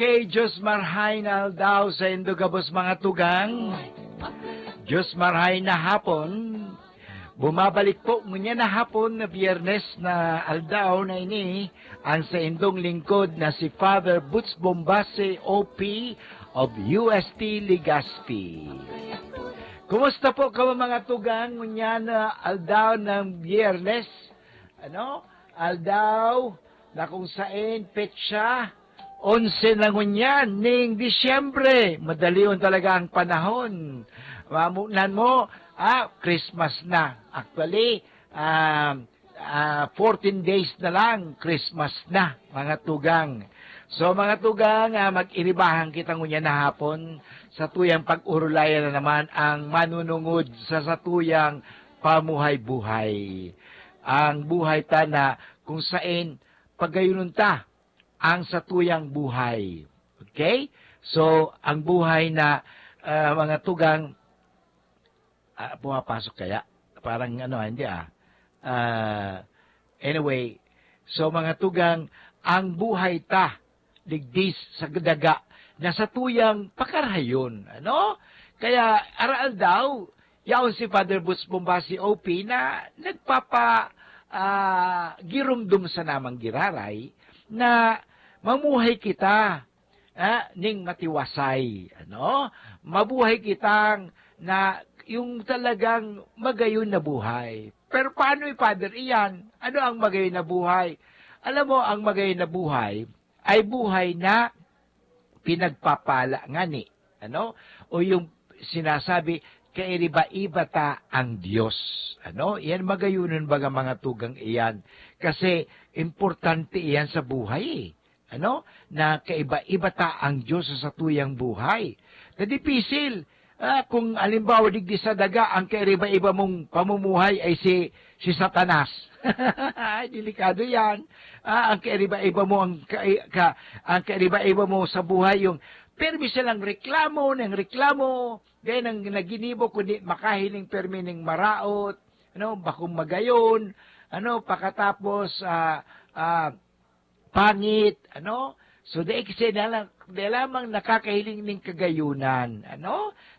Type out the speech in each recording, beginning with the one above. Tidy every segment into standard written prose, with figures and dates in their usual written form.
Okay, Diyos marhay na daw sa indugabos mga tugang. Diyos marhay na hapon. Bumabalik po ngunya na hapon na Biyernes na aldaw na ini ang sa indong lingkod na si Father Butz Bombase OP of UST Legazpi. Kumusta po kayo mga tugang ngunya na aldaw ng Biyernes? Aldaw na kung saan petsa 11 na ngunyan ning Disyembre. Madalion talaga ang panahon. Mamunan mo, Christmas na. Actually, 14 days na lang, Christmas na, mga tugang. So, mga tugang, mag-iribahan kita ngunyan na hapon sa tuyang pag-urulayan na naman ang manunungod sa satuyang pamuhay-buhay. Ang buhay ta na kung saan pagayunon ta ang satuyang buhay. Okay? So, ang buhay na mga tugang, pumapasok kaya? Parang hindi anyway, so mga tugang, ang buhay ta, digdis sa daga, na satuyang pakarayon. Kaya, aral daw, yaon si Father Butz Bombase OP na girumdum sa namang giraray, na mamuhay kita ning matiwasay. Mabuhay kitang na yung talagang magayon na buhay. Pero paano Father iyan? Ano ang magayon na buhay? Alam mo, ang magayon na buhay ay buhay na pinagpapala ngani. O yung sinasabi, kairiba-iba ta ang Diyos. Iyan magayunan baga mga tugang iyan. Kasi importante iyan sa buhay. Na kaiba-iba ta ang Diyos sa tuyang buhay. Na dipisil. Kung alimbawa digdi sa daga, ang kaiba-iba mong pamumuhay ay si Satanas. Delikado yan. Ang kaiba-iba mo, ang kaiba-iba mo sa buhay, yung permi silang reklamo, gaya ng naginibo, kundi makahiling permi ng maraot, bakong magayon, pakatapos, pangit, so dahil kasi lamang nakakahiling ng kagayunan,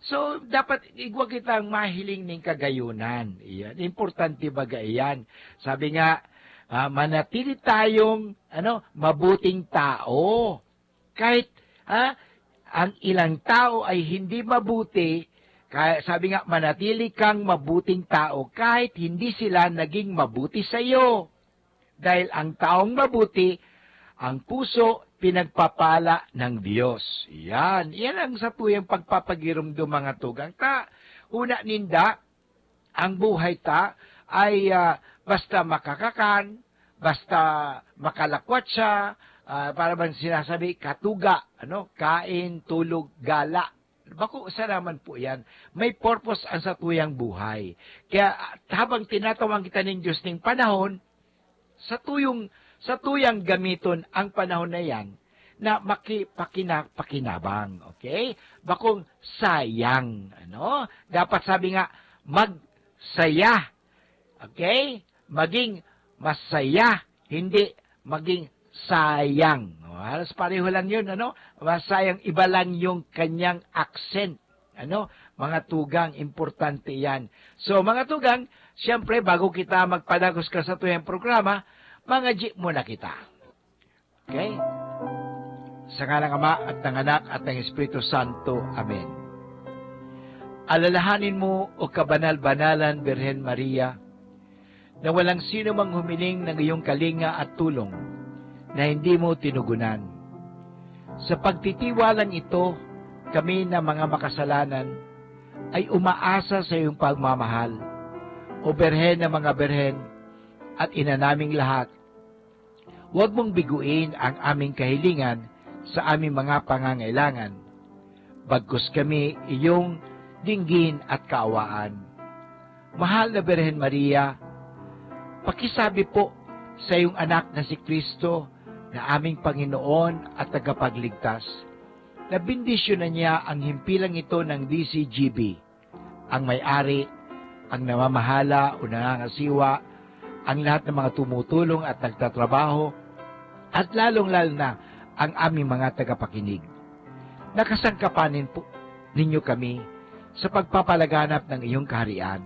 so dapat igwa kitang mahiling ng kagayunan. Iyan, importante baga iyan. Sabi nga, manatili tayong, mabuting tao. Kahit, ang ilang tao ay hindi mabuti, kaya sabi nga, manatili kang mabuting tao kahit hindi sila naging mabuti sa iyo. Dahil ang taong mabuti, ang puso, pinagpapala ng Diyos. Yan ang sa tuyang pagpapagirumdum mga tugang. Una ninda, ang buhay ta ay basta makakakan, basta makalakwat siya, para bang sinasabi, katuga, kain, tulog, gala. Bako, sa naman po yan. May purpose ang sa tuyang buhay. Kaya habang tinatawang kita ng Diyos ng panahon, sa tuyang gamiton ang panahon na yan na pakinabang. Okay? Bakong sayang. Dapat sabi nga, magsaya. Okay? Maging masaya. Hindi maging sayang. Halos pareho lang yun. Masayang, iba lang yung kanyang accent. Mga tugang, importante yan. So, mga tugang, siyempre, bago kita magpadagos ka sa tuyang programa, mga jeep muna kita. Okay? Sa ngalang Ama at ng Anak at ng Espiritu Santo. Amen. Alalahanin mo, o kabanal-banalan, Birhen Maria, na walang sino mang humiling ng iyong kalinga at tulong na hindi mo tinugunan. Sa pagtitiwalang ito, kami na mga makasalanan ay umaasa sa iyong pagmamahal, o Birhen ng mga Birhen, at ina naming lahat. Huwag mong biguin ang aming kahilingan sa aming mga pangangailangan. Bagkus kami iyong dinggin at kaawaan. Mahal na Birhen Maria, pakisabi po sa iyong anak na si Kristo na aming Panginoon at tagapagligtas, na bendisyonan niya ang himpilang ito ng DCGB, ang may-ari, ang namamahala o nangangasiwa, ang lahat ng mga tumutulong at nagtatrabaho, at lalong-lalo na ang aming mga tagapakinig. Nakasangkapanin po ninyo kami sa pagpapalaganap ng iyong kaharian.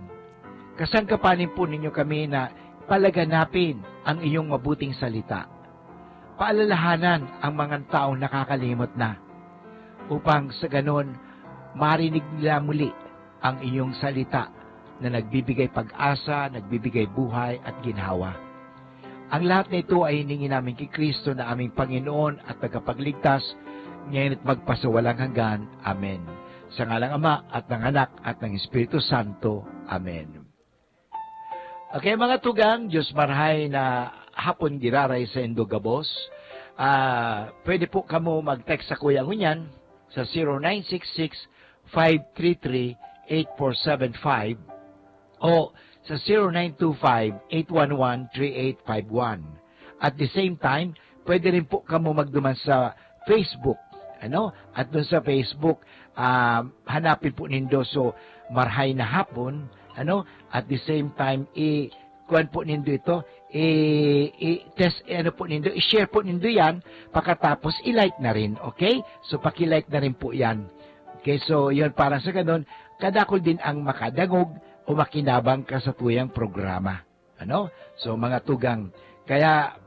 Kasangkapanin po ninyo kami na palaganapin ang iyong mabuting salita. Paalalahanan ang mga taong nakakalimot na, upang sa ganon marinig nila muli ang iyong salita na nagbibigay pag-asa, nagbibigay buhay at ginhawa. Ang lahat na ito ay hiningi namin kay Kristo na aming Panginoon at tagapagligtas, ngayon at magpasawalang hanggan. Amen. Sa ngalang Ama at ng Anak at ng Espiritu Santo. Amen. Okay, mga tugang, Diyos marhay na hapon giraray sa Indogabos. Pwede po kamo mag-text sa Kuya Ngunyan sa 0966-533-8475 o sa 0925-811-3851. At the same time, pwede rin po kamo magduman sa Facebook. At doon sa Facebook, hanapin po nindo so marhay na hapon. At the same time, kuhan po nindo ito, i-test, po nindo, i-share po nindo yan, pagkatapos i-like na rin, okay? So, paki-like na rin po yan. Okay, so, yun, parang sa ganun, kadakol din ang makadangog o makinabang ka sa tuyang programa. So, mga tugang, kaya,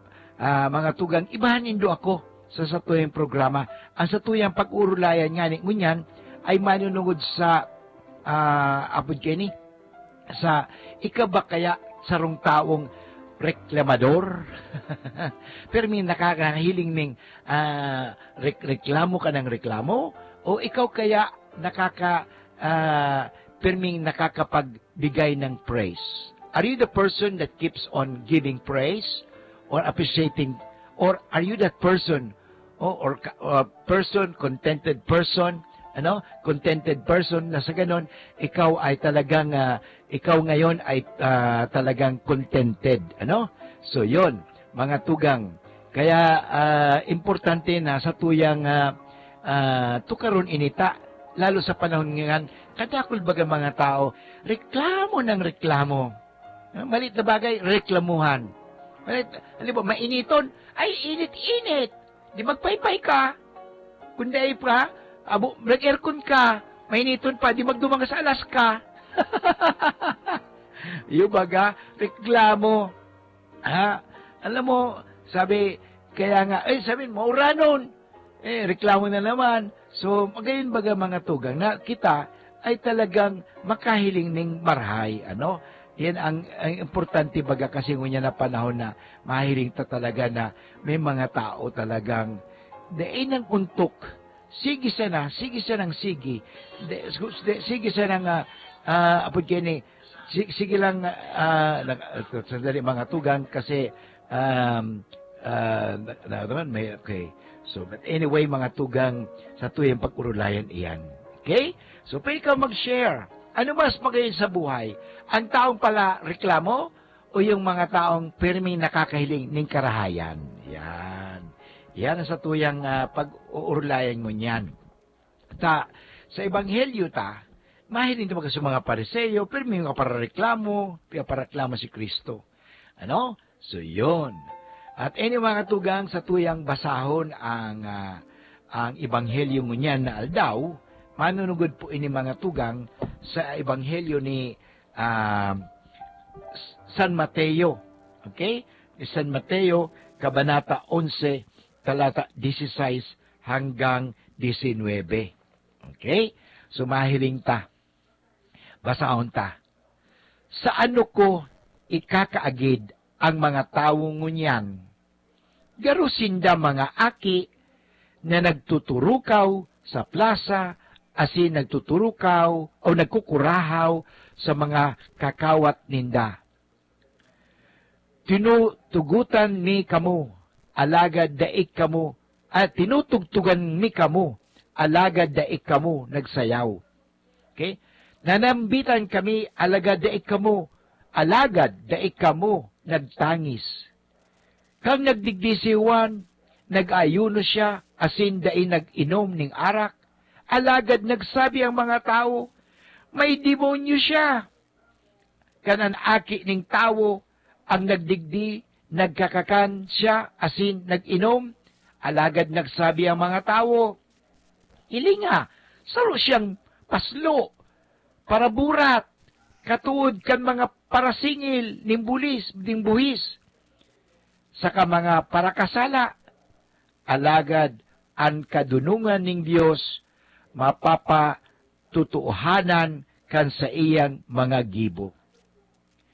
mga tugang, ibahan nindo ako sa tuyang programa. Ang sa tuyang pag-urulayan nga ni ngunyan, ay manunungod sa, abod kini, sa ikaba kaya sarong taong reklamador. Pero may nakakahiling ning reklamo ka ng reklamo o ikaw kaya perming nakakapagbigay ng praise. Are you the person that keeps on giving praise or appreciating, or are you that person or person, contented person, contented person na sa ganon, ikaw ay talagang, ikaw ngayon ay talagang contented, So, yon mga tugang. Kaya, importante na sa tuyang tukaron inita, lalo sa panahon ngayon, kadakol baga mga tao, reklamo ng reklamo. Malit na bagay, reklamuhan. Malit, mainiton, ay init-init. Di magpaypay ka. Kundi pa, nag-aircon ka, mainiton pa, di magdumang sa Alaska. Yung baga, reklamo. Alam mo, sabi, kaya nga, sabi, maura nun. Reklamo na naman. So, magayon baga mga tugang na kita ay talagang makahiling ning marhay. Yan ang importante baga kasi ngunya na panahon na mahiling ta talaga na may mga tao talagang dain ng untok. Sige sana ng sige. Sige sana nga, apod kini, sige lang, sandali mga tugang, kasi, okay. So, but anyway, mga tugang, sa tuyang pag-urulayan iyan. Okay? So, pwede ka mag-share. Ano mas magayon sa buhay? Ang taong pala reklamo o yung mga taong pirming nakakahiling ng karahayan? Yan. Yan sa tuyang pag-uurlayan mo niyan. Sa Ebanghelyo mahiling naman sa mga Pariseo, pero may mga parareklamo si Kristo. So, yun. At mga tugang sa tuyang basahon ang Ebanghelyo mo niyan na aldaw, manunugod po ini mga tugang sa Ebanghelyo ni San Mateo. Okay? Ni San Mateo, Kabanata 11, talata 16 hanggang 19. Okay? So, mahiling ta. Basahon ta. Sa ano ko ikakaagid ang mga tawong ngunyan? Garusinda mga aki na nagtuturukaw sa plaza, asin nagtuturukaw o nagkukurahaw sa mga kakawat ninda. Tinutugutan mi kamo, alagad daik kamo, at tinutugtugan mi kamo, alagad daik kamo nagsayaw. Okay? Nanambitan kami alagad daig kamo nagtangis. Kang nagdigdi si Juan, nag-ayuno siya, asin dai nag-inom ning arak. Alagad nagsabi ang mga tao, may demonyo siya. Kanan aki ning tao, ang nagdigdi, nagkakakan siya, asin nag-inom. Alagad nagsabi ang mga tao, hilinga, saro siyang paslo, para burat, katuod kan mga parasingil, ning buhis, saka mga parakasala, alagad ang kadunungan ning Dios mapapatutuhanan kan sa iyang mga gibo.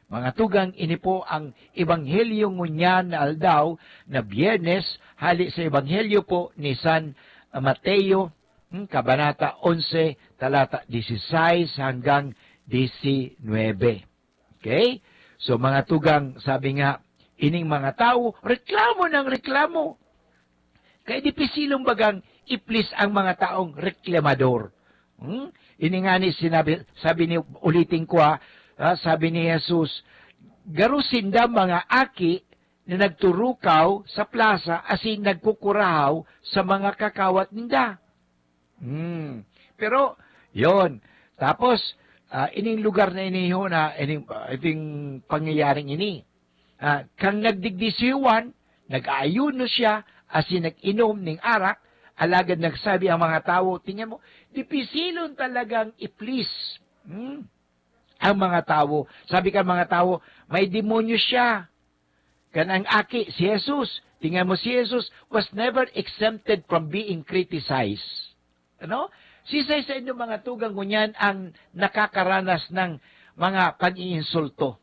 Mga tugang, ini po ang Ebanghelyo ngunyan na aldaw na Biyernes, hali sa Ebanghelyo po ni San Mateo, Kabanata 11, talata 16 hanggang 19. Okay? So mga tugang, sabi nga, ining mga tao, reklamo ng reklamo. Kaya di pisilong bagang iplis ang mga taong reklamador. Ini nga ni sabi ni, ulitin ko sabi ni Jesus, garusinda mga aki na nagturukaw sa plaza asin nagkukurahaw sa mga kakawat ninda. Pero, yon. Tapos, ining lugar na iniho na, ining pangyayaring ini. Kang nagdigdi si Juan, nag-ayuno siya, asin nag-inom ning arak, alagad nagsabi ang mga tao, tingnan mo, dipisilon talagang iplis. Ang mga tao, sabi ka mga tao, may demonyo siya. Kanang aki, si Jesus, tingnan mo si Jesus was never exempted from being criticized. Ano? Sisay sa inyo mga tugang ngunyan ang nakakaranas ng mga pag-iinsulto.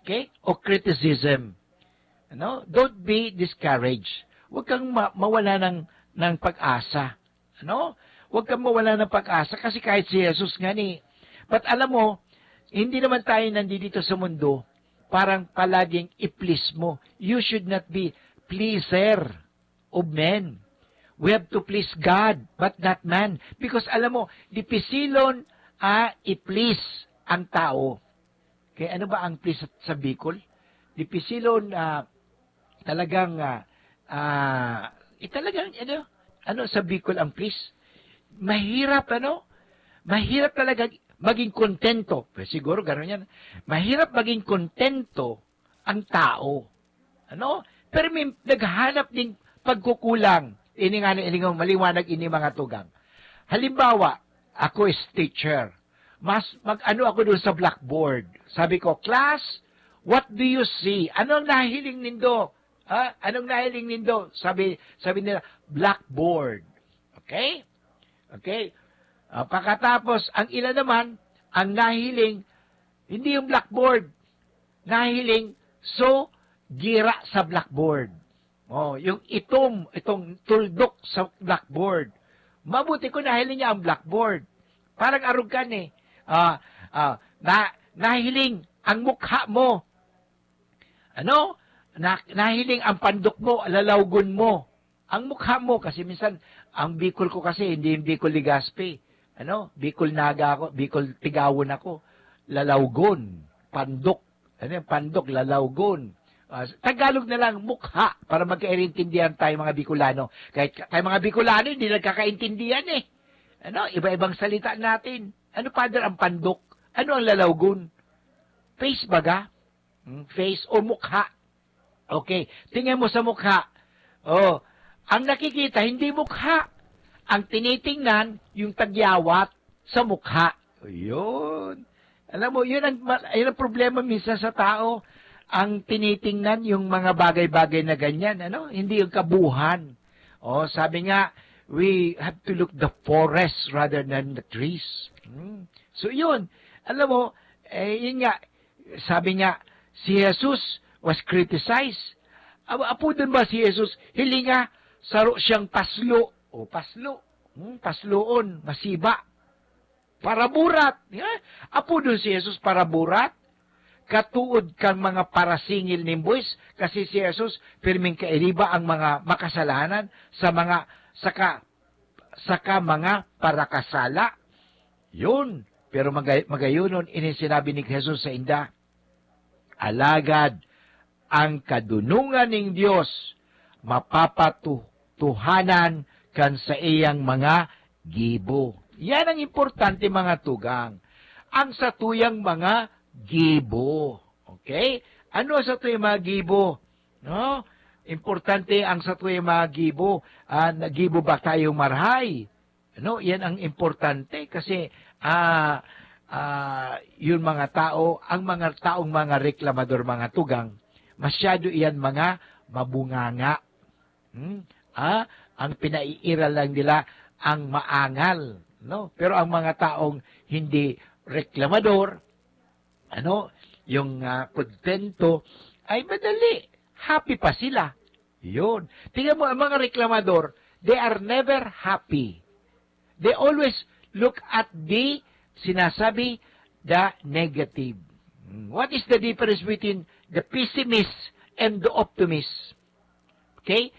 Okay? O criticism. Ano? Don't be discouraged. Huwag kang mawala ng pag-asa. Ano? Huwag kang mawala ng pag-asa kasi kahit si Jesus nga ni. But alam mo, hindi naman tayo nandito sa mundo parang palaging i-please mo. You should not be pleaser of men. We have to please God, but not man. Because alam mo, dipisilon i-please ang tao. Kaya ano ba ang please sa Bicol? Dipisilon talagang talagang ano sa Bicol ang please? Mahirap Mahirap talaga maging kontento. Pero siguro gano'n yan. Mahirap maging kontento ang tao. Ano? Pero may naghanap din pagkukulang. Ini nga maliwanag ini mga tugang. Halimbawa, ako is teacher. Mag-ano ako doon sa blackboard. Sabi ko, class, what do you see? Anong nahiling nindo? Anong nahiling nindo? Sabi nila, blackboard. Okay? Okay? Pagkatapos, ang ilan naman, ang nahiling, hindi yung blackboard. Nahiling, so, gira sa blackboard. Yung itong tuldok sa blackboard. Mabuti ko nahiling niya ang blackboard. Parang arugan nahiling ang mukha mo. Ano? Nahiling ang pandok mo, lalawgon mo. Ang mukha mo, kasi minsan, ang Bicol ko kasi, hindi yung Bicol Legazpi. Bicol Naga ako, Bicol Tigawon ako. Lalawgon, pandok. Pandok, lalawgon. Tagalog na lang, mukha, para magkaintindihan tayo mga Bicolano. Kahit tayo mga Bicolano, hindi nagkakaintindihan Iba-ibang salita natin. Ano, Father, ang pandok? Ano ang lalawgon? Face baga? Face o mukha? Okay, tingnan mo sa mukha. Ang nakikita, hindi mukha. Ang tinitingnan, yung tagyawat sa mukha. Yun. Alam mo, yun ang problema minsan sa tao. Ang tinitingnan yung mga bagay-bagay na ganyan, hindi yung kabuhan. Sabi nga, we have to look the forest rather than the trees. So yun, alam mo, yun nga, sabi nga, si Jesus was criticized. Apo dun ba si Jesus, hilinga, saro siyang paslo. Pasloon, masiba. Paraburat. Apo dun si Jesus, paraburat. Katuod kang mga parasingil ni boys, kasi si Jesus firming kairiba ang mga makasalanan sa mga saka mga parakasala. Yun. Pero magayunon, ini sinabi ni Jesus sa inda, alagad ang kadunungan ng Dios mapapatuhanan kan sa iyang mga gibo. Yan ang importante mga tugang. Ang satuyang mga gibo. Okay? Ano sa tuyang mga gibo? No? Importante ang satuyang mga gibo. Nagibo ba tayong marhay? Ano? Yan ang importante kasi yun mga tao, ang mga taong mga reklamador, mga tugang, masyado iyan mga mabunganga. Ang pinaiiral lang nila ang maangal, no? Pero ang mga taong hindi reklamador, yung kontento, ay madali. Happy pa sila. Yun. Tingnan mo, ang mga reklamador, they are never happy. They always look at the negative. What is the difference between the pessimist and the optimist? Okay?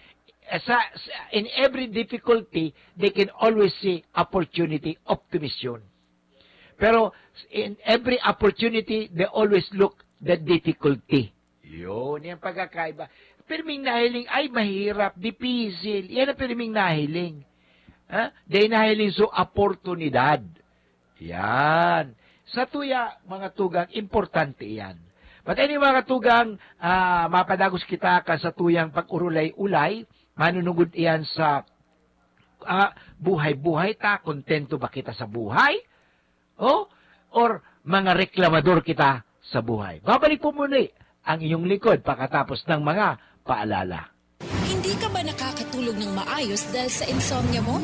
In every difficulty, they can always see opportunity, optimism. Pero in every opportunity, they always look the difficulty. Yun, yung pagkakaiba. Pirming nahiling, ay mahirap, difícil. Yan ang pirming nahiling. Dahil nahiling so oportunidad. Yan. Sa tuya, mga tugang, importante yan. But anyway, mga tugang, mapadagos kita ka sa tuyang pag-urulay-ulay, manunugod iyan sa buhay-buhay ta, kontento ba kita sa buhay? Or mga reklamador kita sa buhay? Babalik po muna ang iyong likod pagkatapos ng mga paalala. Hindi ka ba nakakatulog ng maayos dahil sa insomnia mo?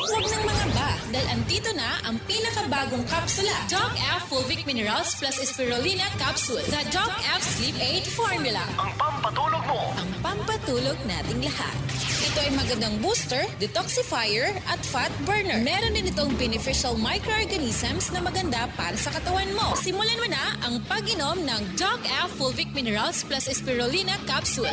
Huwag nang mangamba dahil andito na ang pinakabagong kapsula, Doc F Fulvic Minerals plus Spirulina Capsule, the Doc F Sleep Aid Formula. Ang pampatulog mo. Ang pampatulog nating lahat. Ito ay magandang booster, detoxifier, at fat burner. Meron din itong beneficial microorganisms na maganda para sa katawan mo. Simulan mo na ang pag-inom ng Doc F Fulvic Minerals plus Spirulina Capsule.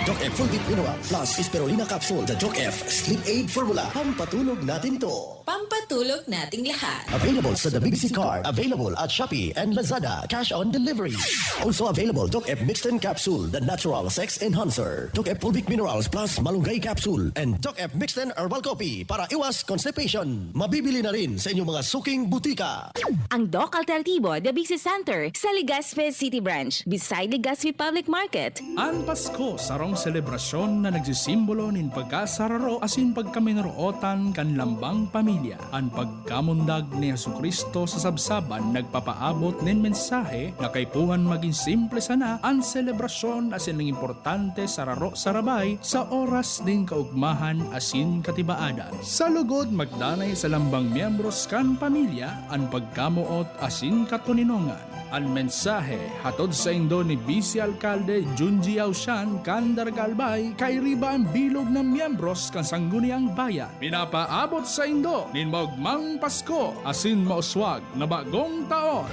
Doc F Fulvic Mineral plus Spirulina Capsule, the Doc F Sleep Aid Formula. Pampatulog natin to. Pampatulog nating lahat. Available sa the BBC Card. Available at Shopee and Lazada. Cash on delivery. Also available Doc F Mixed Capsule, the natural sex enhancer. Doc F Fulvic Minerals plus Malunggay Capsule. And Doc F Mixed Herbal Coffee para iwas constipation. Mabibili na rin sa inyong mga suking butika. Ang Doc Alternativo, the BBC Center, sa Legazpi City Branch, beside Legazpi Public Market. Ang Pasko, sarong selebrasyon na nagsisimbolo nin pagkasararo asin pagkaminarootan kan lambang pamilya. Ang pagkamundag ni Jesucristo sa sabsaban nagpapaabot nin mensahe na kaypuhan maging simple sana ang selebrasyon asin ng importante sararo sarabay sa oras din kaugmahan asin katibaadan. Sa lugod magdanay sa lambang miyembros kan pamilya ang pagkamuot asin katuninongan. Ang mensahe hatod sa indo ni Vice Alcalde Junji Ausian Kandar Galbay kay riba ang bilog ng miyembros kan sangguniang bayan. Pinapaabot sa indo nin magmang Pasko asin mauswag na bagong taon.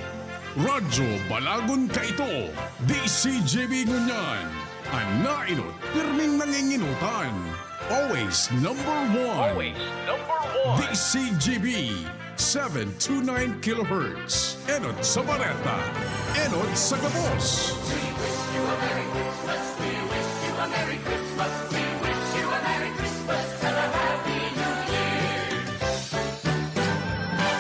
Radyo Balagon ka ito, DCJB ngunyan. Anainot, pirming nanginginutan. Always number one. Always number one. DCJB 729 kHz. Enot sa Bareta. Enot sa Gabos.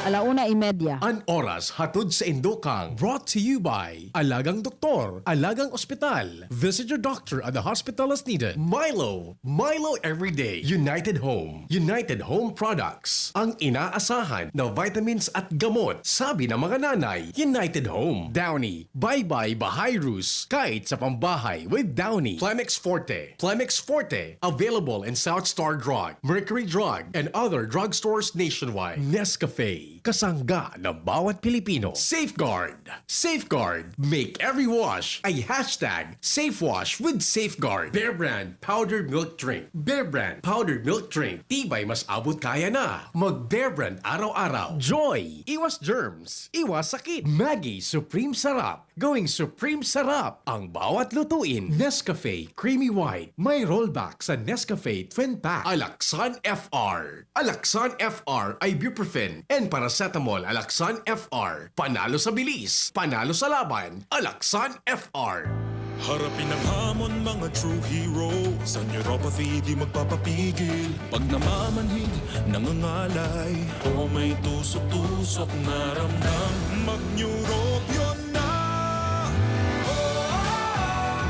Alauna imedya. An oras hatod sa Indokang. Brought to you by Alagang Doktor, Alagang Ospital. Visit your doctor at the hospital as needed. Milo. Milo everyday. United Home. United Home Products. Ang inaasahan na vitamins at gamot. Sabi ng mga nanay, United Home. Downy. Bye-bye Bahayrus. Kahit sa pambahay with Downy. Plemex Forte. Plemex Forte. Available in South Star Drug, Mercury Drug, and other drugstores nationwide. Nescafe. Kasangga ng bawat Pilipino. Safeguard. Safeguard. Make every wash ay hashtag SafeWash with Safeguard. Bear Brand Powdered Milk Drink. Bear Brand Powdered Milk Drink. Tibay mas abot kaya na. Mag Bear Brand araw-araw. Joy. Iwas germs. Iwas sakit. Maggie Supreme Sarap. Going Supreme Sarap. Ang bawat lutuin. Nescafe Creamy White. May rollback sa Nescafe Twin Pack. Alaxan FR. Alaxan FR Ibuprofen. And para paracetamol Alaxan FR. Panalo sa bilis, panalo sa laban, Alaxan FR. Harapin ang hamon, mga true hero. Sa neuropathy di magpapapigil. Pag namamanhid, nangangalay, o may tusok-tusok na ramdam, mag-neurobion na.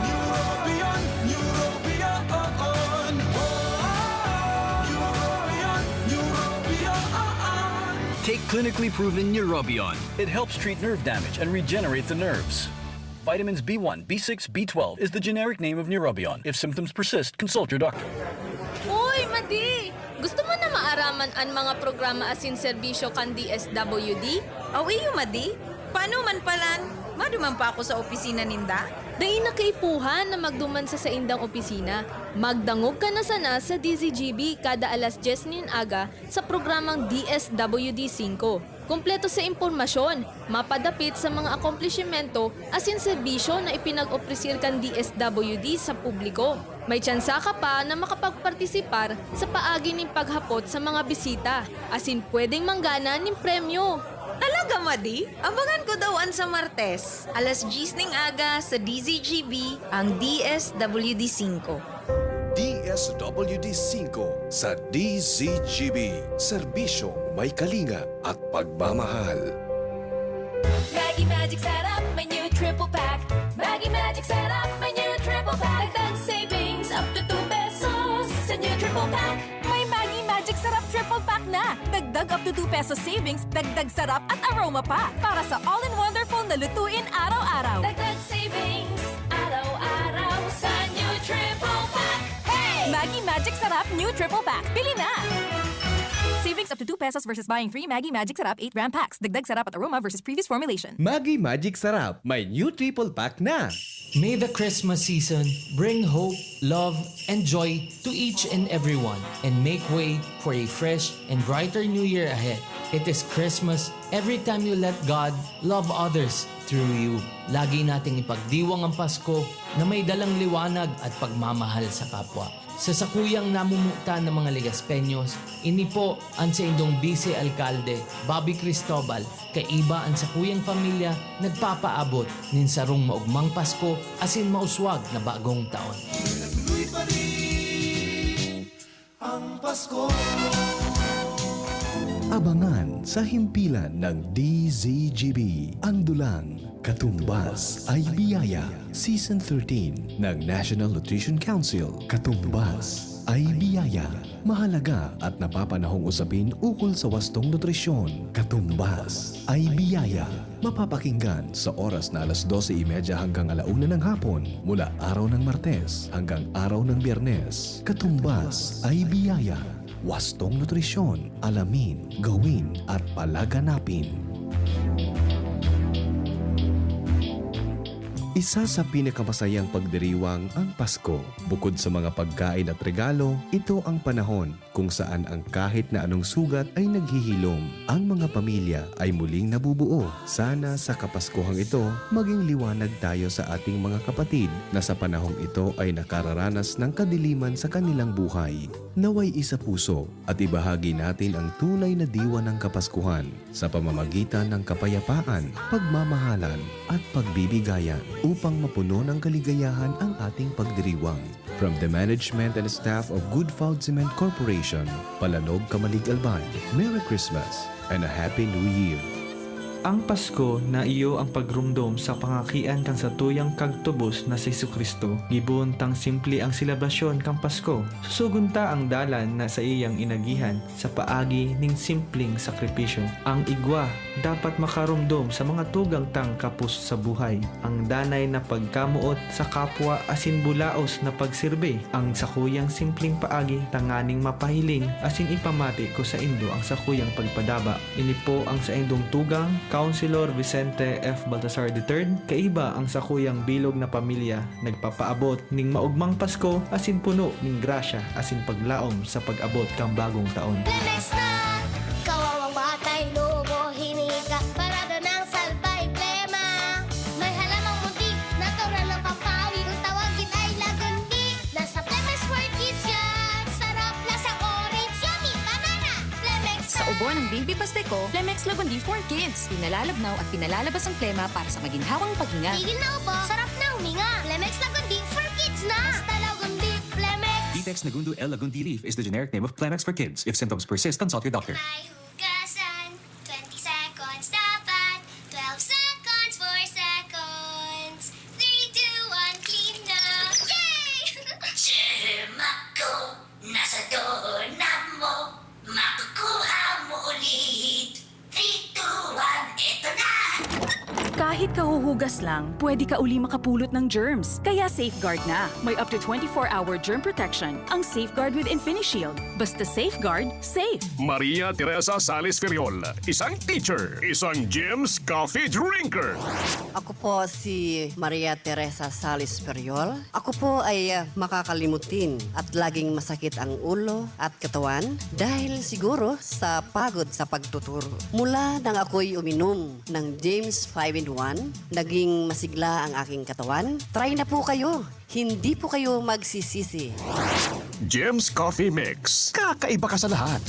Neurobion, Neurobion. Neurobion, Neurobion. Take clinically proven Neurobion. It helps treat nerve damage and regenerate the nerves. Vitamins B1, B6, B12 is the generic name of Neurobion. If symptoms persist, consult your doctor. Uy, Madi! Gusto mo na maaraman ang mga programa asin serbisyo kan DSWD? Iyo, Madi. Paano man palan? Maduman pa ako sa opisina ninda? Dahil nakaipuhan na magduman sa indang opisina. Magdangog ka na sana sa DZGB kada alas 10 nin aga sa programang DSWD 5. Kompleto sa impormasyon, mapadapit sa mga akomplishimento asin serbisyo na ipinag-opresir kan DSWD sa publiko. May tsansa ka pa na makapagpartisipar sa paagi ng paghapot sa mga bisita, asin pwedeng manggana ng premyo. Talaga, Madi? Abangan ko daw sa Martes. Alas 10 ning aga sa DZGB ang DSWD 5. DSWD 5 sa DZGB. Serbisyo may kalinga at pagmamahal. Maggie Magic Sarap, may new triple pack. Maggie Magic Sarap, may new triple pack. Dagdag savings up to 2 pesos sa new triple pack. May Maggie Magic Sarap triple pack na. Dagdag up to 2 pesos savings, dagdag sarap at aroma pa. Para sa all-in-wonderful na lutuin araw-araw. Dagdag savings, araw-araw sa new triple pack. Hey! Maggie Magic Sarap new triple pack. Bili na! Savings up to 2 pesos versus buying 3 Maggie Magic Sarap 8-gram packs. Dagdag sarap at aroma versus previous formulation. Maggie Magic Sarap, may new triple pack na. May the Christmas season bring hope, love, and joy to each and everyone and make way for a fresh and brighter new year ahead. It is Christmas every time you let God love others through you. Lagi nating ipagdiwang ang Pasko na may dalang liwanag at pagmamahal sa kapwa. Sa sakuyang namumuta ng mga Legaspeños, ini po ang sa indong Vice Alcalde, Bobby Cristobal, kaiba ang sakuyang pamilya nagpapaabot nin sarong maugmang Pasko asin mauswag na bagong taon. Ang Pasko. Abangan sa himpilan ng DZGB ang dulang Katumbas ay Biyaya Season 13 ng National Nutrition Council. Katumbas ay biyaya, mahalaga at napapanahong usapin ukol sa wastong nutrisyon. Katumbas ay biyaya, mapapakinggan sa oras na alas 12:30 hanggang 1:00 ng hapon mula araw ng Martes hanggang araw ng Biyernes. Katumbas ay biyaya, wastong nutrisyon, alamin, gawin at palaganapin. Isa sa pinakamasayang pagdiriwang ang Pasko. Bukod sa mga pagkain at regalo, ito ang panahon kung saan ang kahit na anong sugat ay naghihilom. Ang mga pamilya ay muling nabubuo. Sana sa Kapaskuhang ito, maging liwanag tayo sa ating mga kapatid na sa panahong ito ay nakararanas ng kadiliman sa kanilang buhay. Naway isa puso at ibahagi natin ang tunay na diwa ng Kapaskuhan sa pamamagitan ng kapayapaan, pagmamahalan at pagbibigayan upang mapuno ng kaligayahan ang ating pagdiriwang. From the management and staff of Good Food Cement Corporation, Palanog, Kamalig, Albay, Merry Christmas and a Happy New Year! Ang Pasko na iyo ang pagrumdom sa pangakian kang sa tuyang kagtubos na si Jesucristo. Gibuntang simple ang selebasyon kang Pasko. Susugunta ang dalan na sa iyang inagihan sa paagi ning simpleng sakripisyo. Ang igwa dapat makarumdom sa mga tugang tang kapus sa buhay. Ang danay na pagkamuot sa kapwa asin bulaos na pagsirbe. Ang sakuyang simpleng paagi tanganing mapahiling asin ipamati ko sa indo ang sakuyang pagpadaba. Ini po ang sa indong tugang Councilor Vicente F. Baltasar III, kaiba ang sakuyang bilog na pamilya, nagpapaabot ning maugmang Pasko asin puno ning grasya asin paglaom sa pag-abot kang bagong taon. Next na, kawawang batay, lobo, hinika, parada ng salbay, plema. May halamang muntik, natural ng pampawi, kung tawagin ay lagundi. Nasa Plemex World Kids yan, sarap na sa orange, yummy, banana, Plemex na. Sa sabon ng Baby Pasteco, Plemex Lagundi for Kids. Pinalalabnaw at pinalalabas ang plema para sa maginhawang paghinga. Tigil na upo, sarap na huminga. Plemex Lagundi for kids na. Basta Lagundi, Plemex. Vitex Nagundu L. Lagundi Leaf is the generic name of Plemex for kids. If symptoms persist, consult your doctor. May hugasan, 20 seconds dapat. 12 seconds, 4 seconds. 3, 2, 1, clean na. Yay! Germa ko, nasa doorknob mo. Makukuha mo ulit. 3, 2, 1, eto na! Kahit kahuhugas lang, pwede ka uli makapulot ng germs. Kaya Safeguard na. May up to 24-hour germ protection ang Safeguard with InfiniShield. Basta Safeguard, safe. Maria Teresa Salis Feriol, isang teacher, isang Jim's coffee drinker. Ako po si Maria Teresa Salis Feriol. Ako po ay makakalimutin at laging masakit ang ulo at katawan dahil siguro sa pagod sa pagtuturo. Mula nang ako'y uminom ng James 5-in-1, naging masigla ang aking katawan. Try na po kayo. Hindi po kayo magsisisi. Jim's Coffee Mix. Kakaiba ka sa lahat.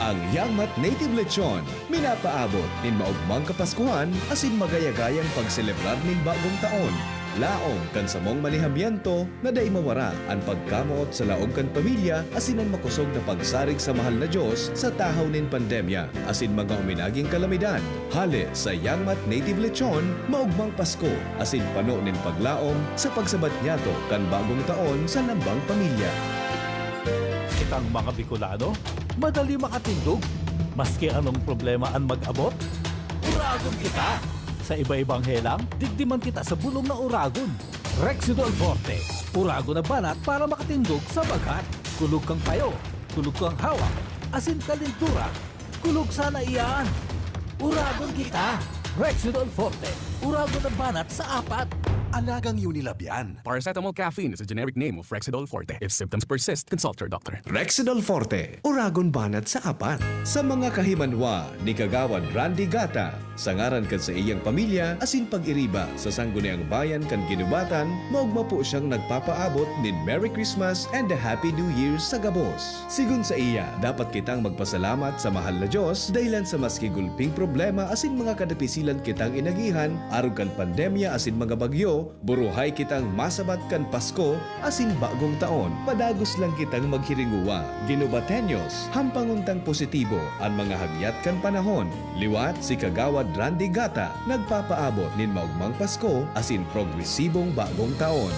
Ang Yangmat Native Lechon, minapaabot nin maugmang kapaskuhan asin magayagayang pagselebrar nin bagong taon. Laong kan samong manihamiento na day mawara ang pagkamuot sa laong kan pamilya asin ang makusog na pagsarig sa mahal na Diyos sa tahaw nin pandemya asin mga uminaging kalamidad. Hali sa Yangmat Native Lechon, maugmang Pasko asin pano nin paglaom sa pagsabat niyato kan bagong taon sa lambang pamilya. Kitang mga Bicolano, madali makatindog. Maski anong problema ang mag-abot, uragon kita. Sa iba-ibang helang, digdiman kita sa bulong na uragon. Rexidol Forte, uragon na banat para makatindog sa bagat. Kulog kang payo, kulog kang hawak, asin kalintura, kulog sana iyan. Uragon kita. Rexidol Forte, uragon na banat sa apat. Alagang Unilab yan. Paracetamol caffeine is a generic name of Rexidol Forte. If symptoms persist, consult your doctor. Rexidol Forte, uragon banat sa apat. Sa mga kahimanwa ni Kagawad Randy Gata, sangaran kan sa iyang pamilya, asin pag-iriba sa sangguniang bayan kan ginubatan, maugma po siyang nagpapaabot nin Merry Christmas and a Happy New Year sa Gabos. Sigun sa iya, dapat kitang magpasalamat sa mahal na Diyos dahilan sa maski gulping problema asin mga kadapisilan kitang inagihan, arog kan pandemya asin mga bagyo, buruhay kitang masabat kan Pasko asin bagong taon. Padagos lang kitang maghiringuwa. Ginubatenyos, hampanguntang positibo ang mga hagyat kan panahon. Liwat si Kagawad Randy Gata, nagpapaabot nin maugmang Pasko asin progresibong bagong taon.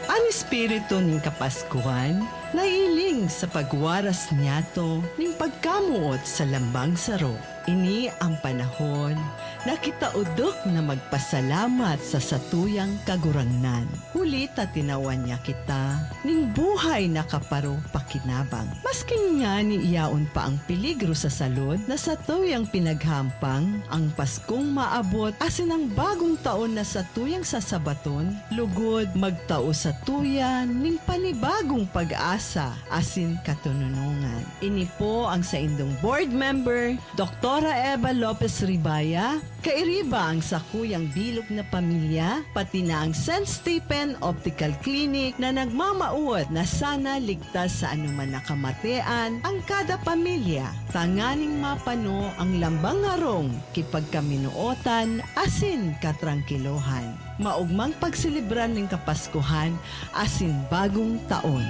Ang espiritu ng Kapaskuhan, nailing sa pagwaras niyato ning pagkamuot sa lambang saro. Ini ang panahon na kita udok na magpasalamat sa satuyang kagurangnan. Huli ta tinawan niya kita, ning buhay na kaparo pakinabang. Maski nga ni iyaon pa ang peligro sa salud na satuyang pinaghampang, ang Paskong maabot asin ang bagong taon na satuyang sasabaton, lugod magtao sa tuyan ning panibagong pag-asa asin katununungan. Ini po ang sa indong board member, Dr. Eva Lopez Ribaya, kairiba ang sakuyang bilog na pamilya, pati na ang St. Stephen Optical Clinic na nagmamauot na sana ligtas sa anuman nakamatean ang kada pamilya. Tanganing mapano ang lambang harong kipagkaminuotan asin katrangkilohan. Maugmang pagsilibran ng Kapaskuhan asin bagong taon.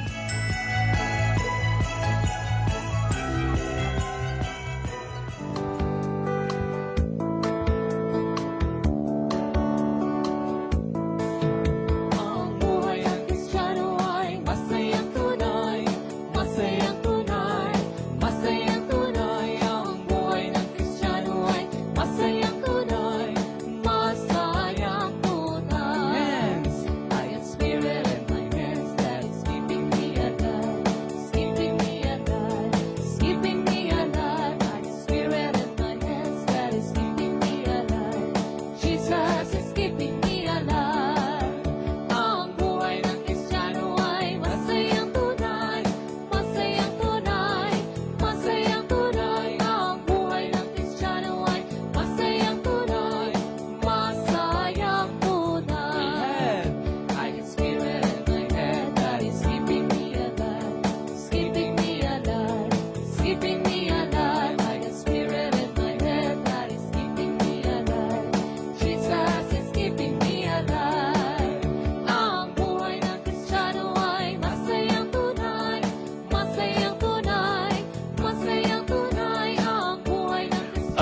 Spirit in my hands that is keeping me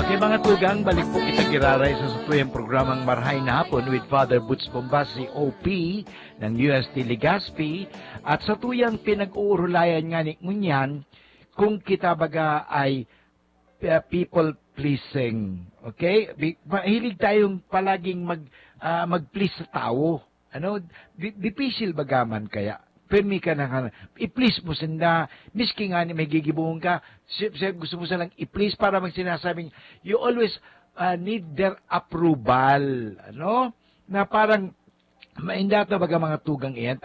Okay mga tugang, balik po kita giraray sa tuyang programang Marhay na Hapon with Father Butch Bombasi, OP ng UST Legazpi. At sa tuyang pinag-uurulayan nga ni Ngunyan, kung kita baga ay people pleasing. Okay? Mahilig tayong palaging mag-please sa tao. Ano? Difficile bagaman kaya. Permi ka na i-please mo sinda, miski nga may gigibuhong ka, gusto mo silang i-please para magsinasabing, you always need their approval. Ano? Na parang, mainda ito baga mga tugang iyan.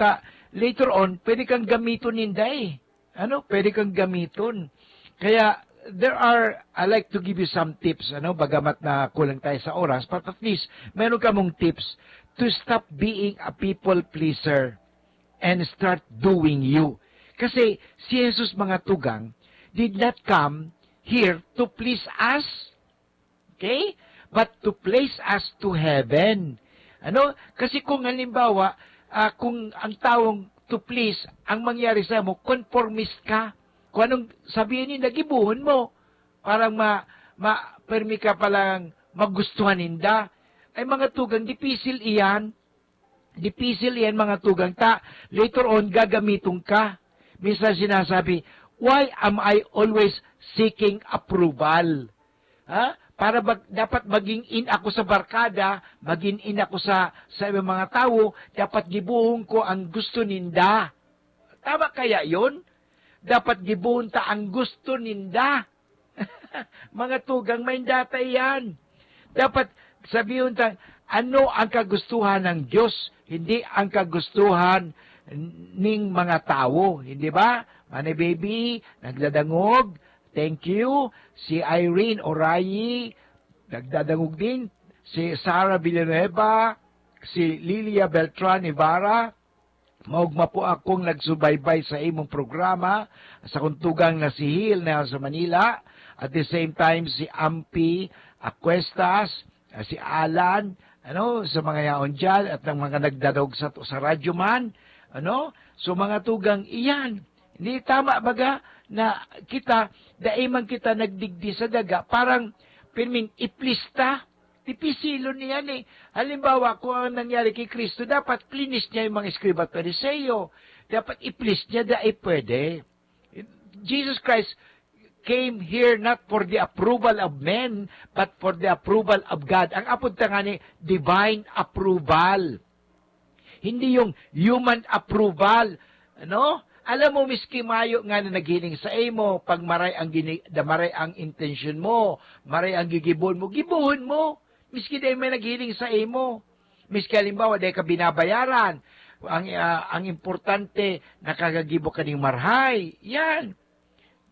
Later on, pwede kang gamiton ninda eh. Ano? Pwede kang gamiton. Kaya, I like to give you some tips, ano? Bagamat na kulang tayo sa oras, but at least, meron ka mong tips to stop being a people pleaser and start doing you. Kasi si Jesus mga tugang did not come here to please us, okay? But to place us to heaven. Ano? Kasi kung halimbawa, kung ang tawong to please, ang mangyari sa mo, conformist ka. Kung anong sabihin niya, nagibuhon mo. Parang permi ka palang magustuhan ninda. Ay mga tugang, dipisil iyan. Dipisil yan mga tugang. Later on, gagamitong ka. Minsan sinasabi, why am I always seeking approval? Ha? Para dapat maging in ako sa barkada, maging in ako sa mga tao, dapat gibuhon ko ang gusto ninda. Tama kaya yon? Dapat gibuhon ta ang gusto ninda. Mga tugang, may data yan. Dapat sabihin ta, ano ang kagustuhan ng Diyos, hindi ang kagustuhan ng mga tao. Hindi ba? Manay baby, nagdadangog. Thank you. Si Irene Orayi, nagdadangog din. Si Sarah Villanueva, si Lilia Beltran Ibarra. Maugma po akong nagsubaybay sa imong programa sa kuntugang na si Hill na sa Manila. At the same time, si Ampi Acuestas, si Alan, sa mga yaon dyan, at ng mga nagdadog sa radyo man, so mga tugang iyan. Hindi tama baga na kita, daimang kita nagdigdi sa daga, parang pirming iplista, tipisilon niyan eh. Halimbawa, kung ang nangyari kay Kristo, dapat plinis niya yung mga eskriba at pariseyo. Dapat iplis niya, pwede. Jesus Christ came here not for the approval of men, but for the approval of God. Ang apunta nga ni, divine approval. Hindi yung human approval. Alam mo, miski mayo nga na naghiling sa imo, pag maray ang intention mo, maray ang gigibon mo, gibuhon mo. Miski dahil may naghiling sa imo. Miski halimbawa, dahil ka binabayaran. Ang importante, nakagagibo ka ng marhay. Yan.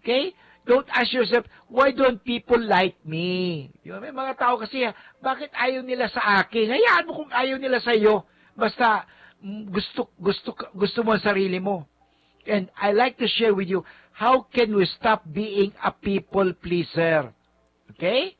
Okay? Don't ask yourself, why don't people like me? May mga tao kasi, bakit ayaw nila sa akin? Hayaan mo kung ayaw nila sa iyo. Basta, gusto mo ang sarili mo. And I like to share with you, how can we stop being a people pleaser? Okay?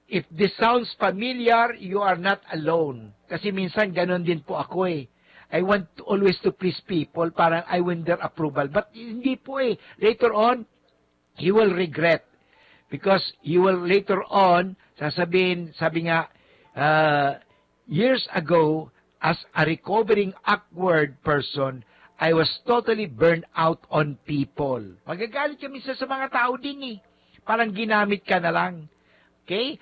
If this sounds familiar, you are not alone. Kasi minsan, ganun din po ako eh. I want always to please people, parang I want their approval. But hindi po eh. Later on, you will regret. Because you will later on, sabi nga, years ago, as a recovering awkward person, I was totally burned out on people. Magagalit ka minsan sa mga tao din eh. Parang ginamit ka na lang. Okay?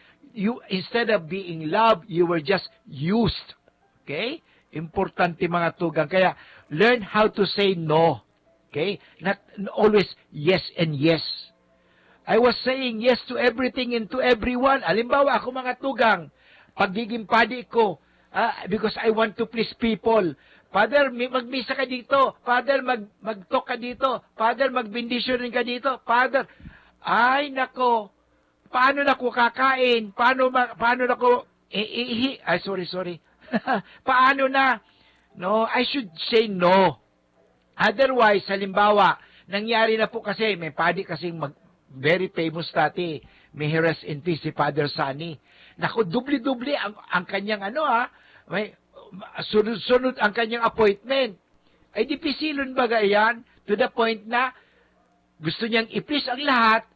Instead of being loved, you were just used. Okay? Importante mga tugang. Kaya, learn how to say no. Okay? Not always yes and yes. I was saying yes to everything and to everyone. Halimbawa, ako mga tugang, pagiging padi ko, because I want to please people. Father, magmisa ka dito. Father, mag-talk ka dito. Father, mag-bendition ka dito. Father, ay nako, paano na ko kakain? Paano na ko, sorry. Paano na? No, I should say no. Otherwise, halimbawa, nangyari na po kasi, may padi kasing very famous dati, may rest in peace si Father Sunny. Naku, dubli-dubli ang kanyang may sunod-sunod ang kanyang appointment. Ay di pisilon baga yan, to the point na gusto niyang i-please ang lahat,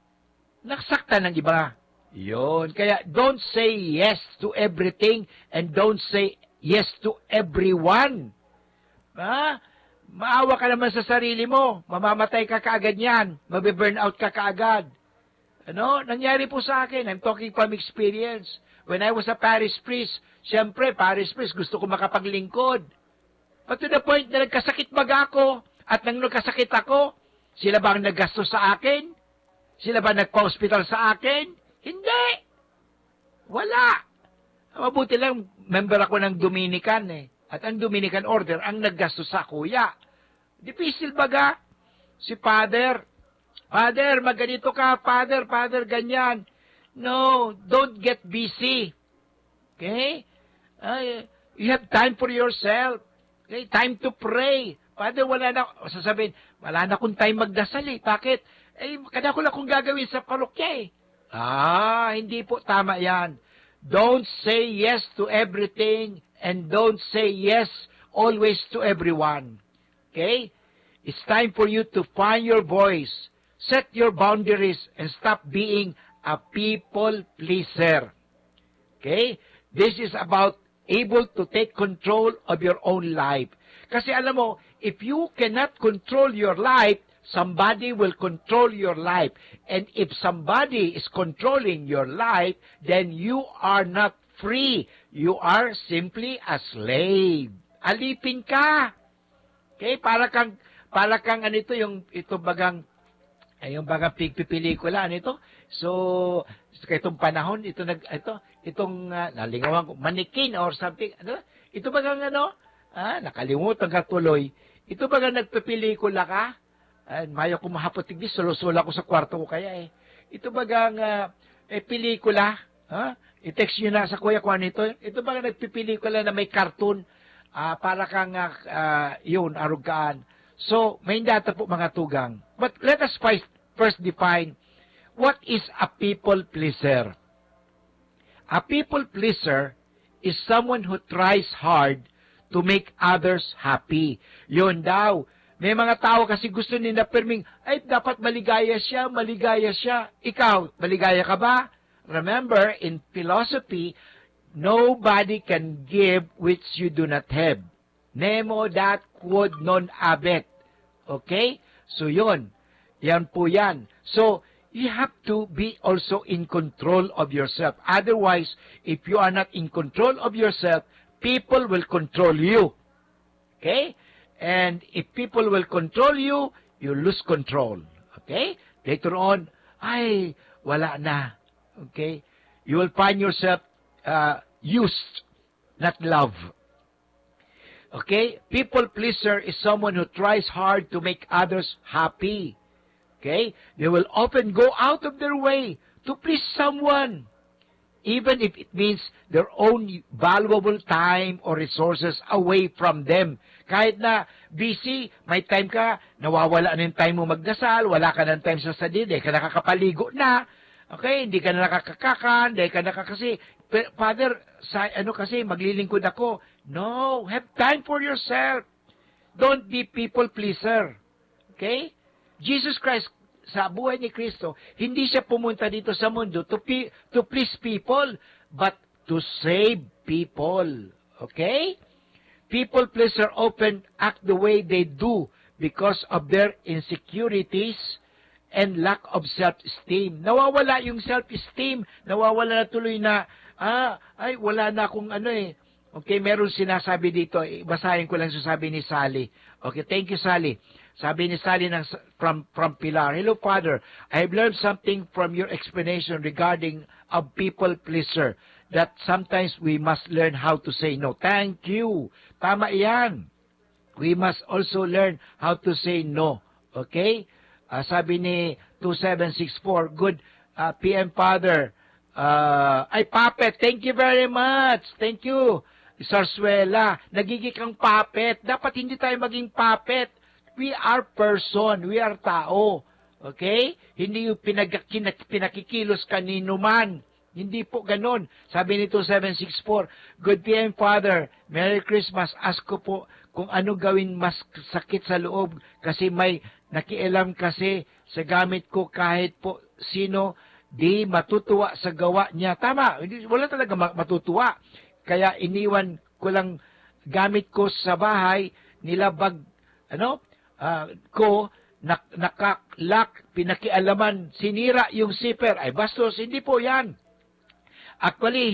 naksakta ng iba. Yun. Kaya don't say yes to everything and don't say yes to everyone. Ha? Maawa ka naman sa sarili mo. Mamamatay ka kaagad yan. Mabe-burn out ka kaagad. Ano? Nangyari po sa akin. I'm talking from experience. When I was a parish priest, siyempre, parish priest, gusto ko makapaglingkod. But to the point na nagkasakit baga ako, at nang nagkasakit ako, sila ba ang naggasto sa akin? Sila ba nagpa-hospital sa akin? Hindi! Wala! Mabuti lang, member ako ng Dominican eh. At ang Dominican Order ang naggasto sa kuya. Difficile baga? Si Father, Father, magganito ka, Father, ganyan. No, don't get busy. Okay? You have time for yourself. Okay? Time to pray. Father, wala na, sasabihin, wala na akong time magdasal eh. Bakit? Kada ko lang kung gagawin sa parokya eh. Hindi po tama yan. Don't say yes to everything and don't say yes always to everyone. Okay? It's time for you to find your voice, set your boundaries, and stop being a people pleaser. Okay? This is about able to take control of your own life. Kasi alam mo, if you cannot control your life, somebody will control your life. And if somebody is controlling your life, then you are not free. You are simply a slave. Alipin ka. Okay? Para kang anito, ito bagang pigpipelikula, anito? So, itong panahon, nalingawan ko, manikin or something, ano? Ito bagang nakalimutan ka tuloy. Ito bagang nagpipelikula ka? Mayo ko mahapotig di, sulo-sula ko sa kwarto ko kaya eh. Ito bagang pelikula, i-text nyo na sa kuya ko ano ito. Ito bagang nagpipelikula na may cartoon, para kang arugaan. So, may data po mga tugang. But let us first define what is a people pleaser. A people pleaser is someone who tries hard to make others happy. Yun daw. May mga tao kasi gusto nila perming, dapat maligaya siya. Ikaw, maligaya ka ba? Remember, in philosophy, nobody can give which you do not have. Nemo dat quod non habet. Okay? So, yun. Yan po yan. So, you have to be also in control of yourself. Otherwise, if you are not in control of yourself, people will control you. Okay? And if people will control you, you lose control. Okay? Later on, wala na. Okay? You will find yourself used, not love. Okay? People pleaser is someone who tries hard to make others happy. Okay? They will often go out of their way to please someone, even if it means their own valuable time or resources away from them. Kahit na busy, may time ka, nawawala na yung time mo magdasal, wala ka ng time sa sadid, ka nakakapaligo na, okay, hindi ka na nakakakakan, hindi ka nakakasi, Father, kasi maglilingkod ako. No, have time for yourself. Don't be people pleaser. Okay? Jesus Christ, sa buhay ni Kristo, hindi siya pumunta dito sa mundo to please people, but to save people. Okay? People pleaser often act the way they do because of their insecurities and lack of self-esteem. Nawawala yung self-esteem. Nawawala na tuloy na, wala na akong Okay, meron sinasabi dito. Basahin ko lang sabi ni Sally. Okay, thank you, Sally. Sabi ni Sally from Pilar. Hello, Father. I have learned something from your explanation regarding a people pleaser, that sometimes we must learn how to say no. Thank you. Tama yan. We must also learn how to say no. Okay? Sabi ni 2764, good PM Father. Puppet, thank you very much. Thank you. Sarsuela, nagiging kang puppet. Dapat hindi tayo maging puppet. We are person. We are tao. Okay? Hindi yung pinakikilos kanino man. Hindi po ganun. Sabi ni 2764, good PM Father, Merry Christmas. Ask ko po kung ano gawin mas sakit sa loob kasi may nakialam kasi sa gamit ko kahit po sino di matutuwa sa gawa niya. Tama, wala talaga matutuwa. Kaya iniwan ko lang gamit ko sa bahay, nilabag, nakaklock, pinakialaman, sinira yung zipper. Ay, bastos, hindi po yan. Actually,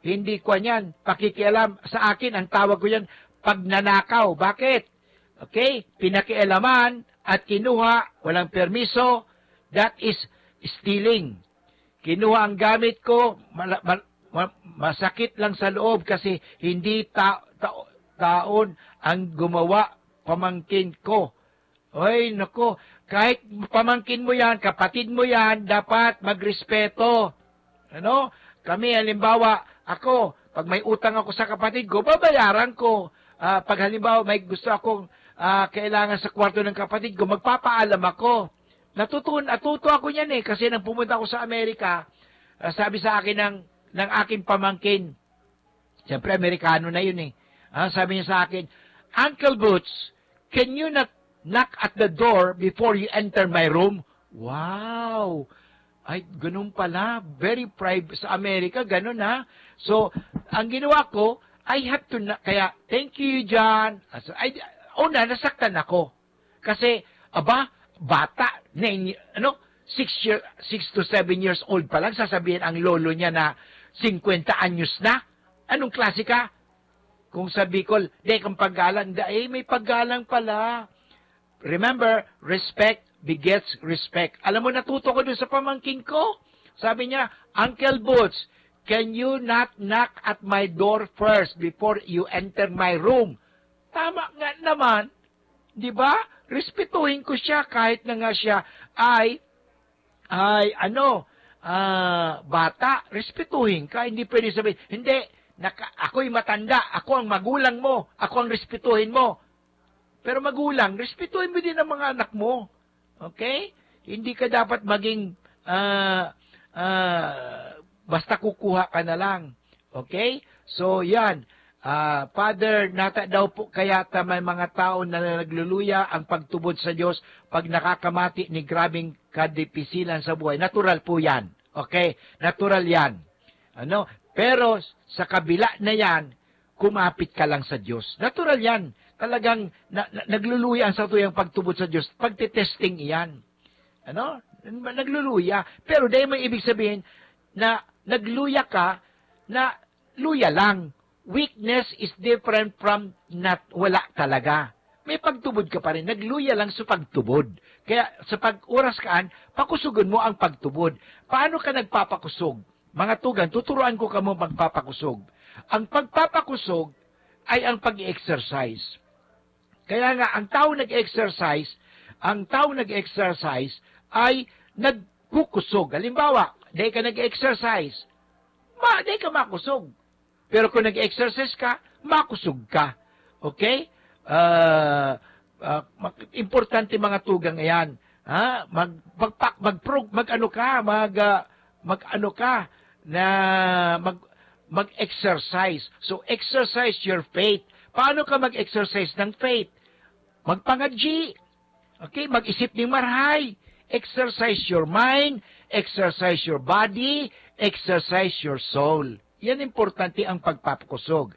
hindi ko yan pakikialam. Sa akin, ang tawag ko yan, pagnanakaw. Bakit? Okay? Pinakialaman at kinuha, walang permiso, that is stealing. Kinuha ang gamit ko, masakit lang sa loob kasi hindi taon ang gumawa, pamangkin ko. Oy, nako, kahit pamangkin mo yan, kapatid mo yan, dapat magrespeto. Kami, halimbawa, ako, pag may utang ako sa kapatid ko, babayaran ko. Pag halimbawa, may gusto akong kailangan sa kwarto ng kapatid ko, magpapaalam ako. Natuto ako yan kasi nang pumunta ako sa Amerika, sabi sa akin ng aking pamangkin, siyempre Amerikano na yun sabi niya sa akin, Uncle Boots, can you not knock at the door before you enter my room? Wow! Ay, ganun pala. Very private sa Amerika, ganun So, ang ginawa ko, I have to, kaya, thank you, John. Nasaktan ako. Kasi, bata, 6 to 7 years old pa lang, sasabihin ang lolo niya na 50 anyos na. Anong klase ka? Kung sa Bicol, kang paggalang, may paggalang pala. Remember, respect begets respect. Alam mo, natuto ko dun sa pamangkin ko. Sabi niya, Uncle Boots, can you not knock at my door first before you enter my room? Tama nga naman. Di ba? Respetuhin ko siya kahit na nga siya bata. Respetuhin ka. Hindi pwede sabihin, hindi, ako'y matanda. Ako ang magulang mo. Ako ang respetuhin mo. Pero magulang, respetuhin mo din ang mga anak mo. Okay? Hindi ka dapat maging basta kukuha ka na lang. Okay? So, yan. Father, nata daw po kaya may mga tao na nagluluya ang pagtubod sa Diyos pag nakakamati ni grabing kadipisilan sa buhay. Natural po yan. Okay? Natural yan. Pero sa kabila na yan, kumapit ka lang sa Diyos. Natural yan. Talagang nagluluya ang sa tuyang pagtubod sa Diyos. Pagtitesting iyan. Nagluluya. Pero dahil may ibig sabihin na nagluya ka na luya lang. Weakness is different from wala talaga. May pagtubod ka pa rin. Nagluya lang sa pagtubod. Kaya sa pag-oras kaan, pakusugan mo ang pagtubod. Paano ka nagpapakusog? Mga tugan, tuturuan ko ka mo magpapakusog. Ang pagpapakusog ay ang pag-exercise. Kaya nga, ang tao nag-exercise ay nagkukusog. Halimbawa, dahil ka nag-exercise, dahil ka makusog. Pero kung nag-exercise ka, makusog ka. Okay? Importante mga tugang yan. Mag-exercise. So, exercise your faith. Paano ka mag-exercise ng faith? Magpangadji. Okay? Mag-isip ng marhay. Exercise your mind. Exercise your body. Exercise your soul. Yan importante ang pagpapakusog.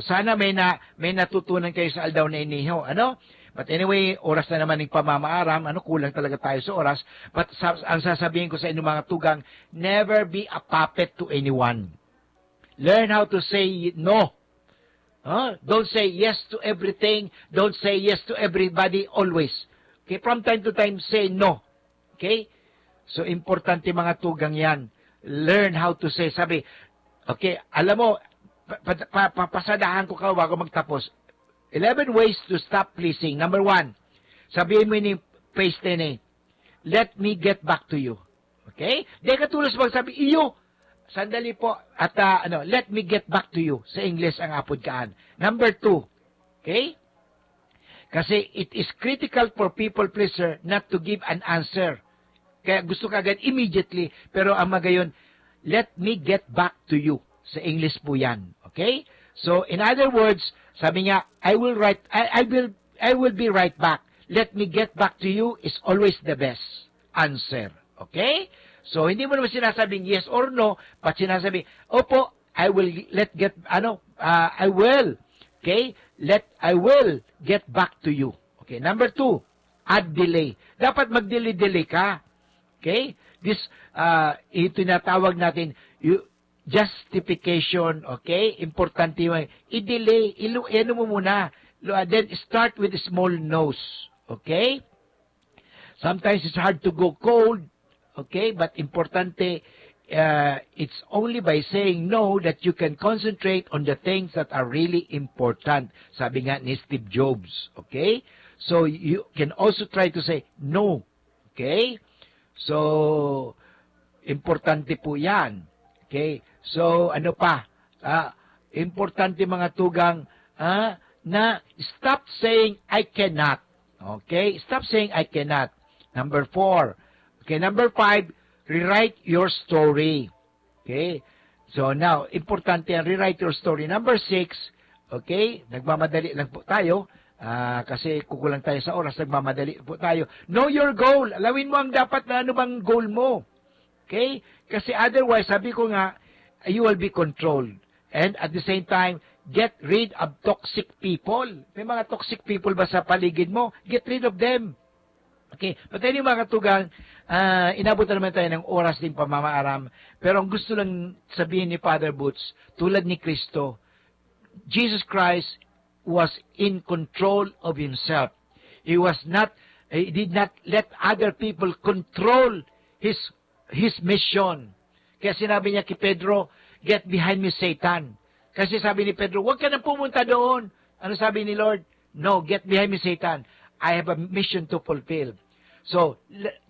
Sana may natutunan kayo sa aldaw na iniho. But anyway, oras na naman ng pamamaaram. Kulang talaga tayo sa oras. But ang sasabihin ko sa inyo mga tugang, never be a puppet to anyone. Learn how to say no. Don't say yes to everything. Don't say yes to everybody always. Okay? From time to time, say no. Okay? So, importante mga tugang yan. Learn how to say. Sabi, okay, alam mo, pasadahan ko ka bago magtapos. 11 ways to stop pleasing. Number 1, sabihin mo ni face let me get back to you. Okay? Di katulad sa magsabi, iyo, sandali po, at let me get back to you. Sa English ang apod kaan. Number 2, okay? Kasi it is critical for people pleaser not to give an answer. Kaya gusto ka agad immediately, pero ang magayon, let me get back to you. Sa English po yan. Okay? So, in other words, sabi niya, I will be right back. Let me get back to you is always the best answer. Okay? So, hindi mo naman sinasabing yes or no, but sinasabing, opo, I will get back to you. Okay, number 2, add delay. Dapat mag-delay ka. Okay? This, ito tinatawag natin, justification, okay? Importante yung, i-delay, ano mo muna. Then, start with small no's. Okay? Sometimes it's hard to go cold, okay? But importante, it's only by saying no that you can concentrate on the things that are really important. Sabi nga ni Steve Jobs, okay? So, you can also try to say no, okay? So, importante po yan, okay? So, ano pa? Importante mga tugang, na stop saying, I cannot. Okay? Stop saying, I cannot. Number 4. Okay, number 5, rewrite your story. Okay? So, now, importante yan, rewrite your story. Number 6, okay? Nagmamadali lang po tayo. Kasi kukulang tayo sa oras, nagmamadali po tayo. Know your goal. Alawin mo ang dapat na ano bang goal mo. Okay? Kasi otherwise, sabi ko nga, you will be controlled. And at the same time, get rid of toxic people. May mga toxic people ba sa paligid mo? Get rid of them. Okay? But anyway, mga katugang, inabot na naman tayo ng oras din pamamaaram. Pero ang gusto lang sabihin ni Father Boots, tulad ni Kristo, Jesus Christ was in control of himself. He did not let other people control his mission. Kaya sinabi niya kay Pedro, get behind me, Satan. Kasi sabi ni Pedro, huwag ka nang pumunta doon. Ano sabi ni Lord? No, get behind me, Satan. I have a mission to fulfill. So,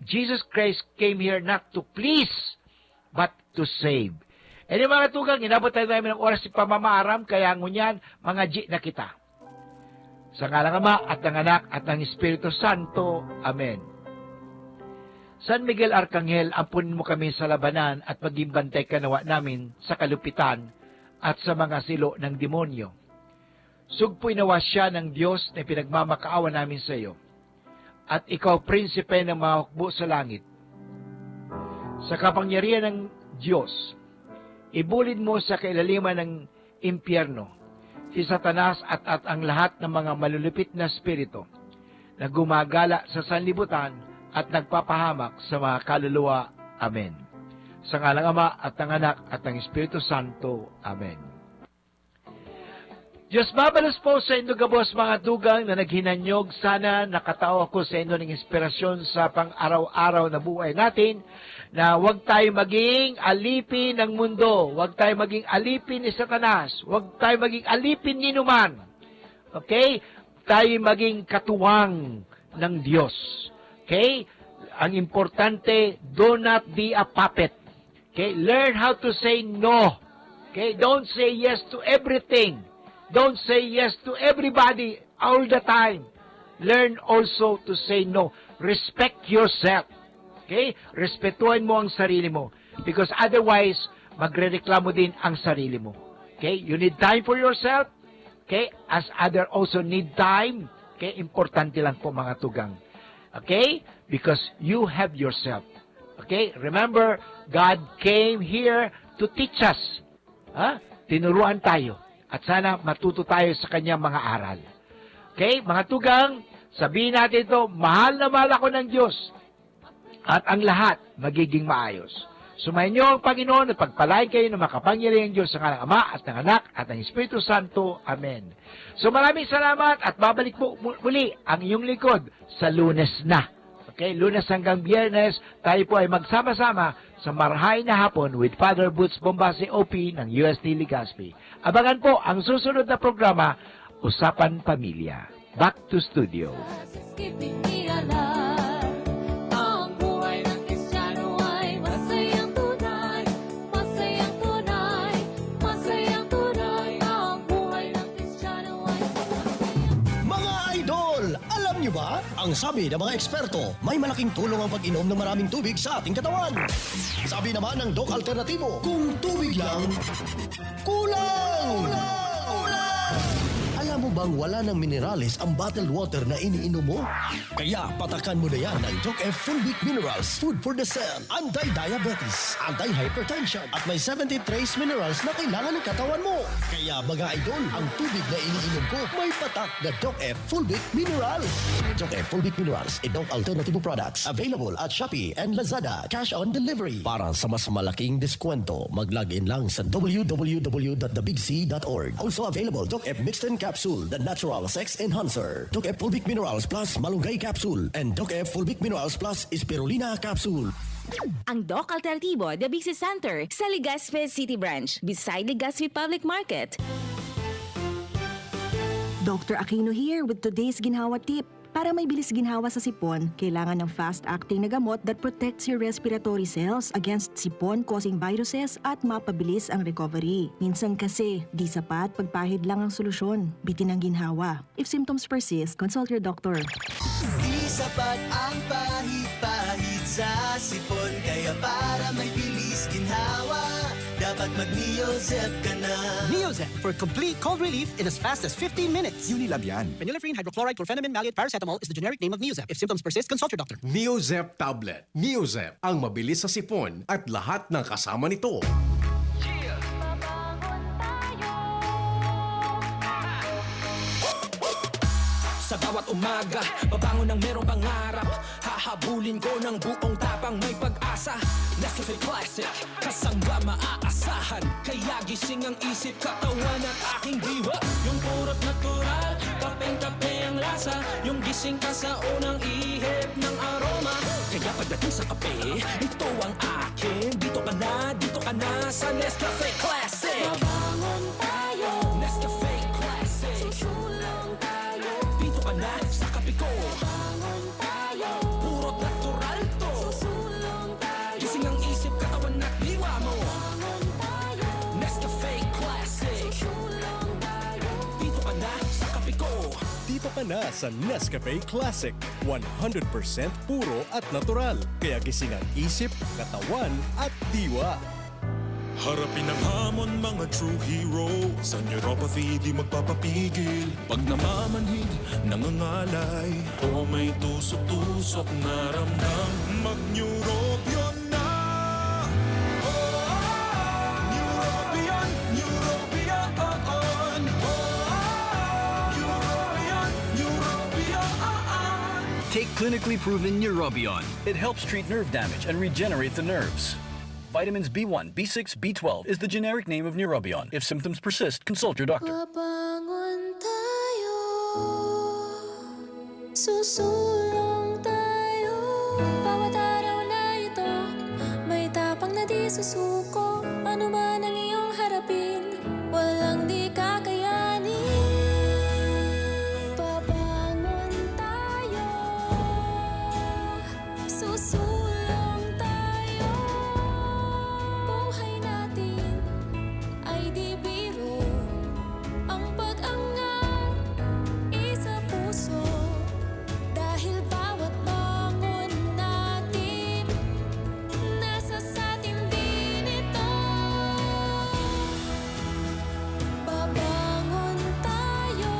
Jesus Christ came here not to please, but to save. E di mga tugang, inabot tayo ng oras si pamamaaram, kaya ngunyan, mga G na kita. Sa ngalang Ama at ng Anak at ng Espiritu Santo. Amen. San Miguel Arcangel, ampunin mo kami sa labanan at maging bantay kanawa namin sa kalupitan at sa mga silo ng demonyo. Sugpoy nawa siya ng Diyos na pinagmamakaawa namin sa iyo. At ikaw, prinsipe ng mga hukbo sa langit. Sa kapangyarihan ng Diyos, ibulid mo sa kailaliman ng impyerno si Satanas at ang lahat ng mga malulupit na spirito na gumagala sa sanlibutan at nagpapahamak sa mga kaluluwa. Amen. Sa ngalang Ama at ng Anak at ng Espiritu Santo. Amen. Diyos mabalos po sa inyo gabos mga dugang na naghinanyog. Sana nakatao ako sa inyo ng inspirasyon sa pang-araw-araw na buhay natin na huwag tayo maging alipin ng mundo. Huwag tayo maging alipin ni Satanas. Huwag tayo maging alipin ni Numan. Okay? Tayo maging katuwang ng Diyos. Okay? Ang importante, do not be a puppet. Okay? Learn how to say no. Okay? Don't say yes to everything. Don't say yes to everybody all the time. Learn also to say no. Respect yourself. Okay? Respetuhan mo ang sarili mo. Because otherwise, magrereklamo din ang sarili mo. Okay? You need time for yourself. Okay? As other also need time. Okay? Importante lang po mga tugang. Okay? Because you have yourself. Okay? Remember, God came here to teach us. Tinuruan tayo. At sana matuto tayo sa kanyang mga aral. Okay? Mga tugang, sabihin natin ito, mahal na mahal ako ng Diyos. At ang lahat magiging maayos. Sumayin niyo ang Panginoon at pagpalain kayo ng makapangyarihang Diyos sa ngalang Ama at ng Anak at ng Espiritu Santo. Amen. So maraming salamat at babalik po muli ang iyong likod sa Lunes na. Okay, Lunes hanggang Biyernes, tayo po ay magsama-sama sa Marhay na Hapon with Father Boots Bombasi OP ng UST Legazpi. Abangan po ang susunod na programa, Usapan Pamilya. Back to studio. Ba? Ang sabi ng mga eksperto, may malaking tulong ang pag-inom ng maraming tubig sa ating katawan. Sabi naman ng Doc Alternativo, kung tubig lang, kulang! Alam Alam mo bang wala ng minerales ang bottled water na iniinom mo? Kaya patakan mo na yan ng Doc F Fulvic Minerals, food for the cell, anti-diabetes, anti-hypertension, at may 70 trace minerals na kailangan ng katawan mo. Kaya mga idol, ang tubig na iniinom ko may patak na Doc F Fulvic Minerals. Doc F Fulvic Minerals, Doc Alternativo Products, available at Shopee and Lazada, cash on delivery. Para sa mas malaking diskwento, mag-login lang sa www.thebigc.org. Also available, Doc F Mixed Capsule, the natural sex enhancer. Doc F Fulvic Minerals Plus Malunggay Capsule and Doc F Fulvic Minerals Plus Spirulina Capsule. Ang Doc Alternativo, The Big C Center, sa Legazpi City Branch, beside Legazpi Public Market. Dr. Aquino here with today's ginhawa tip. Para may bilis ginhawa sa sipon, kailangan ng fast-acting na gamot that protects your respiratory cells against sipon-causing viruses at mapabilis ang recovery. Minsan kasi, di sapat pagpahid lang ang solusyon. Bitin ang ginhawa. If symptoms persist, consult your doctor. Di sapat ang pahid-pahid sa sipon, kaya para may bilis ginhawa, dapat mag-Neozep ka na. Neozep for complete cold relief in as fast as 15 minutes. Unilabian. Phenylephrine, hydrochloride, chlorpheniramine, maleate, paracetamol is the generic name of Neozep. If symptoms persist, consult your doctor. Neozep Tablet. Neozep, ang mabilis sa sipon at lahat ng kasama nito. Sa bawat umaga, babangon ng merong pangarap. Hahabulin ko ng buong tapang may pag-asa. Nescafe Classic, kasangga maaasahan. Kaya gising ang isip, katawan at aking diwa. Yung purot natural, kapeng-kape ang lasa. Yung gising ka sa unang ihip ng aroma. Kaya pagdating sa kape, ito ang akin. Dito ka na sa Nescafe Classic. Babangon tayo, Nescafe Classic. Susulong tayo, dito ka na sa kape ko. Babangon tayo, purot natural to. Susulong tayo, gising ang isip, katawan at diwa mo. Babangon tayo, Nescafe Classic. Susulong tayo, dito ka na sa kape ko. Dito ka na sa Nescafe Classic. 100% puro at natural. Kaya gising ang isip, katawan at diwa. Harapin ang hamon, mga true hero. Sa neuropathy, di magpapapigil. Pag namamanhid, nangangalay, o may tusok-tusok na ramdam, mag-Neurobion na! Neurobion, Neurobion, Neurobion, Neurobion. Take clinically proven Neurobion. It helps treat nerve damage and regenerate the nerves. Vitamins B1, B6, B12 is the generic name of Neurobion. If symptoms persist, consult your doctor. Babangon tayo, susulong tayo. Bawat araw na ito, may tapang na di susuko. Ano man ang iyong harapin, walang di kakayanin. Babangon tayo, susulong tayo. Buhay natin ay di biro. Ang pag-angat, isa puso. Dahil bawat bangon natin, nasa satin din ito. Babangon tayo,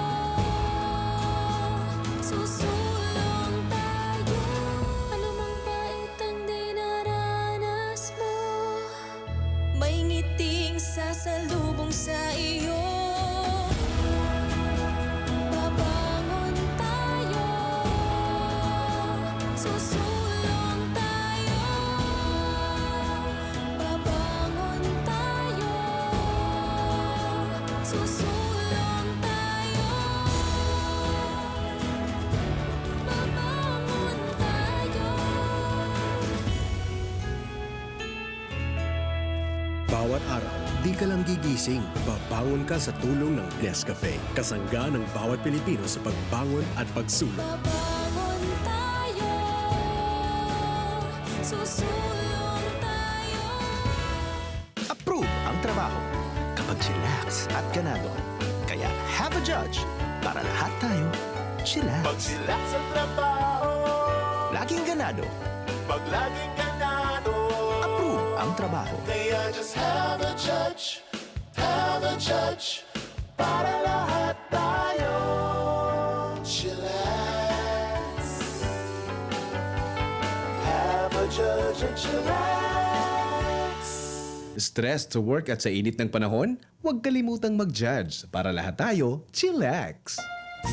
susulong tayo. Ano mang pait ang dinaranas mo, may ngiting sasalubong sa iyo. Babangon tayo, susulong tayo. Babangon tayo, susulong tayo. Babangon tayo. Bawat araw, di ka lang gigising. Babangon ka sa tulong ng Nescafe. Kasangga ng bawat Pilipino sa pagbangon at pagsulong. Babangon tayo, susulong tayo. Approve ang trabaho kapag chillax at ganado. Kaya have a judge para lahat tayo chillax. Pag chillax sa trabaho, Laging ganado. pag laging ganado. Approve ang trabaho. Kaya just have a judge para lahat tayo. Stressed to work at sa init ng panahon? Huwag kalimutang mag-judge para lahat tayo chillax.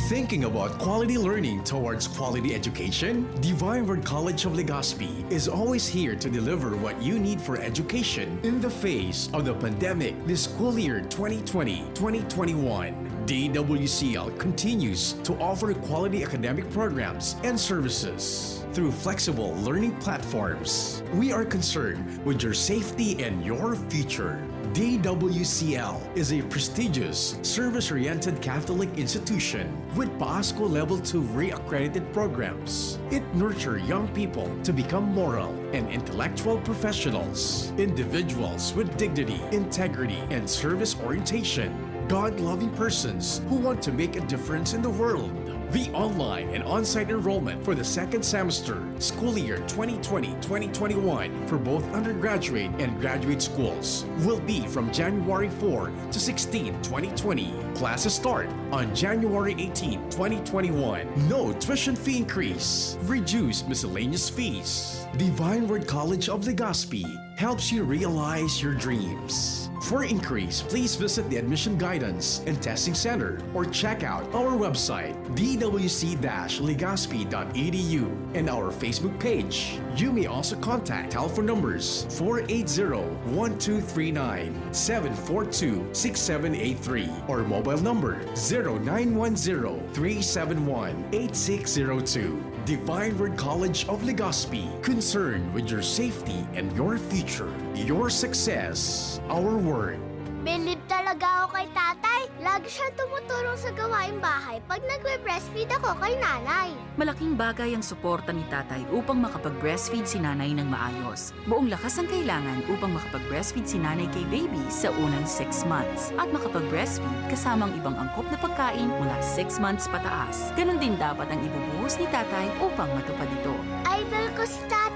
Thinking about quality learning towards quality education? Divine Word College of Legazpi is always here to deliver what you need for education in the face of the pandemic this school year 2020-2021. DWCL continues to offer quality academic programs and services through flexible learning platforms. We are concerned with your safety and your future. DWCL is a prestigious, service-oriented Catholic institution with PASCO Level 2 re-accredited programs. It nurtures young people to become moral and intellectual professionals, individuals with dignity, integrity, and service orientation, God-loving persons who want to make a difference in the world. The online and on-site enrollment for the second semester, school year 2020-2021 for both undergraduate and graduate schools will be from January 4 to 16, 2020. Classes start on January 18, 2021. No tuition fee increase. Reduced miscellaneous fees. Divine Word College of Legazpi helps you realize your dreams. For increase, please visit the Admission Guidance and Testing Center or check out our website dwc-legazpi.edu and our Facebook page. You may also contact telephone numbers 480-1239, 742-6783 or mobile number 0910-371-8602. Divine Word College of Legazpi, concerned with your safety and your future, your success, our word. Bilib talaga ako kay tatay. Lagi siya tumutulong sa gawaing bahay pag nagbe-breastfeed ako kay nanay. Malaking bagay ang suporta ni tatay upang makapag-breastfeed si nanay ng maayos. Buong lakas ang kailangan upang makapag-breastfeed si nanay kay baby sa unang 6 months. At makapag-breastfeed kasamang ibang angkop na pagkain mula 6 months pataas. Ganon din dapat ang ibubuhos ni tatay upang matupad ito. Idol ko si tatay.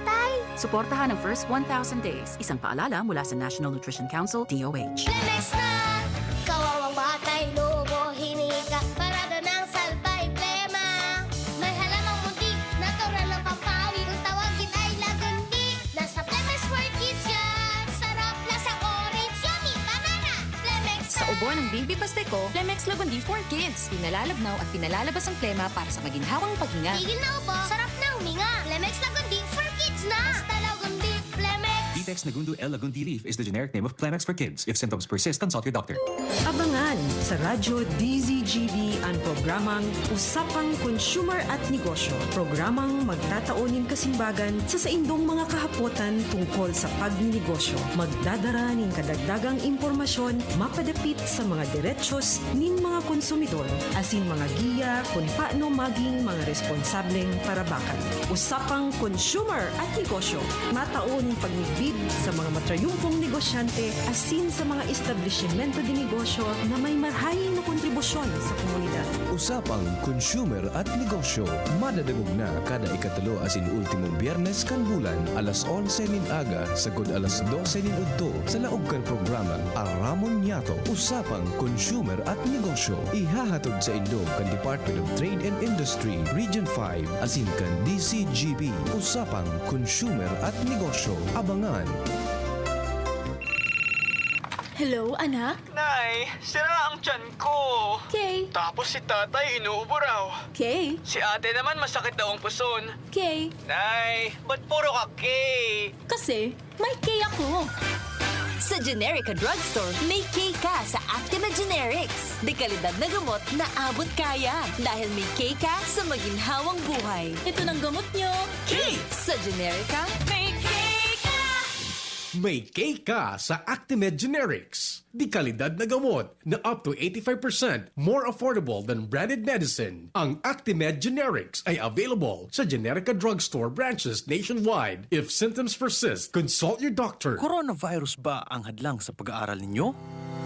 Suportahan ang first 1,000 days. Isang paalala mula sa National Nutrition Council, DOH. Lemex na! Kawawang batay, lumo, hinika, parada ng salbay, plema. May halamang muntik, natural ng pampawi, kung tawagin ay lagundi. Nasa Lemex for Kids yan! Sarap lasang orange, yummy, banana! Lemex na! Sa ubo ng baby pasteco, Lemex Lagundi for Kids. Pinalalabnaw at pinalalabas ang plema para sa maginhawang paghinga. Tigil na ubo, sarap na huminga. Lemex Lagundi for Kids na! Basta Lagundi, Lemex! Detex Nagundu L. Lagundi Leaf is the generic name of Plemex for kids. If symptoms persist, consult your doctor. Abangan sa Radyo DZGB ang programang Usapang Consumer at Negosyo. Programang magtataunin kasimbagan sa saindong mga kahapotan tungkol sa pagninegosyo. Magdadara ning kadagdagang impormasyon mapadapit sa mga diretsyon nin mga konsumidor asin mga giya kung paano maging mga responsableng parabakan. Usapang Consumer at Negosyo. Mataon pagnibid sa mga matrayumpong negosyante asin sa mga establishmento de negosyo na may marhaing na kontribusyon sa komunidad. Usapang Consumer at Negosyo. Madadagog na kada ikatulo asin ultimong biyernes kan bulan alas 11 nin aga sagod alas 12 nin udto sa laog kan programang Aramon Yato. Usapang Consumer at Negosyo. Ihahatod sa Indo kan Department of Trade and Industry Region 5 asin kan DCGB. Usapang Consumer at Negosyo. Abangan. Hello, anak? Nay, sira ang tiyan ko. Kay? Tapos si tatay inuubo raw. Kay? Si ate naman masakit daw ang puson. Kay? Nay, ba't puro ka Kay? Kasi may Kay ako. Sa Generica Drugstore, may K ka sa Actima Generics. Dekalidad na gamot na abot kaya dahil may K ka sa maginhawang buhay. Ito ng gamot nyo. K! Sa Generica, may K ka! May K ka sa Actimed Generics. Di kalidad na gamot na up to 85% more affordable than branded medicine. Ang Actimed Generics ay available sa Generica Drugstore branches nationwide. If symptoms persist, consult your doctor. Coronavirus ba ang hadlang sa pag-aaral ninyo?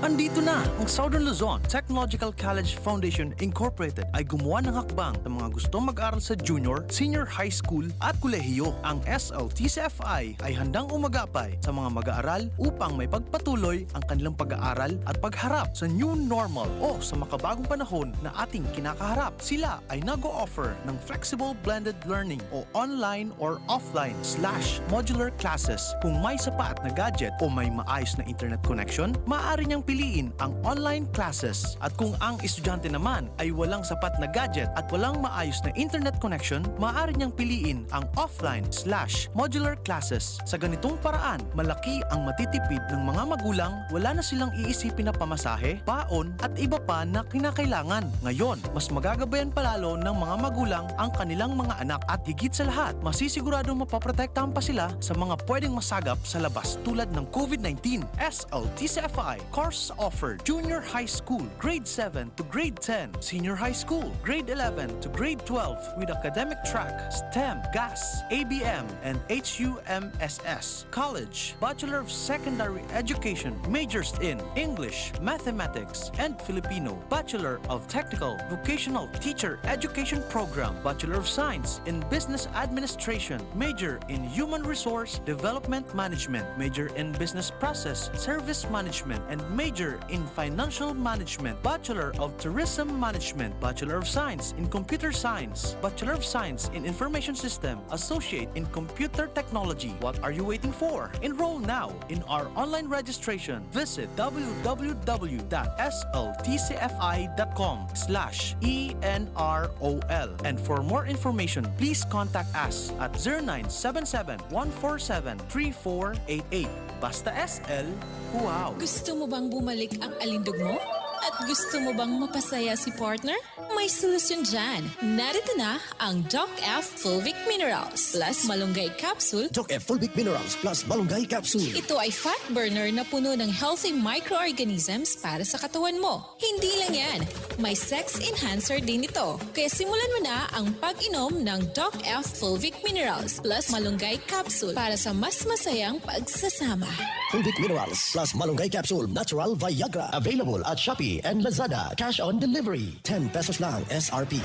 Andito na ang Southern Luzon Technological College Foundation Incorporated ay gumawa ng hakbang sa mga gustong mag-aral sa junior, senior high school at kolehiyo. Ang SLTCFI ay handang umagapay sa mga mag-aaral upang may pagpatuloy ang kanilang pag-aaral at pagharap sa new normal o sa makabagong panahon na ating kinakaharap. Sila ay nag-o-offer ng flexible blended learning o online or offline/modular classes. Kung may sapat na gadget o may maayos na internet connection, maaari niyang piliin ang online classes. At kung ang estudyante naman ay walang sapat na gadget at walang maayos na internet connection, maaari niyang piliin ang offline/modular classes. Sa ganitong paraan, malaki ang matitipid ng mga magulang, wala na silang iisipin na pamasahe, paon at iba pa na kinakailangan. Ngayon, mas magagabayan palalo ng mga magulang ang kanilang mga anak at higit sa lahat, masisiguradong mapaprotektahan pa sila sa mga pwedeng masagap sa labas tulad ng COVID-19. SLTCFI courses offered junior high school, grade 7 to grade 10, senior high school, grade 11 to grade 12 with academic track, STEM, GAS, ABM, and HUMSS. College, Bachelor of Secondary Education, majors in English, Mathematics, and Filipino. Bachelor of Technical Vocational Teacher Education Program, Bachelor of Science in Business Administration, major in Human Resource Development Management, major in Business Process Service Management, and major in Financial Management, Bachelor of Tourism Management, Bachelor of Science in Computer Science, Bachelor of Science in Information System, Associate in Computer Technology. What are you waiting for? Enroll now in our online registration. Visit www.sltcfi.com/ENROL. And for more information, please contact us at 0977-147-3488. Basta SL, wow! Gusto mo bang bumalik ang alindog mo? At gusto mo bang mapasaya si partner? May solusyon dyan. Narito na ang Doc F Fulvic Minerals plus Malunggay Capsule. Doc F Fulvic Minerals plus Malunggay Capsule. Ito ay fat burner na puno ng healthy microorganisms para sa katawan mo. Hindi lang yan, may sex enhancer din ito. Kaya simulan mo na ang pag-inom ng Doc F Fulvic Minerals plus Malunggay Capsule para sa mas masayang pagsasama. Fulvic Minerals plus Malunggay Capsule Natural Viagra. Available at Shopee and Lazada. Cash on delivery. 10 pesos lang SRP.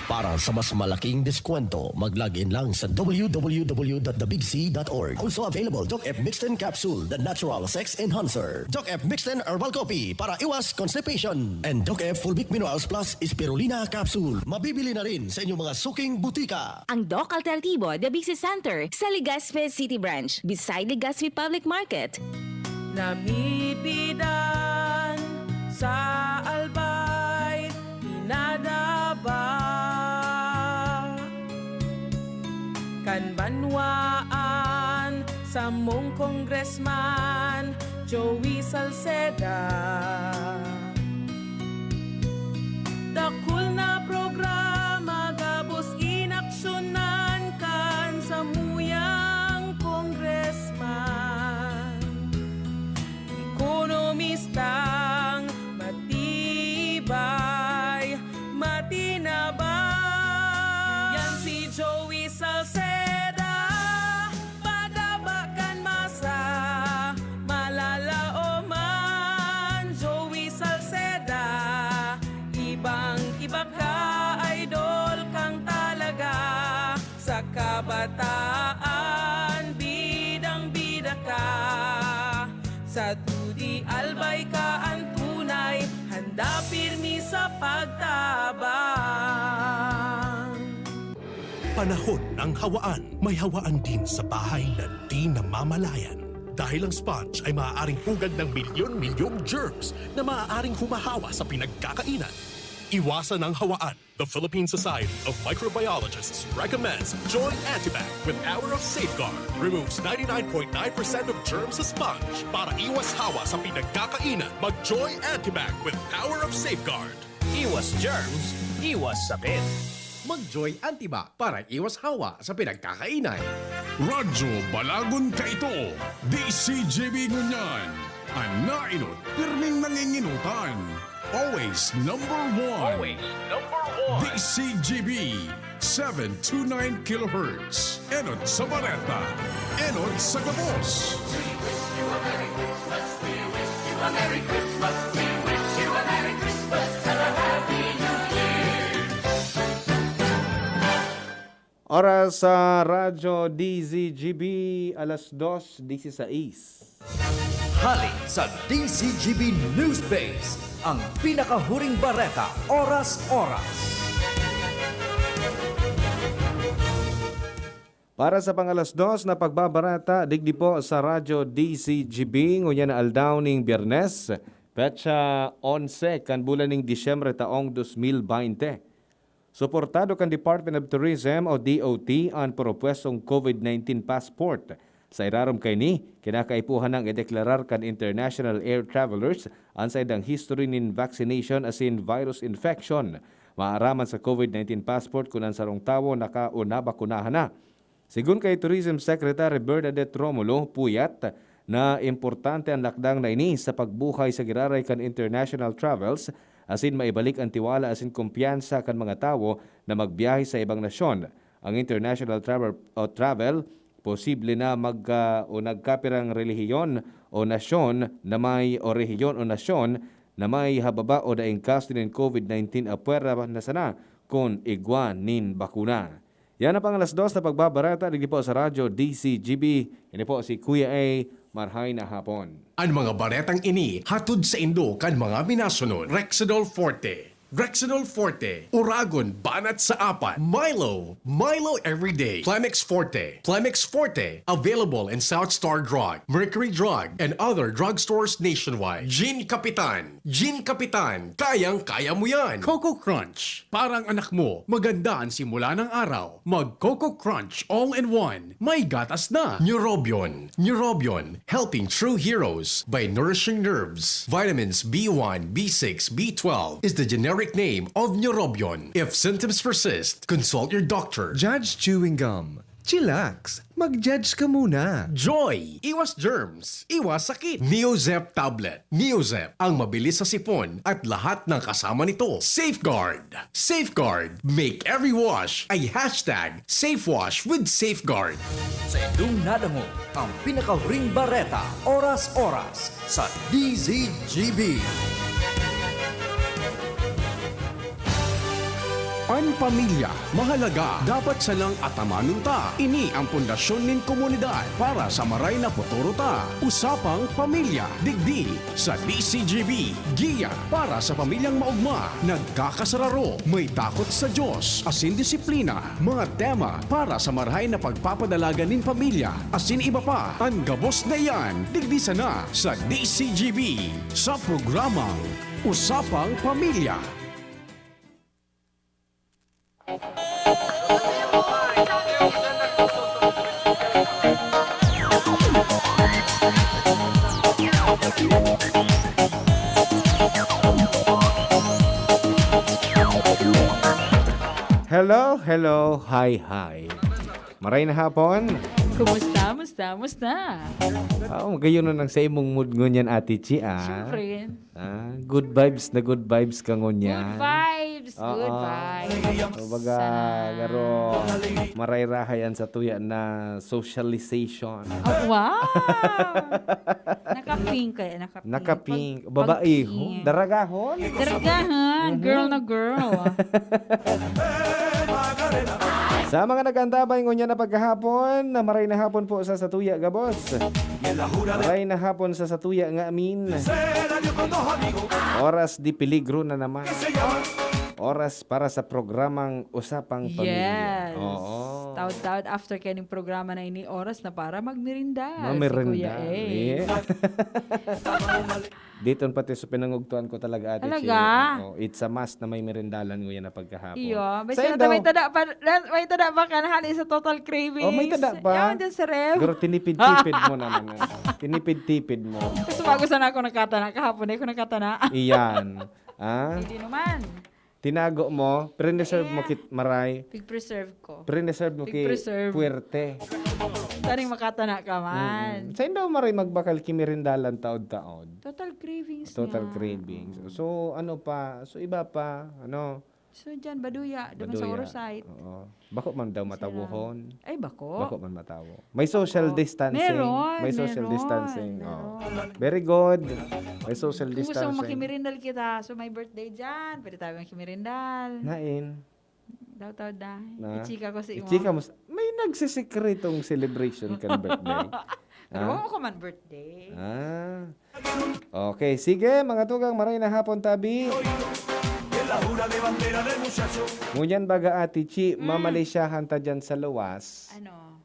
Para sa mas malaking diskwento, mag-login lang sa www.thebigc.org. Also available, Doc F Mixten Capsule, the natural sex enhancer. Doc F Mixten Herbal Coffee para iwas constipation. And Doc F Fulvic Minerals plus Spirulina Capsule. Mabibili na rin sa inyong mga suking butika. Ang Doc Alternativo, the Big Center, sa Legazpi City Branch, beside Legazpi Public Market. Namipidan sa albay, inadaba kan banwaan sa mong congressman Joey Salceda. Dakul na programa gabos inaksyonan kan sa muyang congressman. Ekonomistang matibay, matinabay. Yan si Joey Salceda, pagabakan masa, malala o man. Joey Salceda, ibang-iba ka, idol kang talaga. Sa kabataan, bidang-bida ka. Sa tudi albay ka ang tunay, handa pirmi sa pagtabang. Panahon ng hawaan. May hawaan din sa bahay na di namamalayan. Dahil ang sponge ay maaaring pugad ng milyon-milyong germs na maaaring humahawa sa pinagkakainan. Iwasan ang hawaan. The Philippine Society of Microbiologists recommends Joy Antibac with Power of Safeguard. Removes 99.9% of germs sa sponge. Para iwas hawa sa pinagkakainan, mag-Joy Antibac with Power of Safeguard. Iwas germs, iwas sakit. Mag-Joy Antibac para iwas hawa sa pinagkakainan. Radyo Balagon ka ito. DCGB ngunyan. Anainot, pirming nanginginutan. Always number one. Always number one. DCGB 729 kHz. Enot sa Bareta. Enot sa Gabos. We wish you a Merry Christmas. We wish you a Merry Christmas. Oras sa Radyo DZGB, alas 2:16. Halik sa DCGB Newsbase, ang pinakahuring bareta, oras-oras. Para sa pangalas 2 na pagbabarata, digdi po sa Radyo DCGB, ngunyan na aldaw ning Biyernes, petsa 11 kan bulan ning Disyembre taong 2020. Suportado kan Department of Tourism o DOT ang propwestong COVID-19 passport. Sa irarom kay ni, kinakaipuhan ng ideklarar kan international air travelers ang sa idang history nin vaccination as in virus infection. Maaraman sa COVID-19 passport kung ang sarong tawo nakauna bakunahan na. Sigun kay Tourism Secretary Bernadette Romulo, puyat na importante ang lakdang na ini sa pagbuhay sa giraray kan international travels asin maibalik ang tiwala asin kumpiyansa kan mga tawo na magbiyahe sa ibang nasyon. Ang international travel posible na nagkapirang relihiyon o nasyon na may o rehiyon o nasyon na may hababa o daing kaso ng COVID-19 apwera na sana kung igwan nin bakuna. Yan ang pangalas 2 na pagbabarata dito po sa Radyo DCGB. Ini po si Kuya A. Marhay na hapon. Ang mga baretang ini hatod sa Indo kan mga minasunod. Rexidol Forte, Rexidol Forte, Uragon Banat sa Apat, Milo Everyday, Plemex Forte, available in South Star Drug, Mercury Drug, and other drugstores nationwide. Gin Kapitan, kayang-kaya mo yan. Coco Crunch, parang anak mo, maganda ang simula ng araw. Mag Coco Crunch all-in-one, may gatas na. Neurobion, helping true heroes by nourishing nerves. Vitamins B1, B6, B12 is the generic name of Neurobion. If symptoms persist, consult your doctor. Judge Chewing Gum. Chillax. Mag-judge ka muna. Joy, iwas germs, iwas sakit. Neozep Tablet. Neozep, ang mabilis sa sipon at lahat ng kasama nito. Safeguard, make every wash ay #SafeWash with Safeguard. Sa indong nadango, ang pinakahuring bareta, oras-oras sa DZGB. Ang pamilya, mahalaga, dapat salang atamanun ta. Ini ang pundasyon nin komunidad para sa maray na futuro ta. Usapang pamilya, digdi sa DCGB. Giya para sa pamilyang maugma, nagkakasararo, may takot sa Diyos, asin disiplina. Mga tema para sa maray na pagpapadalaga nin pamilya, asin iba pa. Ang gabos na yan, digdi sana sa DCGB. Sa programang Usapang Pamilya. Hello, hi. Maray na hapon. Kumusta? Gayon na nang sa imong mood ngunyan, Ate Chi, Siyempre. Good vibes ka ngunyan. Good vibes. Baga, garo, maray rahayan sa tuya na socialization. Oh, wow! Nakapink. Nakapink. Babae, daragahon. Girl na girl. Sa mga nagantabay ngunyan na pagkahapon, na maray na hapon po sa Satuya, Gabos. Maray na hapon sa Satuya nga amin. Oras di peligro na naman. Oras para sa programang Usapang Pamilya. Yes. Oo. Taod-taod after kaning programa na ini, oras na para magmerinda. Magmerinda. Si Kuya Dito pati sa pinangugtuan ko talaga, Ate Chi. It's a must na may merindalan nguyan na pagkahapon. Iyo. May tada pa ka na sa total cravings. May tada pa. Yaman din sa ref. Pero tinipid-tipid mo naman. Tinipid-tipid mo. Kasi bago sana ako nakatana. Kahapon ako nakatana. Iyan. Hindi naman. Tinago mo, pre-reserve mo kit maray. Pig-preserve ko. Pre-reserve mo kit puwerte. Taring makatana ka man. Sa daw maray magbakal kimirindalan taod-taod. Total cravings Cravings. So, iba pa, So, dyan, Baduya. Doon sa Orosite. Oo. Bako man daw matawuhon. Ay, bako? Bako man matawo. May social distancing. May social distancing. Meron. Very good. May social Kung gusto distancing. mo makimirindal kita, so may birthday dyan, pwede tayo makimirindal. Nain. Daw da. Na? Ichika ko si imo. Ichika mo. May nagsisikretong celebration kan birthday. Pero ko man birthday. Okay, sige mga tugang maray na hapon tabi. Ngunyan baga ati Chi, mamalisyahan ta dyan sa luwas. Ano?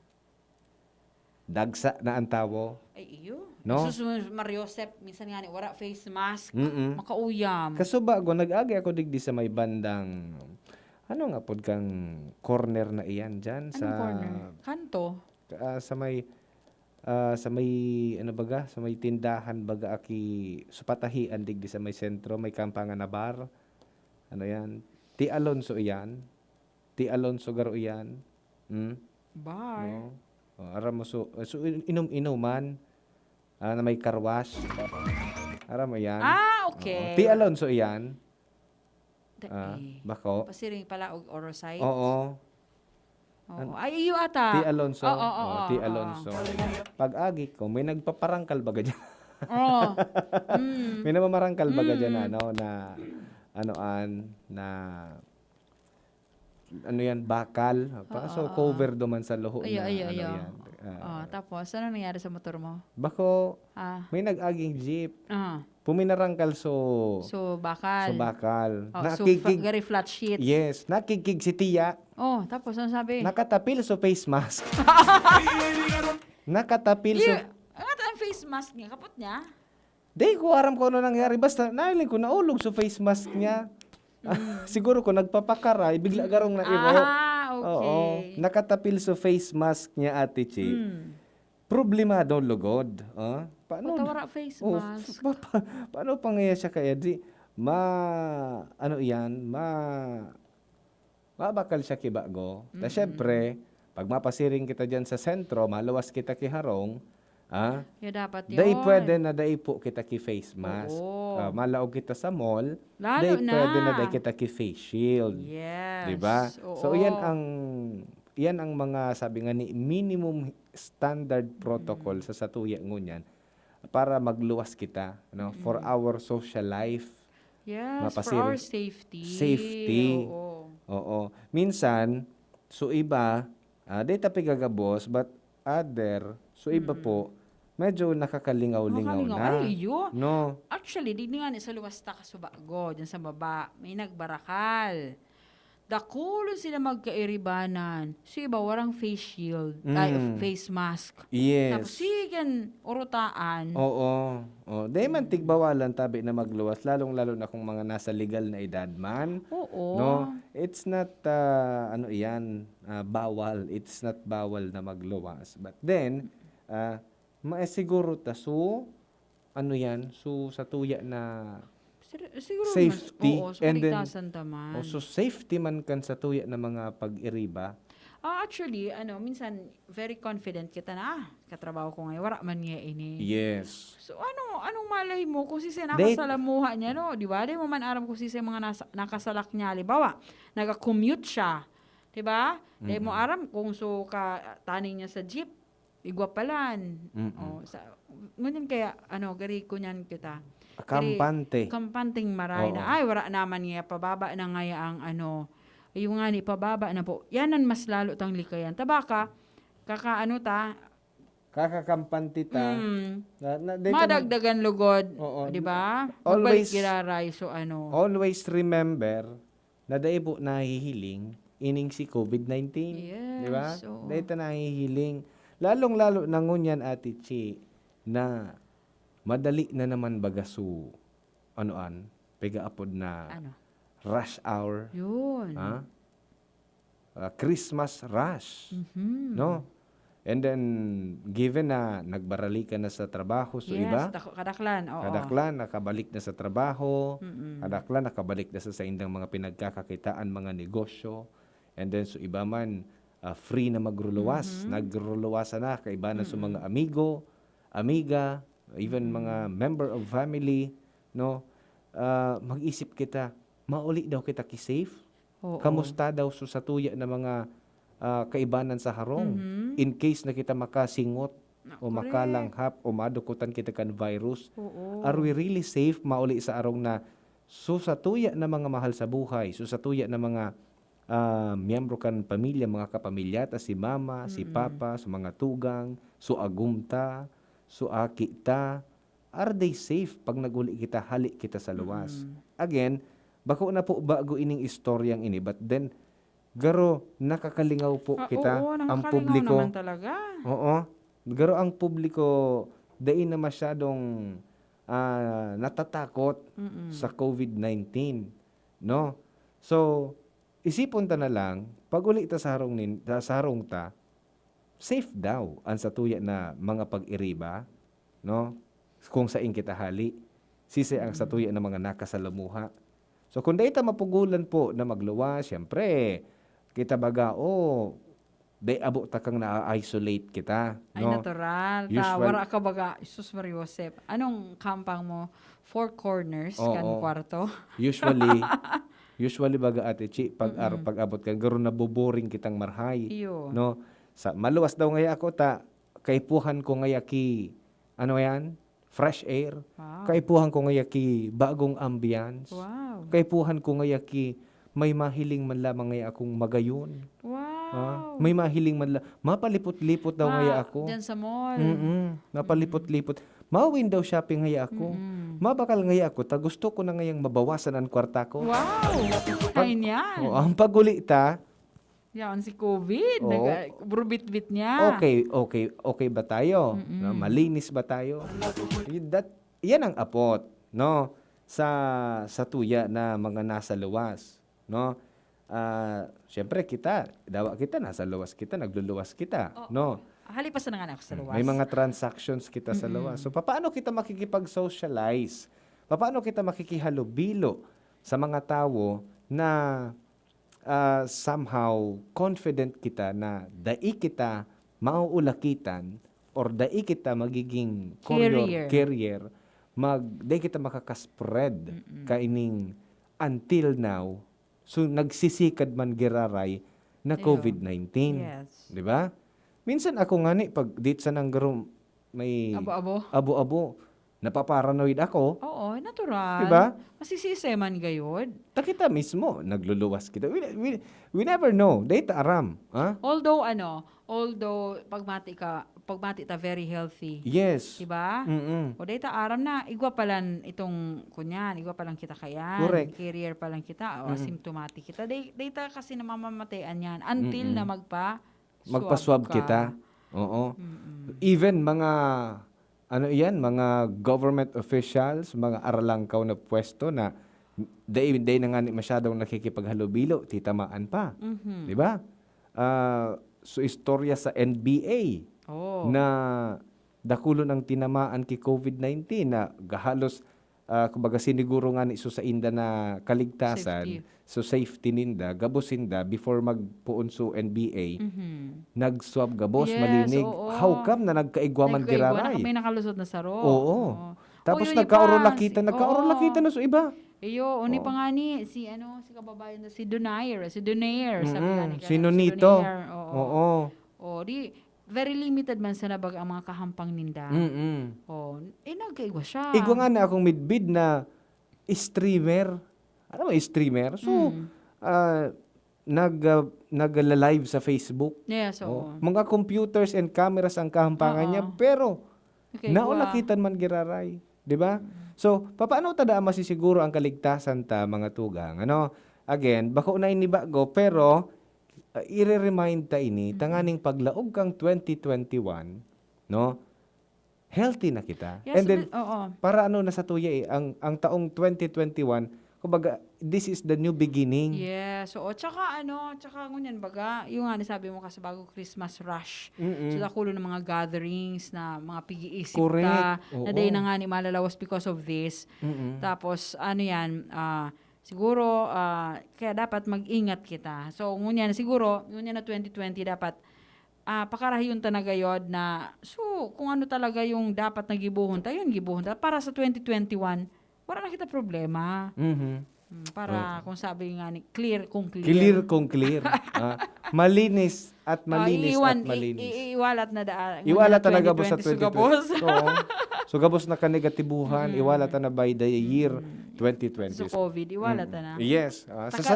Dagsa na ang tawo. Ay iyo. No? Susunod Mariosep, minsan nga ni wala face mask. Mm-mm. Makauyam. Kaso bago, nag-agi ako digdi sa may bandang, ano nga pod kang corner na iyan dyan? Anong corner? Kanto? Sa may, ano baga, sa may tindahan baga aki, supatahian digdi sa may sentro, may kampangan na bar. Ano yan? Ti Alonso iyan. Ti Alonso garo iyan. Bar? No? Aram mo, so inom-inuman. Na may karwash. Aram mo yan. Okay. Ti Alonso iyan. Bako. Pasiring pala og Orosite. Oo. Ay, iyo ata. Ti Alonso. Oo. Ti Alonso. Pag-agi ko, may nagpaparangkal baga dyan. Oo. May namamarangkal baga dyan, ano yan, bakal. So, cover duman sa luho na, Ayo. Tapos, ano nangyari sa motor mo? Bako, may nag-aging jeep. Puminarangkal So, bakal. Very flat sheets. Yes, nakikig si Tia. Tapos, ano sabi? Nakatapil so face mask. Nakatapil so... Ang face mask niya, kapot niya? Di ko aram ko ano nangyari. Basta, nailing ko, naulog so face mask niya. Siguro ko nagpapakaray, bigla garong na ibo. Okay. Oo. Nakatapil so face mask niya, Ate Chi. Problemado lugod. Paano? Patawara face mask. Paano pangyayari siya kaya? Mabakal siya kibago. Syempre, pag mapasiring kita dyan sa sentro, malawas kita kiharong, dapat yun. Dahil pwede na dahil po kita ki face mask. Malaog kita sa mall, dahil pwede na dahil kita ki face shield. Yes. Diba? So, yan ang mga sabi nga ni minimum standard protocol sa satuya ngunyan para magluwas kita for our social life. Yes, for our safety. Safety. Oo. Minsan, so iba, data pigagabos, but other, so iba po, medyo nakakalingaw-lingaw na. Ay, yun. No. Actually, di nga ni sa luwas ta kasubago, dyan sa baba, may nagbarakal. Dakulon sila magkairibanan. So iba, warang face shield, face mask. Yes. Tapos sigan, urutaan. Oo. Dahil man tigbawalan tabi na magluwas, lalong-lalo na kung mga nasa legal na edad man. Oo. No? It's not, bawal. It's not bawal na magluwas. But then, maesiguro ta so sa tuya na siguro safety and then taman. so safety man kan sa tuya na mga pag-iriba. Actually, minsan very confident kita na katrabaho ko ngayon, wala man niya ini. Yes. So anong malay mo kung si nakasalamuha niya, no? Di ba? Di mo man aram kung si mga nakasalak niya, halimbawa, nag-commute siya. Di ba? Di mo aram kung taning niya sa jeep, igwapalan. Ngunyan kaya, gari ko niyan kita. Kampanteng maray na, ay, wala naman niya, pababa na ngaya ang yung nga ni, pababa na po. Yanan mas lalo tang likayan. Tabaka, kakakampanti ta. Madagdagan lugod. Di ba? Magbalik giraray. So, always remember na daibo nahihiling ining si COVID-19. Yes. Di ba? Dahil ta nahihiling. Lalong-lalo na ngunyan, Ate Chi, na madali na naman bagasu pigaapod na rush hour. Yun. Christmas rush. No? And then, given na nagbarali ka na sa trabaho, so iba? Kadaklan. Oo. Kadaklan, nakabalik na sa trabaho. Kadaklan, nakabalik na sa indang mga pinagkakakitaan, mga negosyo. And then, so iba man, free na magruluwas. Nagruluwasan na, kaiba na sa mga amigo, amiga, even mga member of family, no? Mag-isip kita, mauli daw kita ki-safe? Kamusta daw sa tuya na mga kaibanan sa harong? In case na kita makasingot o makalanghap o madukutan kita kan virus, are we really safe mauli sa arong na sa tuya na mga mahal sa buhay, sa tuya na mga miyembro kan pamilya, mga kapamilya, ta si mama, si papa, sa mga tugang, so agumta, so akita, are they safe pag naguli kita, hali kita sa luwas? Again, bako na po bago ining istoryang ini, but then, garo, nakakalingaw po kita, Oo, ang nakakalingaw publiko. naman talaga. Oo, garo ang publiko, dahil na masyadong natatakot sa COVID-19. No? So, isipon ta na lang, pag uli ta sa harong ta, safe daw ang satuya na mga pag-iriba, no? Kung sa kita hali, sisi ang satuya na mga nakasalamuha. So kung dahil ta mapugulan po na magluwas, syempre, kita baga, day abo ta kang na-isolate kita. Ay, No? natural. Usual- Wara ka baga, Isus Maria Josep. Anong kampang mo? 4 corners kan Oo. kwarto? Usually baga ate Chi, pag abot ka, garo na boboring kitang marhay. Iyo. No? Sa maluwas daw ngaya ako ta, kaipuhan ko ngaya ki, ano yan? Fresh air. Wow. Kaipuhan ko ngaya ki bagong ambience. Wow. Kaipuhan ko ngaya ki may mahiling man lamang ngaya akong magayon. Wow. May mahiling man mapalipot-lipot daw ngaya ako. Diyan sa mall. Mapalipot-lipot. Ma-window shopping ngaya ako. Mabakal ngaya ako, ta gusto ko na ngayang mabawasan ang kwarta ko. Wow. Kain yan. Ang paguli ta, Yan si COVID. Oo. Brubit-bit niya. okay ba tayo? No, malinis ba tayo? Yan ang apot, no? Sa tuya na mga nasa luwas, no? Siyempre dawa kita nasa luwas kita, nagluluwas kita, no? Halipas na nga ako sa luwas. May mga transactions kita sa luwas. So paano kita makikipag-socialize? Paano kita makikihalubilo sa mga tao na somehow confident kita na dai kita mauulakitan or dai kita magiging carrier, dai kita makakaspread kaining until now. So nagsisikad man giraray na COVID-19. Yes. Di ba? Minsan ako nga pag dit sa nanggarom may abo-abo, napaparanoid ako. Oo, natural. Diba? Masisisi man gayod. Kita mismo, nagluluwas kita. We never know. Data aram. Ha? Although pagmati ta very healthy. Yes. Diba? O data aram na, igwa palan itong kunyan, igwa palang kita kayan. Correct. Carrier palang kita, o asymptomatic kita. Data kasi namamatayan yan until na magpa-swab kita. Oo. Even mga mga government officials, mga aralangkaw na pwesto na day na nga masyadong nakikipaghalubilo, titamaan pa. Di ba? So istorya sa NBA na dakulo ng tinamaan ki COVID-19 na gahalos kumbaga siniguro nga ni sa inda na kaligtasan, so safety ninda, gabosinda before magpuon so NBA, nag-swab gabos, malinig. How come na nagkaigwaman giraray? May nakalusot na saro. Oo. Tapos nagkaorolakita na so iba. Iyo, pa nga ni, si kababayan na si Donaire, sabi nga ni Sino nito? Oo. Very limited man sa nabag ang mga kahampang ninda. Nagkaigwa siya. Igwa nga na akong midbid na streamer. Ano ba streamer? So, nag-live sa Facebook. Yes, Mga computers and cameras ang kahampangan niya, pero naulakitan man giraray. Di ba? So, paano tada masisiguro ang kaligtasan ta, mga tugang? Again, bako na inibago, pero i-remind ta ini, tanganing paglaog kang 2021, no? Healthy na kita. Yes, and then, para na sa tuya ang taong 2021, kumbaga, this is the new beginning. Yes. So, tsaka ngunyan baga, yung nga sabi mo kasi bago Christmas rush. So, nakulo ng mga gatherings na mga pigi-isip ta, na day na nga ni malalawas because of this. Tapos, siguro, kaya dapat mag-ingat kita. So, ngunyan na 2020 dapat pakarahiyon ta na gayod na, so, kung ano talaga yung dapat na gibuhon ta, yun gibuhon ta. Para sa 2021, wala na kita problema. Para kung sabi nga ni, clear kung clear. Malinis at malinis. Iwalat na iwalat na gabos sa 2020. So gabos na kanegatibuhan, iwalat na by the year 2020. So COVID, iwala ta na. Yes.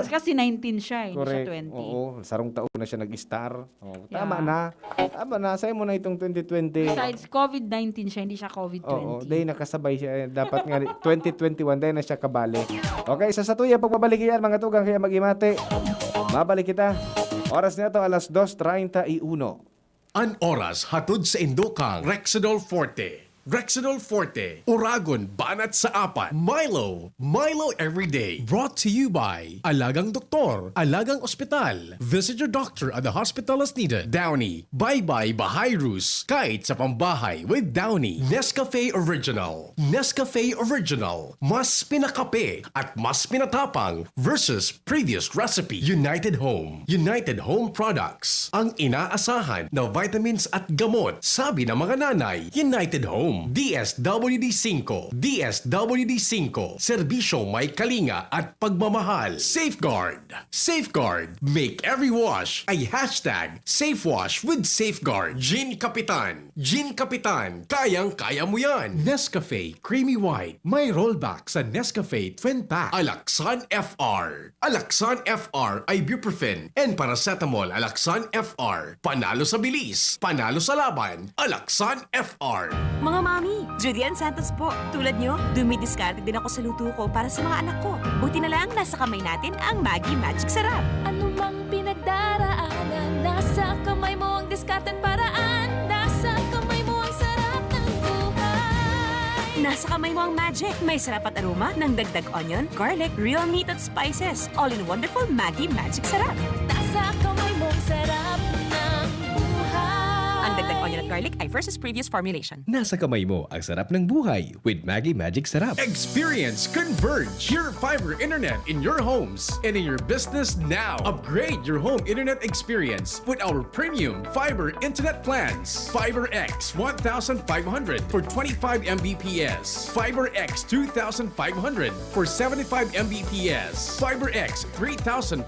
Kasi 19 siya, hindi siya Correct. 20. Oo, sarong taon na siya nag-star. Tama na. Tama na. Sa'yo mo na itong 2020. Besides, COVID-19 siya, hindi siya COVID-20. Oo, dahil nakasabay siya. Dapat nga 2021, dahil na siya kabali. Okay, sa tuya, pagbabalik yan, mga tugang, kaya mag-imate. Mabalik kita. Oras na ito, alas 2:31. An oras hatod sa Indokang Rexidol Forte. Rexidol Forte, Uragon, Banat sa Apat, Milo Everyday. Brought to you by Alagang Doktor, Alagang Ospital. Visit your doctor at the hospital as needed. Downy, Bye-Bye Bahayrus, kahit sa pambahay with Downy. Nescafe Original, mas pinakape at mas pinatapang versus previous recipe. United Home Products, ang inaasahan na vitamins at gamot. Sabi ng mga nanay, United Home. DSWD 5, serbisyo may kalinga at pagmamahal. Safeguard, make every wash ay #SafeWash with Safeguard. Gin Kapitan, kayang-kaya mo yan. Nescafe Creamy White, may rollback sa Nescafe Twin Pack. Alaxan FR ay ibuprofen and paracetamol. Alaxan FR, panalo sa bilis, panalo sa laban. Alaxan FR. Mga mami, Judy Ann Santos po. Tulad nyo, dumidiskarte din ako sa luto ko para sa mga anak ko. Buti na lang nasa kamay natin ang Maggi Magic Sarap. Ano mang pinagdaraanan, nasa kamay mo ang diskarte't paraan. Nasa kamay mo ang sarap ng buhay. Nasa kamay mo ang magic. May sarap at aroma ng dagdag onion, garlic, real meat at spices. All in wonderful Maggi Magic Sarap. Nasa kamay mo ang sarap ng buhay. Ang dagdag onion at garlic ay versus previous formulation. Nasa kamay mo ang sarap ng buhay with Maggi Magic Sarap. Experience Converge, your fiber internet in your homes and in your business now. Upgrade your home internet experience with our premium fiber internet plans. Fiber X 1,500 for 25 Mbps. Fiber X 2,500 for 75 Mbps. Fiber X 3,500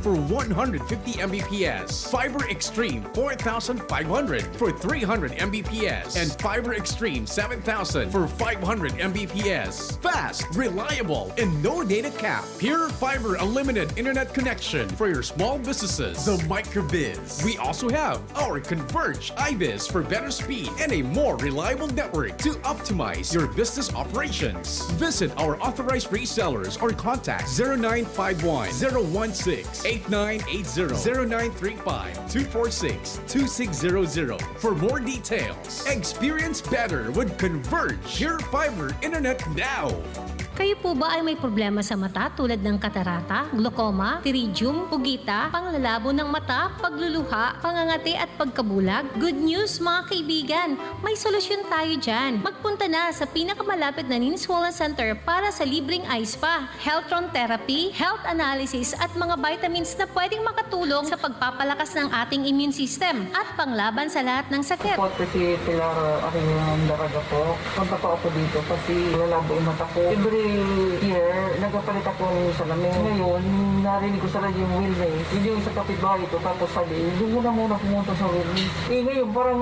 for 150 Mbps. Fiber Extreme 4,500 for 300 Mbps. And Fiber Extreme 7,000 for 500 Mbps. Fast, reliable, and no data cap. Pure Fiber Unlimited Internet connection for your small businesses. The Microbiz. We also have our Converge iBiz for better speed and a more reliable network to optimize your business operations. Visit our authorized resellers or contact 0951 016 8980 0935 246 2600 for more details. Experience better with Converge your fiber internet now. Kayo po ba ay may problema sa mata tulad ng katarata, glaucoma, pterygium, pugita, panglalabo ng mata, pagluluha, pangangati at pagkabulag? Good news mga kaibigan! May solusyon tayo dyan. Magpunta na sa pinakamalapit na Nins Wellness Center para sa libreng eye spa, Healthron Therapy, health analysis at mga vitamins na pwedeng makatulong sa pagpapalakas ng ating immune system at panglaban sa lahat ng sakit. Po, kasi Pilar, aking daraga po. Punta pa ako dito kasi lalabo yung mata ko. Every year, nagpapalit ako ng salamin. Ngayon, narinig ko sa radyo yung wellness. Hindi yung sa kapitbahay ito, tapos sabi, doon muna pumunta sa wellness. Ngayon, parang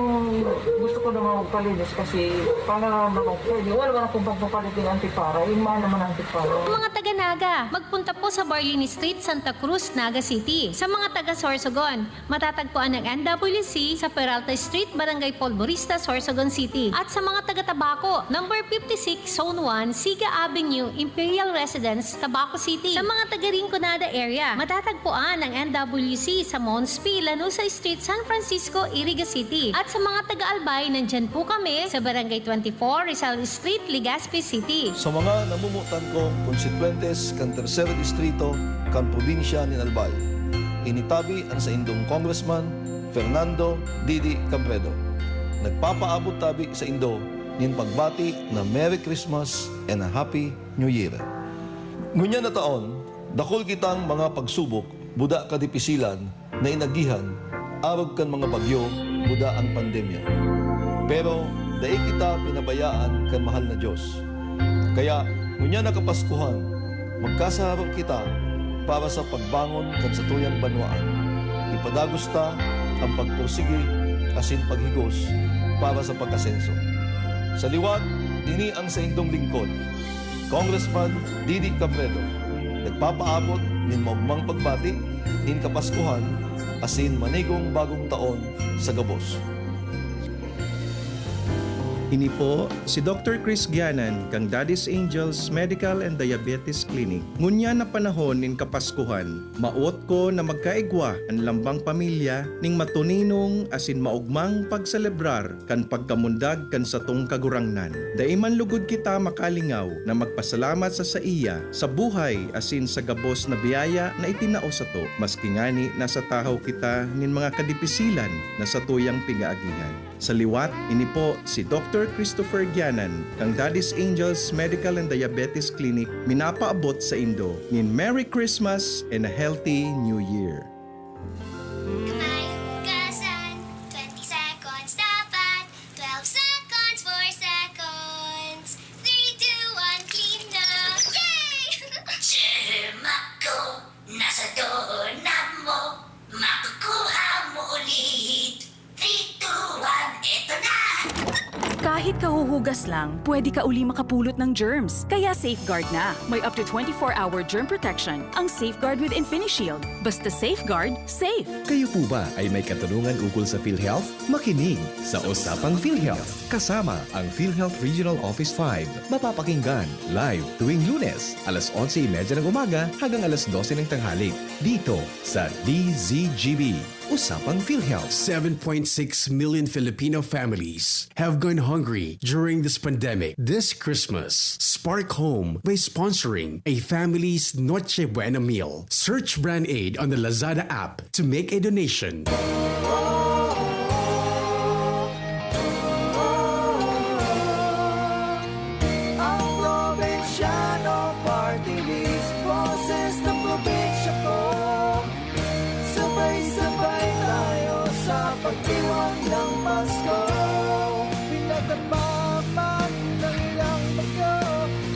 gusto ko naman magpalinis kasi pangalaman ako. Pwede, wala naman akong pagpapalit yung antipara. Yung mahal naman ang antipara. Mga taga-Naga, magpunta po sa Barlini Street, Santa Cruz, Naga City. Sa mga taga-Sorsogon, matatagpuan ng NWC sa Peralta Street, Barangay Polvorista, Sorsogon City. At sa mga taga-Tabaco, number 56, Zone 1, Siga Avenue, Imperial Residence, Tabaco City. Sa mga taga-Rinconada area, matatagpuan ang NWC sa Mons P, Lanusa Street, San Francisco, Iriga City. At sa mga taga-Albay, nandyan po kami sa Barangay 24, Rizal Street, Legazpi City. Sa mga namumutan ko, konstituentes kan tercero distrito, kan probinsya ni Albay, initabi ang sa indong Congressman Fernando Didi Cabredo. Nagpapaabot tabi sa Indo nin pagbati na Merry Christmas and a Happy New Year. Ngunya na taon, dakol kitang mga pagsubok, buda kadipisilan, na inagihan, arog kan mga bagyo, buda ang pandemya. Pero, dahil kita pinabayaan kan mahal na Diyos. Kaya, ngunya na kapaskuhan, magkasaharap kita para sa pagbangon kan satuyang banwaan. Ipadagos ta ang pagpursigi asin paghigos para sa pag-asenso. Sa liwag, ini ang sa indong lingkod, Congressman Didi Cabredo. Nagpapaabot nin maugmang pagbati nin Kapaskuhan asin manigong bagong taon sa gabos. Ini po si Dr. Chris Gianan kang Daddy's Angels Medical and Diabetes Clinic. Ngunya na panahon nin Kapaskuhan, maot ko na magkaigwa ang lambang pamilya ning matuninong asin maugmang pagselebrar kan pagkamundag kan satong kagurangnan. Daiman lugod kita makalingaw na magpasalamat sa iya sa buhay asin sa gabos na biyaya na itinao sa to. Maski ngani nasa tahaw kita nin mga kadipisilan na sa tuyang pigaagihan. Sa liwat, ini po si Dr. Christopher Gianan kang Daddy's Angels Medical and Diabetes Clinic minapaabot sa Indo nin Merry Christmas and a Healthy New Year. Hugasan, 20 seconds dapat, 12 seconds, 4 seconds, 3, 2, 1, clean na! Yay! Germa ko, nasa doorknob mo, makukuha mo ulit. 3, 2, 1, eto na! Kahit kahuhugas lang, pwede ka uli makapulot ng germs. Kaya Safeguard na. May up to 24-hour germ protection ang Safeguard with InfiniShield. Basta Safeguard, safe. Kayo po ba ay may katanungan ukol sa PhilHealth? Makinig sa Usapang PhilHealth. Kasama ang PhilHealth Regional Office 5. Mapapakinggan live tuwing Lunes, alas 11:30 ng umaga hanggang alas 12 ng tanghali. Dito sa DZGB. Usapang PhilHealth. 7.6 million Filipino families have gone hungry during this pandemic. This Christmas, Spark Home by sponsoring a family's Noche Buena meal. Search Brand Aid on the Lazada app to make a donation. Ang Provinciano Party List, boses ng probinsya ko. Sabay-sabay tayo sa pagdiwang ng Pasko. Pinagdamamag ng ilang bagyo,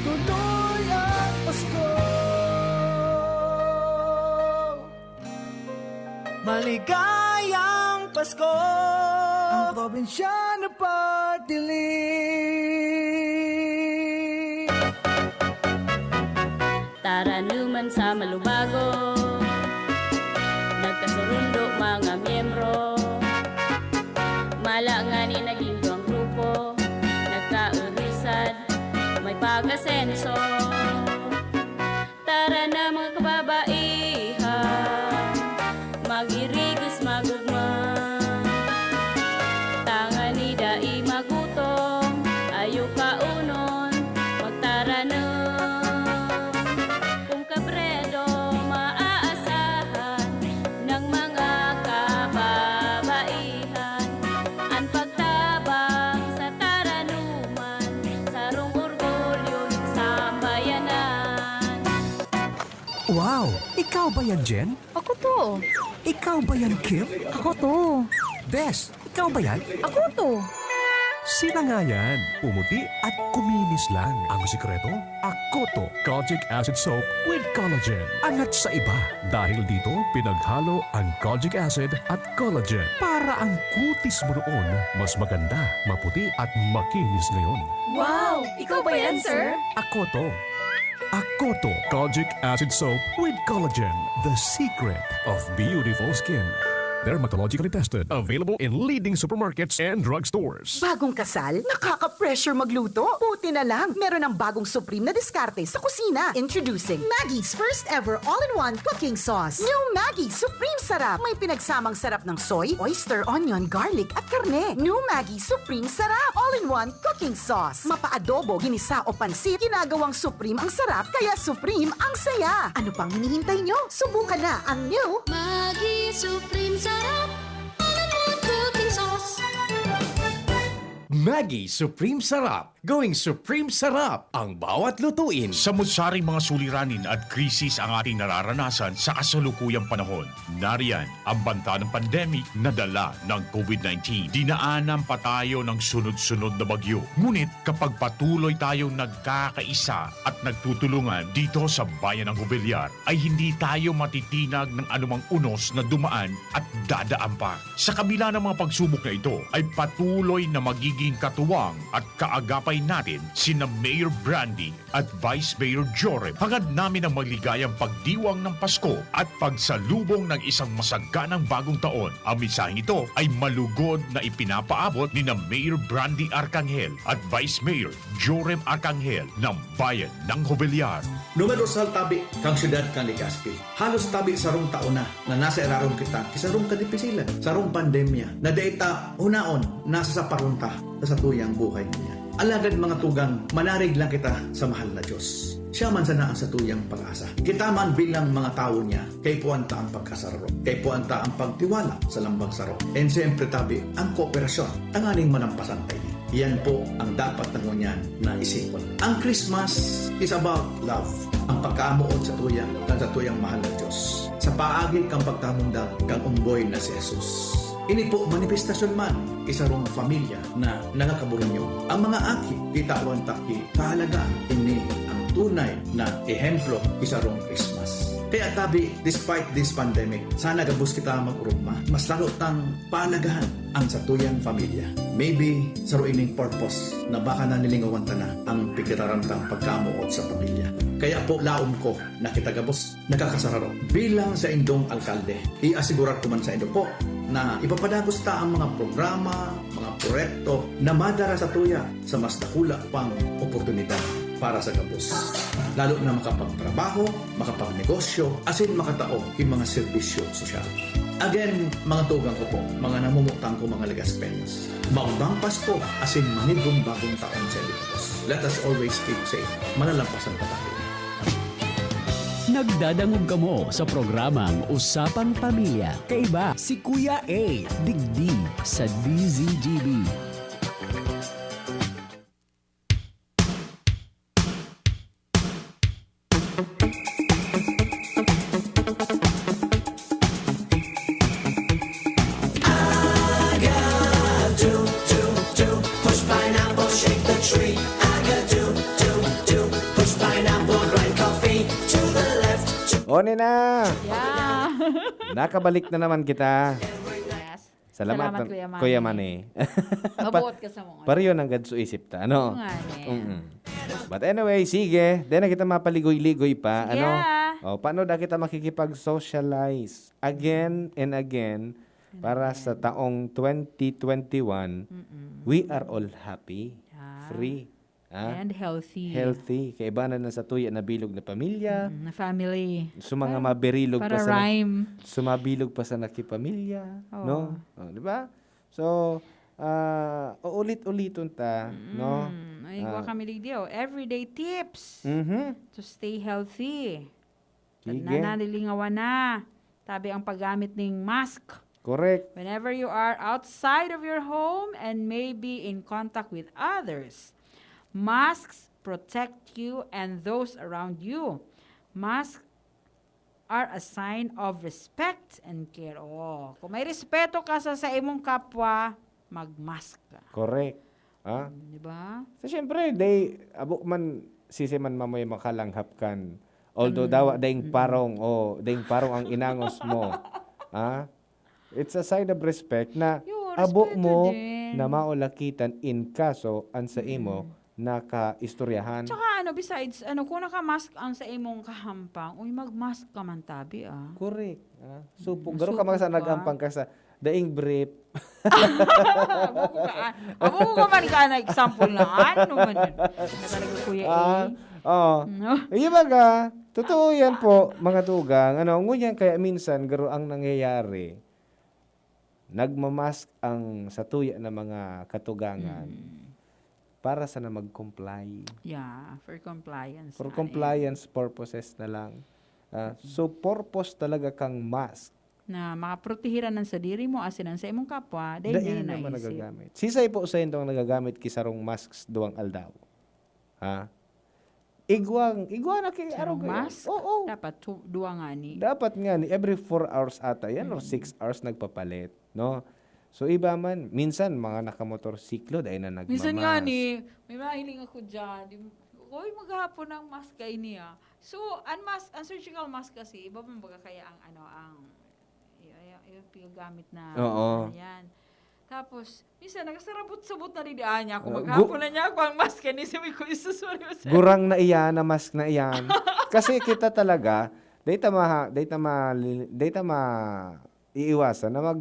tuloy ang Pasko. Maligayang Pasko! Ang Provinciano Party List. Tara naman sa Malubago, nagkasurundo mga miyembro. Malangani naging duwang grupo, nagkaurisad, may pag-asenso. Tara na mga kababaihan, magirigis magugma. Tangan ni dai magutom, ayo kaunon, magtara na. Kung kabredo maaasahan ng mga kababaihan, ang pagtabang sa taranuman, sarong orgulyo ng sambayanan. Wow! Ikaw ba yan, Jen? Ako to. Ikaw ba yan, Kim? Ako to. Des, ikaw ba yan? Ako to. Sila nga yan. Pumuti at kuminis lang. Ang sikreto? Akoto Kojic Acid Soap with Collagen. Angat sa iba. Dahil dito, pinaghalo ang Kojic Acid at Collagen para ang kutis mo noon mas maganda, maputi at makinis ngayon. Wow! Ikaw ba yan, sir? Akoto. Akoto Kojic Acid Soap with Collagen. The secret of beautiful skin. Dermatologically tested. Available in leading supermarkets and drugstores. Bagong kasal? Nakaka-pressure magluto? Buti na lang, meron ng bagong Supreme na diskarte sa kusina. Introducing Maggie's first ever all-in-one cooking sauce. New Maggie Supreme Sarap. May pinagsamang sarap ng soy, oyster, onion, garlic at karne. New Maggie Supreme Sarap. All-in-one cooking sauce. Mapa-adobo, ginisa o pansit, ginagawang Supreme ang sarap, kaya Supreme ang saya. Ano pang hinihintay nyo? Subukan na ang new Maggie Supreme Sarap, all-in-one cooking sauce. Maggie Supreme Sarap. Going Supreme Sarap ang bawat lutuin. Samot-saring mga suliranin at krisis ang ating nararanasan sa kasalukuyang panahon. Nariyan ang banta ng pandemic na dala ng COVID-19. Dinaanan pa tayo ng sunod-sunod na bagyo. Ngunit kapag patuloy tayong nagkakaisa at nagtutulungan dito sa bayan ng Hubilyar, ay hindi tayo matitinag ng anumang unos na dumaan at dadaan pa. Sa kabila ng mga pagsubok na ito, ay patuloy na magiging maging katuwang at kaagapay natin sina Mayor Brandy at Vice Mayor Jorem. Hangad namin ang maligayang pagdiwang ng Pasko at pagsalubong ng isang masaganang bagong taon. Ang mensaheng ito ay malugod na ipinapaabot ni na Mayor Brandy Arcangel at Vice Mayor Jorem Arcangel ng Bayan ng Jovellar. Numerosal tabi kang syudad kang Legazpi. Halos tabi sa rong taon na nasa eraron kita kisarong kadipisilan, sarong pandemya na data unaon nasa sa parunta sa tuyang buhay niya. Alagad mga tugang, manarig lang kita sa mahal na Diyos. Siya man sana ang sa tuyang pag-asa. Kita man bilang mga tao niya, kay puwanta ang pagkasararo, kay puwanta ang pagtiwala sa lambang saro. And siyempre tabi, ang kooperasyon, tanganing manampasan tayo. Yan po ang dapat nangunyan na isipan. Ang Christmas is about love. Ang pagkaamuot sa tuyang mahal na Diyos. Sa paagid kang pagtamundang kang umboy na si Jesus. Ini po manifestasyon man isarong pamilya na nangakaburunyo. Ang mga aki, titawan taki, kahalagaan, ini ang tunay na ehemplo isarong Christmas. Kaya tabi, despite this pandemic, sana gabus kita mag-urugma. Mas lalo tang pahalagahan ang satuyang pamilya. Maybe sa ining purpose na baka na nilingawan ta na ang pagkitarantang pagkamuot sa pamilya. Kaya po laom ko na kita gabos nakakasararo. Bilang sa indong alkalde, iasigurat ko man sa indo po na ipapadagos ta ang mga programa, mga proyekto na madara sa tuya sa mas dakula pang oportunidad para sa gabos. Lalo na makapagtrabaho, makapagnegosyo, asin makatao kin mga serbisyo sosyal. Again, mga tugang ko po, mga namumutang ko mga Legaspeños. Magbang Pasko, asin manigong bagong taon sa Ilocos. Let us always keep safe. Manalampasan pa tayo. Nagdadangog kamo sa programang Usapang Pamilya. Kaiba si Kuya A. Digdi sa DZGB. One na! Yeah. Nakabalik na naman kita. Yes. Salamat, Kuya Manny. Kuya Manny. Mabuot ka sa mga. Pariyo ng gadso isip ta, ano? But anyway, sige. Di na kita mapaligoy-ligoy pa. Sige. Ano? Paano na kita makikipag-socialize again and again para sa taong 2021, we are all happy, free, and healthy. Healthy. Kaibanan na sa tuya na bilog na pamilya. Na family. Mga mabirilog para pa sa rhyme. sumabilog pa sa nakipamilya, no? Di ba? So, uulit-uliton ta, no? Ay, kami ligdiyo. Everyday tips to stay healthy. Sige. Nananilingawan na. Tabi ang paggamit ng mask. Correct. Whenever you are outside of your home and maybe in contact with others. Masks protect you and those around you. Masks are a sign of respect and care. Oh, kung may respeto ka sa imong kapwa, mag-mask ka. Correct. Di ba? So, syempre, abok man, sisi man mamoy makalanghap kan. Although, daing parong ang inangos mo. It's a sign of respect na abok mo na maulakitan in kaso an sa imo naka-istoryahan. Tsaka besides, kung naka-mask ang sa imong kahampang, mag-mask ka man tabi, Correct. Supog. Garo ka sa nagampang ka sa daing brief. Abo ko man ka na example na ano man yun. Natalaga Kuya A. Iya baga, totoo yan po, mga tugang. Ngunyan kaya minsan, garo ang nangyayari, nagmamask ang sa tuya na mga katugangan. Para sana mag-comply. Yeah, for compliance. For compliance purposes na lang. So, purpose talaga kang mask. Na makaprotehiran ng sadiri mo, asinan sa imong kapwa, dahil na naman nagagamit. Sisay po sa indong nagagamit kisarong masks duwang aldaw. Igwa na kay araw mask? Oo. Dapat duwa nga ni. Dapat nga ni. Every 4 hours ata yan or 6 hours nagpapalit. No? So, iba man, minsan, mga nakamotorsiklo, dahil na nagmamas. Minsan nga ni, may mahiling ako dyan. Uy, maghapon ng mask kayo niya. So, ang surgical mask kasi, iba pa baga kaya ang yung pinagamit na, yan. Tapos, minsan, nagasarabot-sabot na rin niya. Kung Uh, maghapon na niya ako ang mask, ni sabi ko, isusuri mo sa... Gurang na iyan, na mask na iyan. Kasi kita talaga, data iiwasan na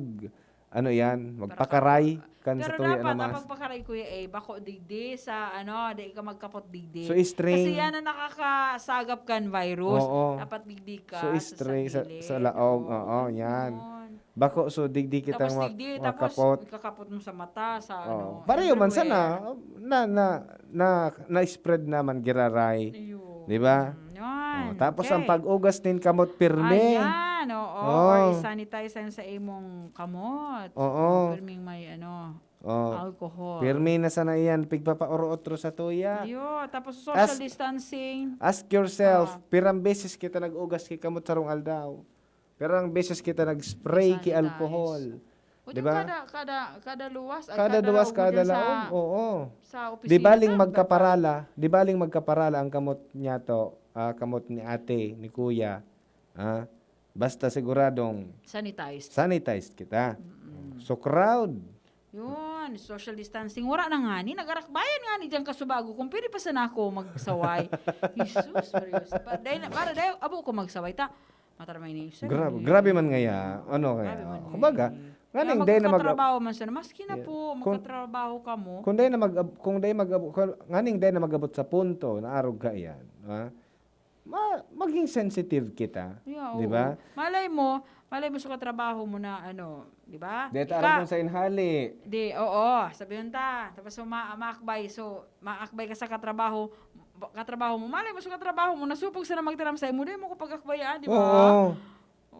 ano yan, magpakaray kan sa Pero tuya dapat, na mask. napagpakaray kuya bako digdi sa, di ka magkapot digdi. So, strain. Kasi yan ang nakakasagap kan virus. Oo. Dapat digdi ka So, stray sa laog. Oo, yan. Bako, so digdi kitang Tapos digdi, tapos makapot. kakapot mo sa mata, sa Oo. Pareho man sana, na-spread naman giraray. Di ba? Yan. Tapos Okay. ang pag-ugas din kamot pirme. Ayan, oo. Oo. Or sanitize sa imong kamot. Oo. Pirming may Oh, alcohol. pirmi na sana iyan, pigpapaoro-otro sa tuya. Yo, tapos social As- distancing. Ask yourself, pirang beses kita nag-ugas ki kamot sarong aldaw. Pirang beses kita nag-spray ki alcohol. O Di di ba? kada luwas. ay, Kada duwas, laog mo kada dyan sa- laog. Oo. Sa opisina. Di baling magkaparala ang kamot niya to, kamot ni ate, ni kuya. Basta siguradong Sanitized. kita. So crowd. Yun, social distancing. Wala na nga ni. Nagarakbayan nga ni dyan kasubago. Kung pwede pa sana ako magsaway. Jesus, Marius. Para dahil, abo ko magsaway. Mataramay ni Yusef. Grabe man ngaya. Ano kaya? Kumbaga, nganing day na magkatrabaho man sana. Maski na Yeah. po, magkatrabaho ka mo. kung day nganing day na magabot sa punto na arog ka yan, maging sensitive kita, Yeah, di oo. ba? Malay mo sa katrabaho mo na di ba? Dito aram kung sa inhali. Oo, sabihin ta. Tapos maakbay. So, maakbay ka sa katrabaho mo. Malay mo sa katrabaho mo, nasupog sa na magtaram sa imo, di mo ko pag-akbayan, di ba? Oo.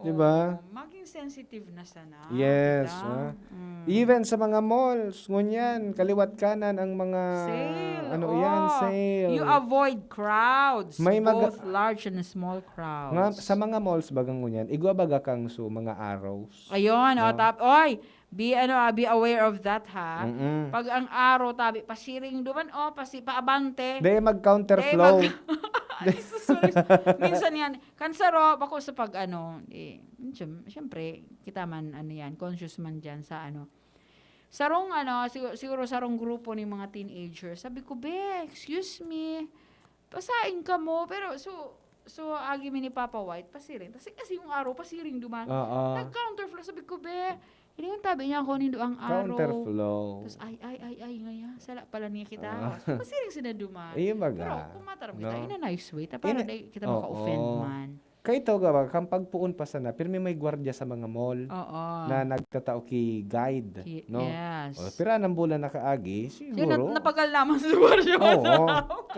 Di ba? Maging sensitive na sana. Yes. diba? Even sa mga malls, ngunyan, kaliwat kanan ang mga Sale. sale. You avoid crowds. May both large and small crowds. Nga, sa mga malls bagang ngunyan, igwa baga kang mga arrows. Ayun, be aware of that ha. Mm-mm. Pag ang araw tabi pasiring duman paabante. Day mag-counterflow. Minsan yan, kansaro bako sa pag syempre kita man yan, conscious man diyan sa sarong siguro sarong grupo ni mga teenagers. Sabi ko, "Be, excuse me. Pasain ka mo." Pero so agi mi ni Papa White pasiring. Kasi yung araw pasiring duman. Nag-counterflow. Sabi ko, "Be, hindi yung tabi niya ako nindo ang araw." Counterflow. Tapos ay ngaya. Sala pala niya kita. Pasiring sila duman. Iyo baga. Pero kung mataram kita, No? in a nice way. Para kita maka-offend man. Kay to ga kang pagpuon pa sana, pirmi may gwardiya sa mga mall Oo. na nagtatao ki guide, no? Yes. Pira ng bulan na kaagi, siguro. Napagal naman sa gwardiya. Oo.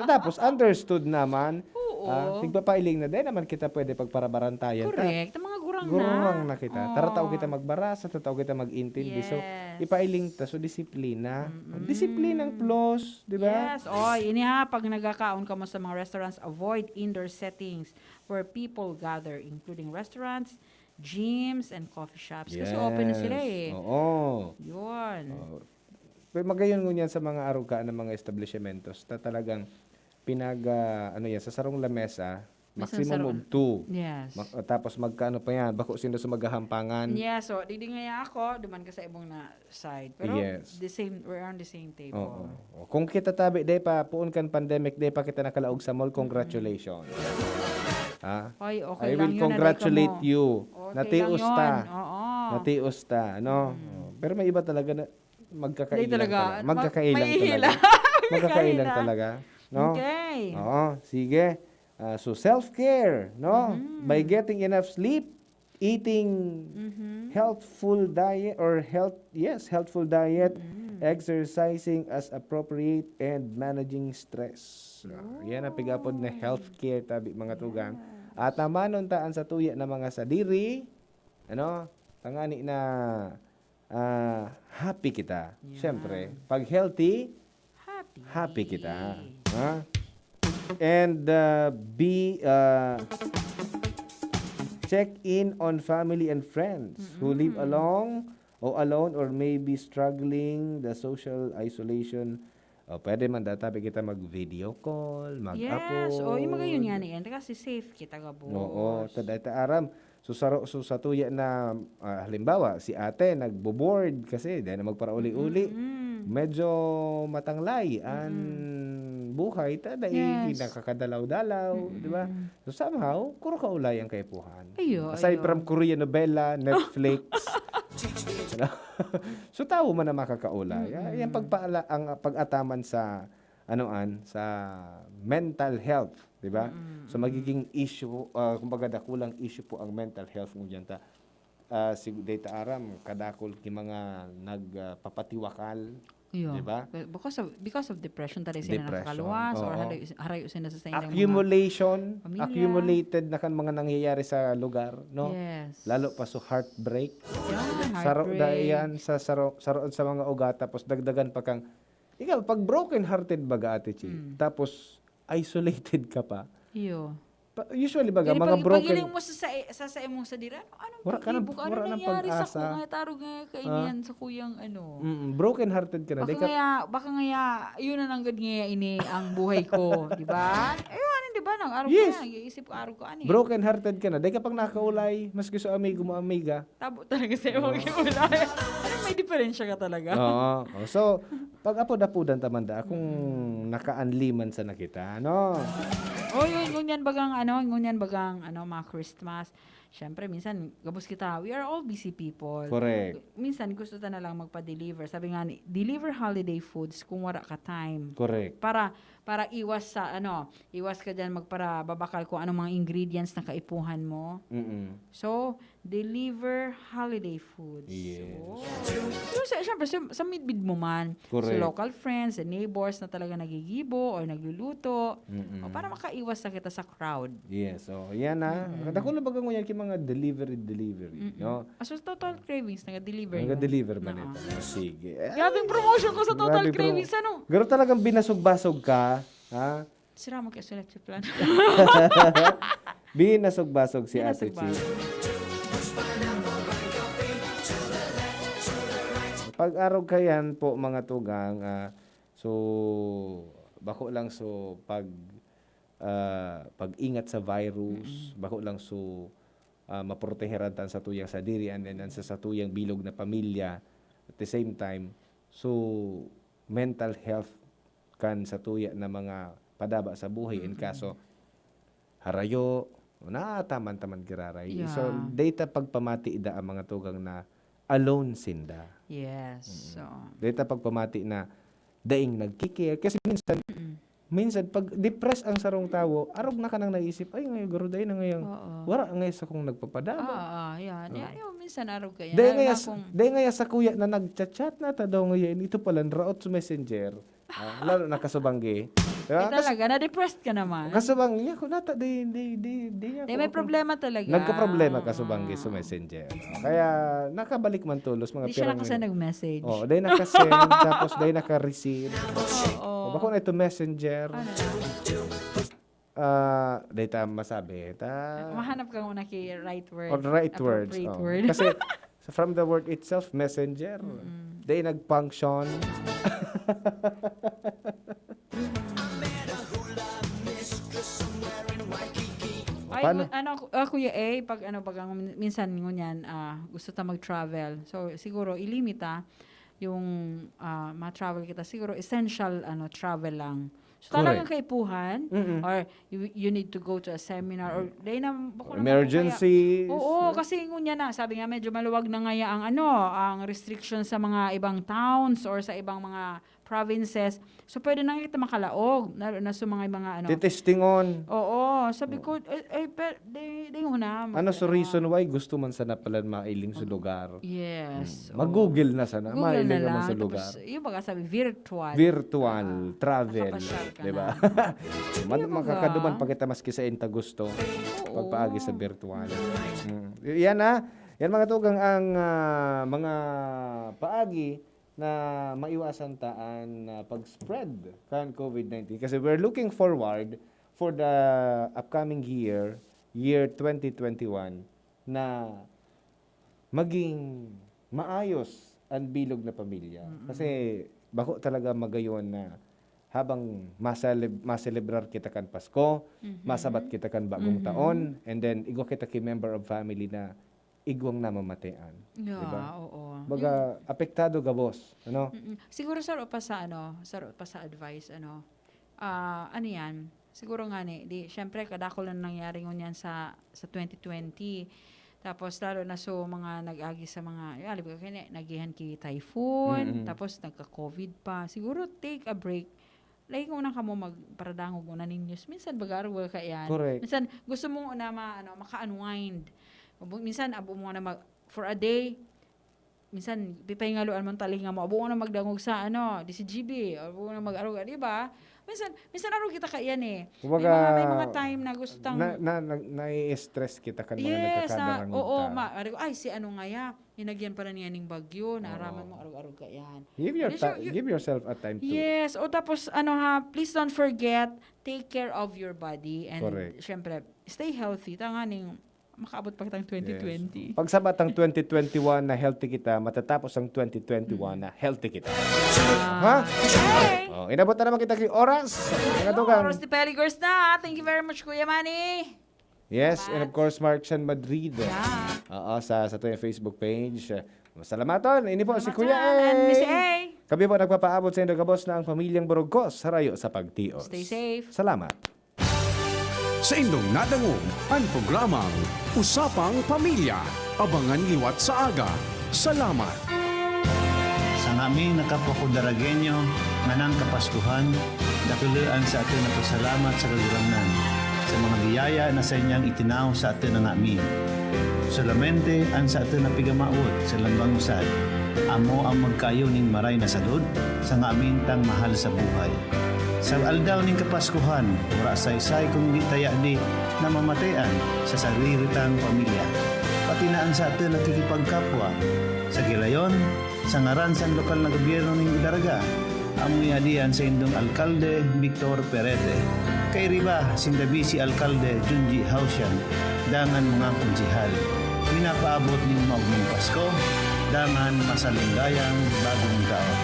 Tapos understood naman. Oo. Tigpapailing na din naman kita pwede pagparabarantayan. Correct. Ang mga gurang na. kita. Oo. Tarataw kita magbara, tataw kita mag-intindi. So, Yes. ipailing ta. So, disiplina. Disiplina ang plus, di ba? Yes. Ini pag nagkakaon ka mo sa mga restaurants, avoid indoor settings where people gather, including restaurants, gyms, and coffee shops. Kasi open na sila eh. Oo. Yun. Pero magayon ngunyan sa mga aruga ng mga establishmentos na talagang sa sarong lamesa, maximum of 2. Yes. Tapos magkano pa yan, bako sino sa maghahampangan. Yeah, so didi nga ako, duman ka sa ibong na side. Pero Yes. we're on the same table. Oo. Kung kita tabi, day pa, puon kan pandemic, day pa kita nakalaog sa mall, congratulations. Ay, okay I lang will yun, congratulate Aday ka mo. you. Okay Natius lang ta. yun. Oo. Natius ta, no? Pero may iba talaga na magkakailang Hindi talaga. talaga. Magkakailang Mahihila. talaga. Magkakailang talaga. No? Okay. Oo, sige. So self-care, no? By getting enough sleep, eating healthful diet healthful diet, exercising as appropriate, and managing stress. Yan ang pigapod na healthcare tabi mga tugang. At namanon taan sa tuya na mga sadiri, tangani na happy kita. Siyempre, pag healthy, happy kita. And check in on family and friends who live alone or maybe struggling the social isolation. Pwede man databi kita mag-video call, mag-upload. Yes. Yung mga yun yan. Kasi safe kita ka po. Oo. Tadata aram. So sa tuya na halimbawa si ate nagbo-board kasi dahil na magparauli-uli. Medyo matanglay ang buhay tada nakakadalaw-dalaw, di ba? So somehow kuro kaulay ang kaipuhan. Aside from Korean novela, Netflix. So tao man na makakaulay. Yan ang pag-ataman sa sa mental health, di ba? So magiging issue, kumbaga dakulang issue po ang mental health mo diyan ta. Si data aram kadakol ki mga nagpapatiwakal, di ba? Because of depression tadi sila nakakaluwas or harayo sila sa ilang accumulated na kan mga nangyayari sa lugar, no? Yes. Lalo pa so heartbreak. Saro dayan sa mga ugat tapos dagdagan pa kang ikaw pag broken hearted baga ate Chi, tapos isolated ka pa. Usually baga mga broken. Pagiling mo sa imong sa dira, anong pag-ibig? Ano nangyari sa kuya? Tarog nga kainian sa kuyang broken hearted ka na. Baka nga yun na nanggad nga ini ang buhay ko, di ba? Di ba nang araw Yes. ka, iisip ko araw ko ani. Broken hearted ka na. Dahil kapag nakaulay, maski sa amigo mo amiga. Tabo talaga sa imong giulay. May diferensya ka talaga. Oo. So, pag apod-apodan tamanda, kung nakaanliman sa nakita, no? Ngunyan bagang mga Christmas. Siyempre, minsan, gabos kita, we are all busy people. Correct. Minsan, gusto ta na lang magpa-deliver. Sabi nga, deliver holiday foods kung wala ka time. Correct. Para iwas ka dyan magpara babakal kung anong mga ingredients na kaipuhan mo. So, deliver holiday foods. Yes. So, siyempre, sa midbid mo man. Correct. So, local friends and neighbors na talaga nagigibo or nagluluto. O, para makaiwas na kita sa crowd. Yes. So, yan na. Dako na bagang yan mga delivery, no? So, Total Cravings, nag-deliver Nag-deliver ba nito? Sige. Grabing promotion ko sa Total Cravings, ano? Garo talagang binasog-basog ka, ha? Sira mo kaya selective plan. Binasog-basog si Ate Chi. Pag-araw kayan po mga tugang, so bako lang so pag-ingat sa virus, bako lang so maproteheran tan sa tuyang sadiri and then sa tuyang bilog na pamilya at the same time so mental health kan sa tuya na mga padaba sa buhay in kaso harayo na taman kiraray. So data pagpamati ida ang mga tugang na alone sinda. Yes. So data pagpamati na daing nagkikare kasi minsan pag depressed ang sarong tawo, arog na ka nang naisip, ay ngayon garo day na ngayon. Wala ngayon sa kung nagpapadaba. Yan. Minsan arog ka yan. Day ngaya sa kuya na nagchat-chat na ta daw ngayon, ito pala raot sa messenger. Lalo na kasubanggi. Diba? Talaga, na-depressed ka naman. Kasubanggi niya, kung nata, di may problema talaga. Nagka-problema kasubanggi sa messenger. Kaya, nakabalik man tulos. Hindi siya na kasi nag-message. Day nakasend, tapos day naka-receive. Bako na ito messenger. Data masabi. Mahanap ka muna kay right word. Right words. Word. Kasi from the word itself, messenger. Day nag-function. Paano? Kuya A, pag minsan ngunyan, gusto ta mag-travel. So, siguro, ilimita yung ma-travel kita. Siguro, essential travel lang. So, talagang kaipuhan or you need to go to a seminar or emergency. Oo, kasi ngunyan na. Sabi nga, medyo maluwag na ngaya ang restriction sa mga ibang towns or sa ibang mga provinces. So, pwede na kita makalaog. Lalo na sa mga Titestingon. Oo. Sabi ko, di una. So reason why gusto man sana pala mailing sa lugar? Yes. Mag-google na sana. Mailing naman sa lugar. Tapos, yung baga sabi, virtual. Travel. Diba? Makakaduman pa kita maski sa inta gusto. Pagpaagi sa virtual. Yan Yan mga tugang ang mga paagi na maiwasan taan pag-spread kan COVID-19 kasi we're looking forward for the upcoming year 2021 na maging maayos ang bilog na pamilya kasi bako talaga magayon na habang maselebrar kita kan Pasko, masabat kita kan bagong taon, and then igo kita ki member of family na igwang namamatean. Yeah, Diba? oo. Baga, apektado gabos. Ano? Siguro saro pa sa advice ano yan, siguro nga di syempre kadako lang nangyari ngunyan sa 2020. Tapos lalo na so mga nag-agi sa mga alib ka kini nagihan ki typhoon, tapos nagka-COVID pa. Siguro take a break. Like kung nang kamo magparadangog una ninyos, minsan bagaro ka yan. Correct. Minsan gusto mo na maka-unwind. Minsan abo mo na for a day. Minsan pipahingaloan mo talinga mo. Abo mo na magdangog sa DCGB. Abo mo na mag-aro di ba? Minsan aro kita kaiyan eh. Kumbaga, may mga time na gustang nai-stress kita kan mga yes, nagkakadarang oo, ay si nga ya, hinagyan pala niya ning bagyo, naaraman mo arog-arog ka yan. Give yourself a time to. Yes, o tapos please don't forget, take care of your body and Correct. syempre, stay healthy. Tanga ning makaabot pa kitang 2020. Pagsabat ang 2021 na healthy kita, matatapos ang 2021 na healthy kita. Ha? Okay. Oh, inabot na naman kita kay oras. Oras ni Peligors na. Thank you very much, Kuya Manny. Yes, and of course, Marchan Madrid. Oo, sa yung Facebook page. Masalamaton. Ini po si Kuya A. And Miss A. Kami po nagpapaabot sa inyo kabos na ang pamilyang Burgos harayo sa pagtios. Stay safe. Salamat. Sa inyong nadangog ang programang Usapang Pamilya. Abangan liwat sa aga. Salamat. Sa aming nakapakudaragenyo, nganang kapaskuhan, dakulaan sa atin na pasalamat sa kaguranan, sa mga biyaya na sa inyang itinaw sa atin ang amin. Solamente ang sa atin na pigamaot sa lambang usad, amo ang magkayo ning maray na salud, sa ngamin tang mahal sa buhay. Sa aldaw ning kapaskuhan, ora saysay kung di taya di na mamatayan sa sariritang pamilya. Pati na ang sa atin nakikipagkapwa. Sa gilayon, sa ngaran sa lokal na gobyerno ning Idaraga, amoy adian sa indong Alkalde Victor Perete. Kay riba, sindabi si Alkalde Junji Hausyan, dangan mga konsihal. Minapaabot ning maugmong Pasko, dangan masalindayang bagong taon.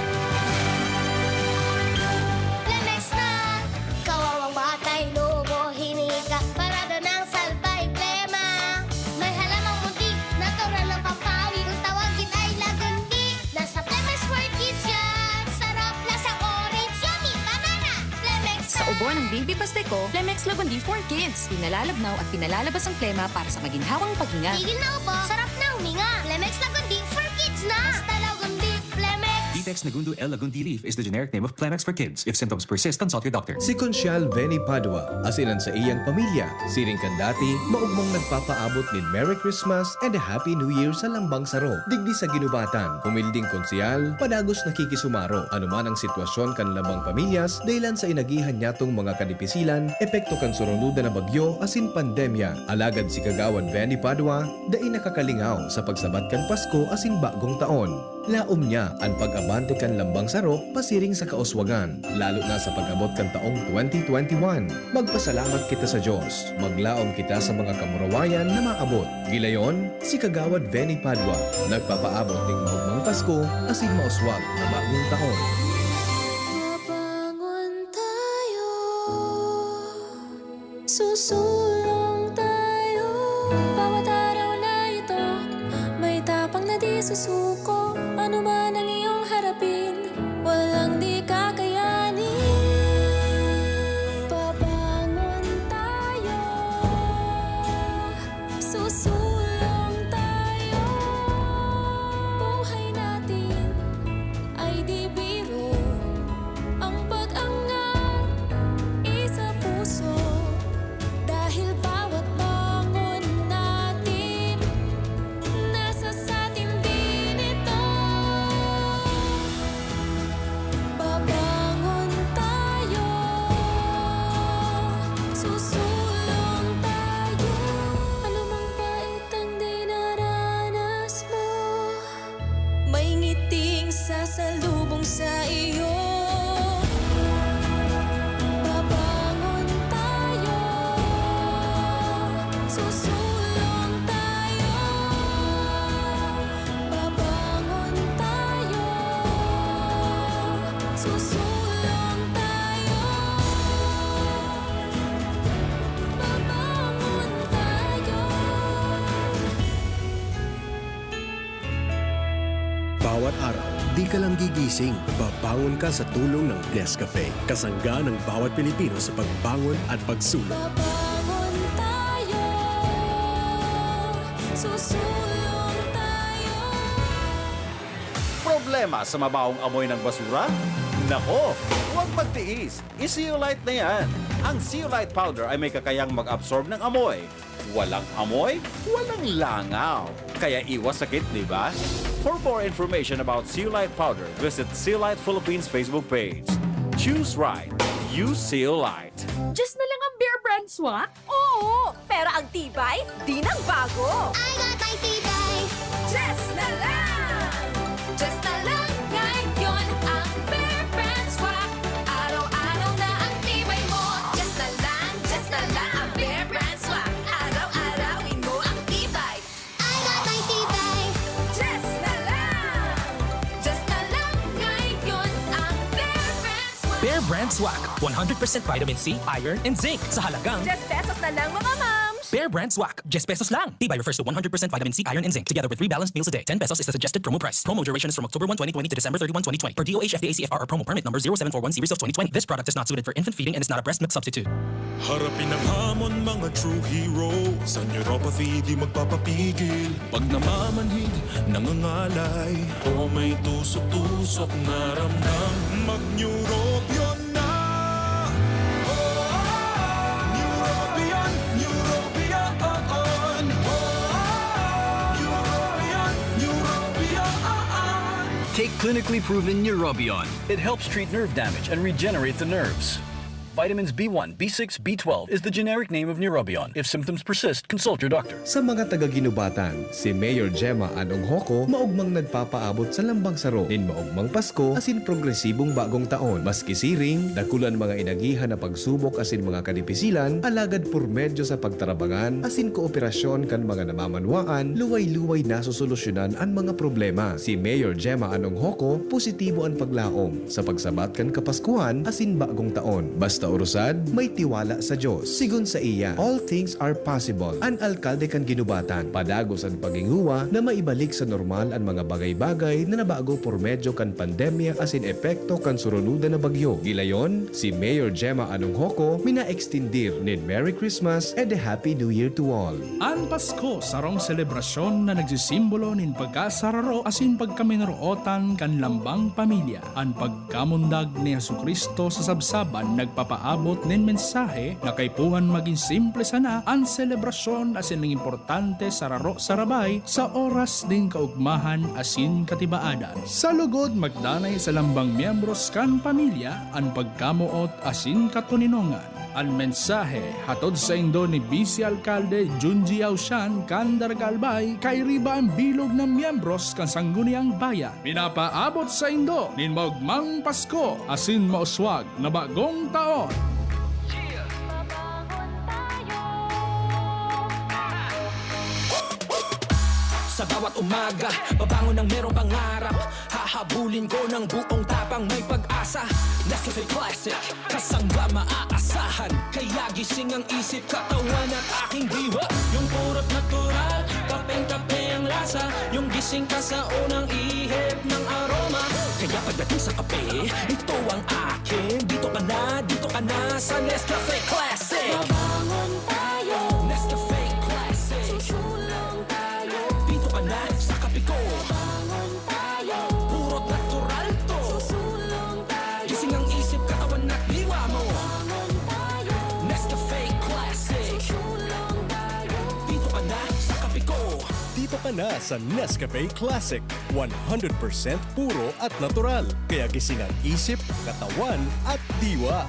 Ubo ng Baby Pasteco, Flemex Lagundi for Kids. Pinalalabnaw at pinalalabas ang plema para sa maginhawang paghinga. Tigil na upo, sarap na huminga. Flemex Lagundi for kids na. Basta Lagundi, Flemex. Vitex Nagundu L. Lagundi Leaf is the generic name of Flemex for kids. If symptoms persist, consult your doctor. Si Consial Veni Padua, asinan sa iyang pamilya. Siring kandati, maugmong nagpapaabot ni Merry Christmas and a Happy New Year sa Lambang Saro. Digdi sa ginubatan, humilding konsyal, padagos nakikisumaro. Anuman ang sitwasyon kan lambang pamilyas, dahilan sa inagihan niyatong mga kadipisilan, epekto kan surunudan na bagyo, asin pandemya. Alagad si Kagawad Veni Padua, dai nakakalingaw sa pagsabat kan Pasko asin bagong taon. Laom niya ang pag-abante kan lambang saro pasiring sa kauswagan, lalo na sa pag-abot kan taong 2021. Magpasalamat kita sa Diyos. Maglaom kita sa mga kamurawayan na maabot. Gilayon, si Kagawad Veni Padua, nagpapaabot ng maugmang Pasko asin mauswag na bagong taon. Mabangon tayo, susulong tayo. Bawat araw na ito, may tapang na di susuko. Ano man ang iyong harapin, walang di kakayanin. Babangon tayo, susulong tayo. Buhay natin ay di biro. Ang pag-angat, isa puso. Dahil bawat bangon natin, nasa satin din ito. Babangon tayo, susulong tayo. Ano mang pait ang dinaranas mo, may ngiting sasalubong sa iyo. Babangon tayo, susulong tayo. Babangon tayo, susulong tayo. bawat araw, di ka lang gigising. Babangon ka sa tulong ng Nescafe. Kasangga ng bawat Pilipino sa pagbangon at pagsulong. Babangon tayo, susulong tayo. Problema sa mabawang amoy ng basura? Nako, huwag magtiis. I-Zeolite na yan. Ang Zeolite powder ay may kakayang mag-absorb ng amoy. Walang amoy, walang langaw. Kaya iwas sakit, di ba? For more information about Zeolite powder, visit Zeolite Philippines Facebook page. Choose right. Use Zeolite. Just na lang ang Bear Brand swak? Oo, pero ang tibay, di nang bago. I got my tibay. Just na lang! Just na lang ngayon ang Bear Brand swak. Araw-araw na ang tibay mo. Just na lang ang Bear Brand swak. Araw-arawin mo ang tibay. I got my tibay. Just na lang ngayon ang Bear Brand swak. Bear Brand Swak. 100% vitamin C, iron, and zinc sa halagang Just pesos na lang mga mams. Bear Brand Swak. Just pesos lang. Tibay refers to 100% vitamin C, iron, and zinc together with 3 balanced meals a day. 10 pesos is the suggested promo price. Promo duration is from October 1, 2020 to December 31, 2020. Per DOH FDA CFR or promo permit number 0741 series of 2020. This product is not suited for infant feeding and is not a breast milk substitute. Harapin ang hamon mga true hero. Sa neuropathy di magpapapigil. Pag namamanhid, nangangalay, o may tusok-tusok na ramdam, mag-neurobion na. Neurobion, neurobion, neurobion, neurobion. Take clinically proven Neurobion. It helps treat nerve damage and regenerate the nerves. Vitamins B1, B6, B12 is the generic name of Neurobion. If symptoms persist, consult your doctor. Sa mga taga-ginubatan, si Mayor Gemma Anong Hoko maugmang nagpapaabot sa lambang saro nin maugmang Pasko asin progresibong bagong taon. Maski siring, dakulan mga inagihan na pagsubok asin mga kadipisilan, alagad purmedyo sa pagtarabangan asin kooperasyon kan mga namamanwaan, luway-luway na sosolusyonan ang mga problema. Si Mayor Gemma Anong Hoko, positibo ang paglaom sa pagsabat kan Kapaskuhan asin bagong taon. Basta urusad, may tiwala sa Diyos. Sigun sa iya, all things are possible. Ang alkalde kan ginubatan, padagos ang paghinguwa na maibalik sa normal ang mga bagay-bagay na nabago por medyo kan pandemya asin epekto kan surunudan na bagyo. Gilayon, si Mayor Gemma Anong Hoko mina-extindir nin Merry Christmas and a Happy New Year to all. Ang Pasko sarong selebrasyon na nagsisimbolo nin pagkasararo asin pagkaminarootan kan lambang pamilya. Ang pagkamundag ni Jesucristo sa sabsaban nagpapaabot nin mensahe na kaipuhan maging simple sana ang selebrasyon asin ng importante sararo sarabay sa oras din kaugmahan asin katibaadan. Sa lugod magdanay sa lambang miyembros kan pamilya ang pagkamuot asin katuninongan. Ang mensahe hatod sa indo ni Vice Alcalde Junji Aushan kan Dargalbay kay riba ang bilog ng miyembros kan Sangguniang Bayan. Pinapaabot sa indo nin maugmang Pasko asin mauswag na bagong taon. Sa bawat umaga, babangon ng merong pangarap. Hahabulin ko ng buong tapang may pag-asa. Nescafe Classic, kasangga maaasahan. Kaya gising ang isip, katawan at aking diwa. Yung purot natural, kapeng-kape ang lasa. Yung gising ka sa unang ihip ng aroma. Kaya pagdating sa kape, ito ang akin. Dito ka na sa Nescafe Classic. Babangon tayo, Nescafe Classic. susulong tayo. Dito ka na sa kape ko. Babangon tayo, Purot natural to. susulong tayo. Gising ang isip, katawan at diwa mo. Babangon tayo, Nescafe Classic. susulong tayo. Dito ka na sa kape ko. Dito ka na sa Nescafe Classic. 100% puro at natural. Kaya gising ang isip, katawan at diwa.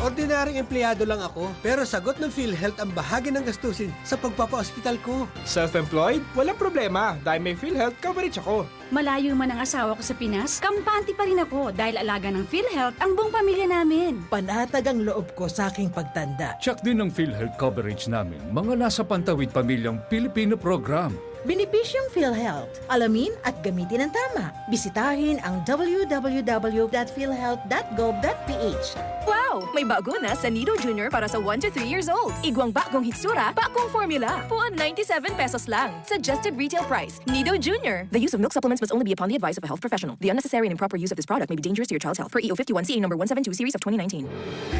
Ordinaryong empleyado lang ako, pero sagot ng PhilHealth ang bahagi ng gastusin sa pagpapa-ospital ko. Self-employed? Walang problema dahil may PhilHealth coverage ako. Malayo man ang asawa ko sa Pinas, kampante pa rin ako dahil alaga ng PhilHealth ang buong pamilya namin. Panatag ang loob ko sa aking pagtanda. Check din ang PhilHealth coverage namin. Mga nasa pantawid pamilyang Pilipino program. Benepisyong PhilHealth. Alamin at gamitin ng tama. Bisitahin ang www.philhealth.gov.ph. Wow! May bago na sa Nido Junior para sa 1 to 3 years old. Igwang bagong hitsura, bagong formula. Puan 97 pesos lang. Suggested retail price. Nido Junior. The use of milk supplements must only be upon the advice of a health professional. The unnecessary and improper use of this product may be dangerous to your child's health. Per EO 51CA number 172 series of 2019.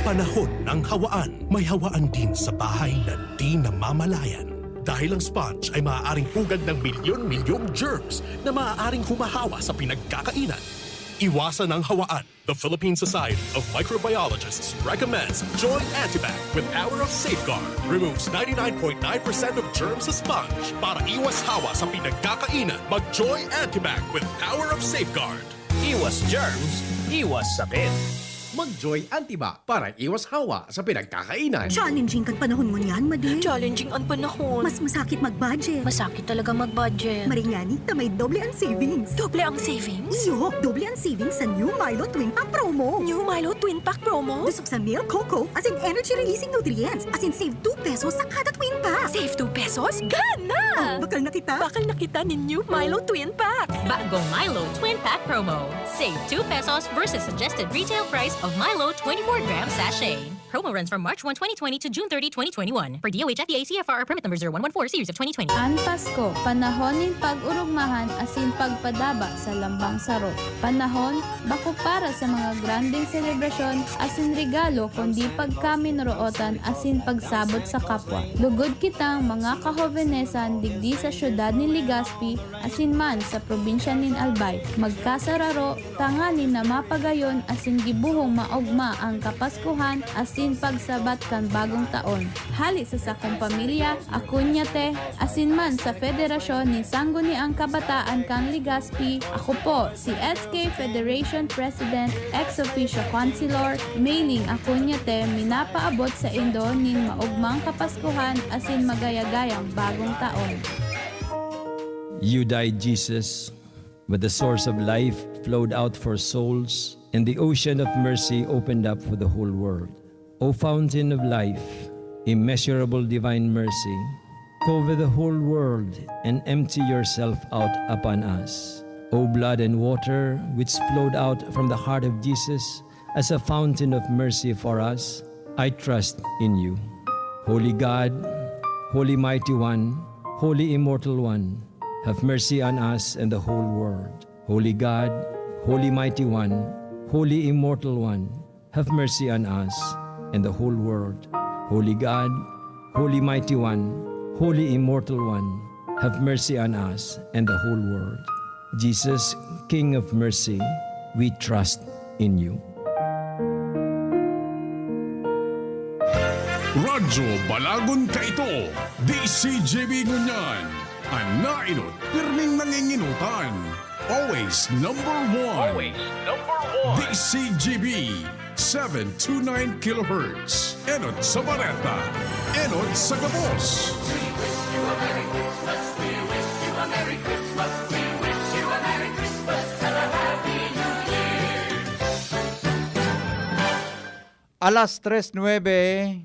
Panahon ng hawaan. May hawaan din sa bahay na di namamalayan. Dahil ang sponge ay maaaring pugad ng milyon-milyong germs na maaaring humahawa sa pinagkakainan. Iwasan ang hawaan. The Philippine Society of Microbiologists recommends Joy Antibac with Power of Safeguard. Removes 99.9% of germs sa sponge. Para iwas hawa sa pinagkakainan, mag-Joy Antibac with Power of Safeguard. Iwas germs, iwas sakit. Mag-Joy Antibac para iwas hawa sa pinagkakainan. Challenging kang panahon mo niyan, Madi. Challenging ang panahon. Mas masakit mag-budget. Masakit talaga mag-budget. Maringani na may doble ang savings. Doble ang savings? Iyo, doble ang savings sa New Milo Twin Pack Promo. New Milo Twin Pack Promo? Busog sa milk, cocoa, as in energy-releasing nutrients. As in save 2 pesos sa kada twin pack. Save 2 pesos? Gana! Bakal na kita? Bakal na kita ni New Milo Twin Pack. Bagong Milo Twin Pack Promo. Save 2 pesos versus suggested retail price of Milo 24-gram sachet. Promo runs from March 1, 2020 to June 30, 2021. Per DOH FDA CFR permit number 0114 series of 2020. Ang Pasko, panahon ning pag-urugmahan asin pagpadaba sa lambang sarot. Panahon, bako para sa mga granding selebrasyon asin regalo kundi pagkaminrootan asin pagsabot sa kapwa. Lugod kitang mga kahovenesan digdi sa syudad ni Legazpi asin man sa probinsya nin Albay. Magkasararo, tanganin na mapagayon asin gibuhong maogma ang kapaskuhan asin pagsabat kan bagong taon. Hali sa sakong pamilya, akunyate, asin man sa federasyon ni Sangguniang Kabataan kang Legazpi, ako po si SK Federation President, ex-officio councilor, mailing akunyate, minapaabot sa Indo nin maugmang kapaskuhan asin magayagayang bagong taon. You died, Jesus, but the source of life flowed out for souls, and the ocean of mercy opened up for the whole world. O fountain of life, immeasurable divine mercy, cover the whole world and empty yourself out upon us. O blood and water which flowed out from the heart of Jesus as a fountain of mercy for us, I trust in you. Holy God, Holy Mighty One, Holy Immortal One, have mercy on us and the whole world. Holy God, Holy Mighty One, Holy Immortal One, have mercy on us and the whole world. Holy God, Holy Mighty One, Holy Immortal One, have mercy on us and the whole world. Jesus, King of mercy, we trust in you. Radyo Balagon ka ito, DCGB Ngunyan. Ang nainot, pirming nanginginutan. Always number one. Always number one. DCGB 729 kHz. Enot sa Bareta. Enot sa Gabos. We wish you a Merry Christmas. We wish you a Merry Christmas. We wish you a Merry Christmas and a Happy New Year. Alas 3:09.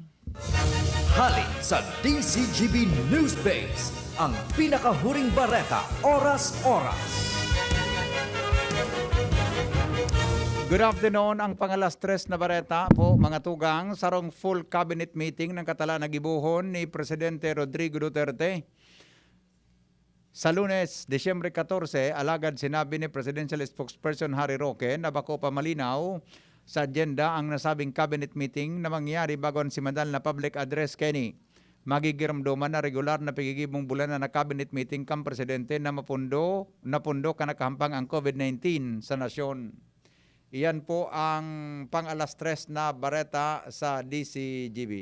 Halik sa DCGB News Base, ang pinakahuring bareta, oras-oras. Good afternoon, ang pangalas 3 na bareta po mga tugang sarong full cabinet meeting ng katala nagibuhon ni Presidente Rodrigo Duterte. Sa Lunes, Disyembre 14, alagad sinabi ni Presidential Spokesperson Harry Roque na bako pa malinaw sa agenda ang nasabing cabinet meeting na mangyari bago ang simandal na public address kini. Magigiramdoman na regular na pagigibong bulan na cabinet meeting kang presidente na napundo ka nakahampang ang COVID-19 sa nasyon. Iyan po ang pang-alas 3 na bareta sa DCGB.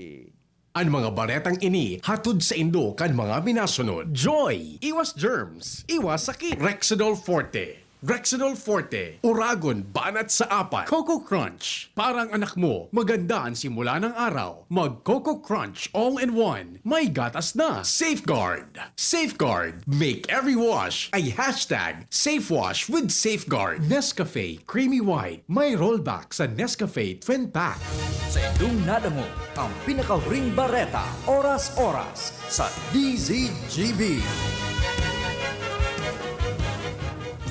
Ang mga baretang ini hatod sa Indo kan mga minasunod. Joy, iwas germs, iwas sakit. Rexidol Forte. Rexidol Forte, Uragon, banat sa apat. Coco Crunch, parang anak mo, maganda ang simula ng araw. Mag Coco Crunch all-in-one, may gatas na. Safeguard, Safeguard, make every wash ay hashtag SafeWash with Safeguard. Nescafe Creamy White, may rollback sa Nescafe Twin Pack. Sa indong nadamo, ang pinakahuring bareta, oras-oras sa DZGB.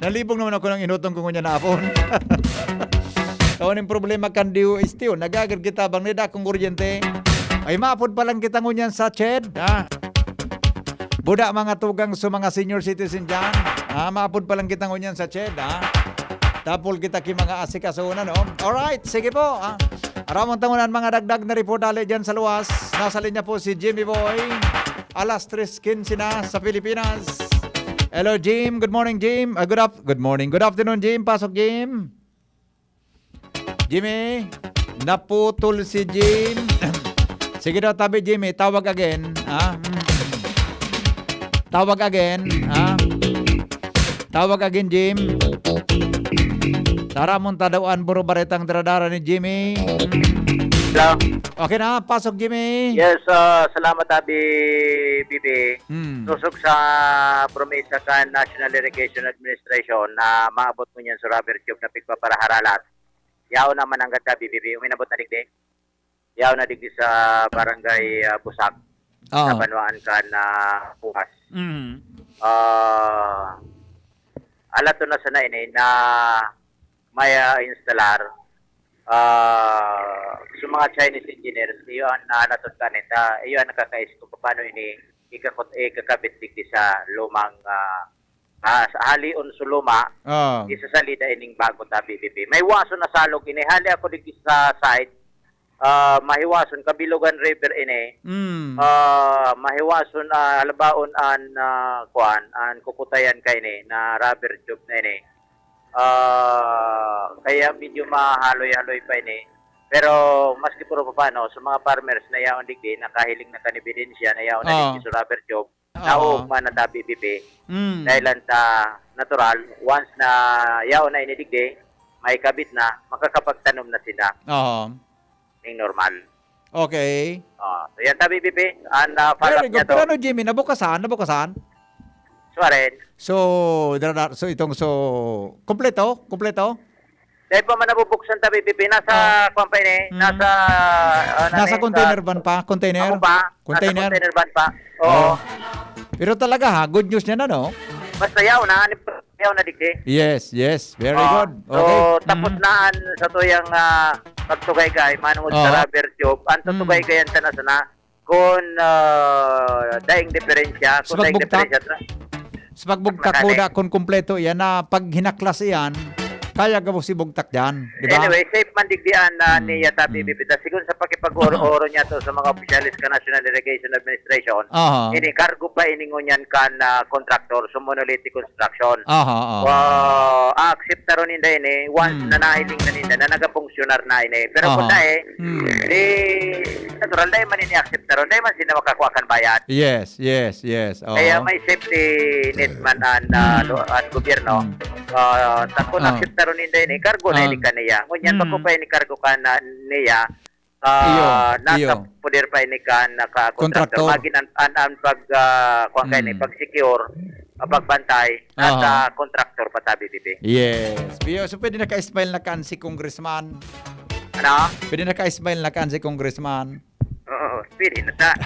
Nalibong naman ako ng inutong ko niya na apon. Taon yung problema kan diyo istiyo. Nagagad kita bang nida kung kuryente. Ay maapod pa lang kita ngunyan sa CHED. Buda mga tugang sa mga senior citizen dyan. Maapod pa lang kita ngunyan sa CHED. Tapol kita ki mga asikasunan. Alright, sige po. Aramon tangunan mga dagdag na report dali dyan sa luwas. Nasa linya po si Jimmy Boy. Alas 3:15 na sa Pilipinas. Hello Jim, good morning Jim. Good morning, good afternoon Jim. Pasok Jim. Jimmy, naputol si Jim. Sige daw tabi Jimmy, tawag again. Tawag again. Tawag again Jim. Tara munta dawaan buro baretang daradara ni Jimmy. Hello. Okay na, pasok Jimmy. Yes, salamat Abi Bibi. Tusok sa promesa kan National Irrigation Administration na maabot mo niyan sa rubber tube na pigpa para haralat. Yaw naman ang gata Bibi. Uminabot na digdi. Yaw na digdi sa barangay Busak. Sa Banwaan ka na Pukas. Alato na sana ini na may installer sa mga Chinese engineers, iyon na alatot ka nita, iyon nakakais kung paano ini ikakabit digdi sa lumang halion sa luma, isasalida ining bago tabi bibi. May waso na salog ini, hali ako digdi sa site, mahiwason Kabilugan River ini, mahiwason halabaon an kukutayan ka ini na rubber tube na ini. Kaya medyo mahaloy-haloy pa ini. Pero maski puro pa paano, sa mga farmers na yaon digdi, nakahiling na kanibidensya na yaon na digdi sa rubber tube, naog man na tabi bibi. Dahil ta natural, once na yaon na inidigdi, may kabit na, makakapagtanom na sila. Yung normal. Okay. So yan tabi bibi. Very good. Pero ano Jimmy, nabukasan? Suwarin. So kompleto? Dahil pa man nabubuksan tabi bibi, nasa company, nasa container van pa? Container? Ako pa, Container? nasa container van pa. Oo. Pero talaga good news niya na, no? Basta yaw na digdi. Yes, very good. So, tapos naan sa tuyang pagtugay-gay, manungod sa rubber tube, ang tutugay-gayan ta na sana, kung daing diferensya, Sa pagbugtak ko da, kung kumpleto yan na pag hinaklas yan, kaya gabo si bugtak dyan, di ba? Anyway, safe man digdian niya tabi bibita. Sigun sa pakipag-oro niya to sa mga opisyalis ka National Irrigation Administration, ini cargo pa iningunyan kan contractor sa Monolithic Construction. Accept na ron inda ini, once na nahiling na ninda, na nagapunksyunar na ini. Pero kung natural dahil man ini-accept na ron, dahil man sila makakuha kan bayad. Yes. Kaya may safety net man ang gobyerno. Kung accept na ron inda ini, cargo na ini ka niya. Ngunyan, pagkupay ni cargo ka na niya, nakapudir pa ini ka naka-contractor. Magin ang pag-secure, pagbantay, nasa contractor patabi bibi. Yes. So pwede naka-smile na kan si congressman. Ano? Pwede naka-smile na kan si congressman. Oo, pwede na ta.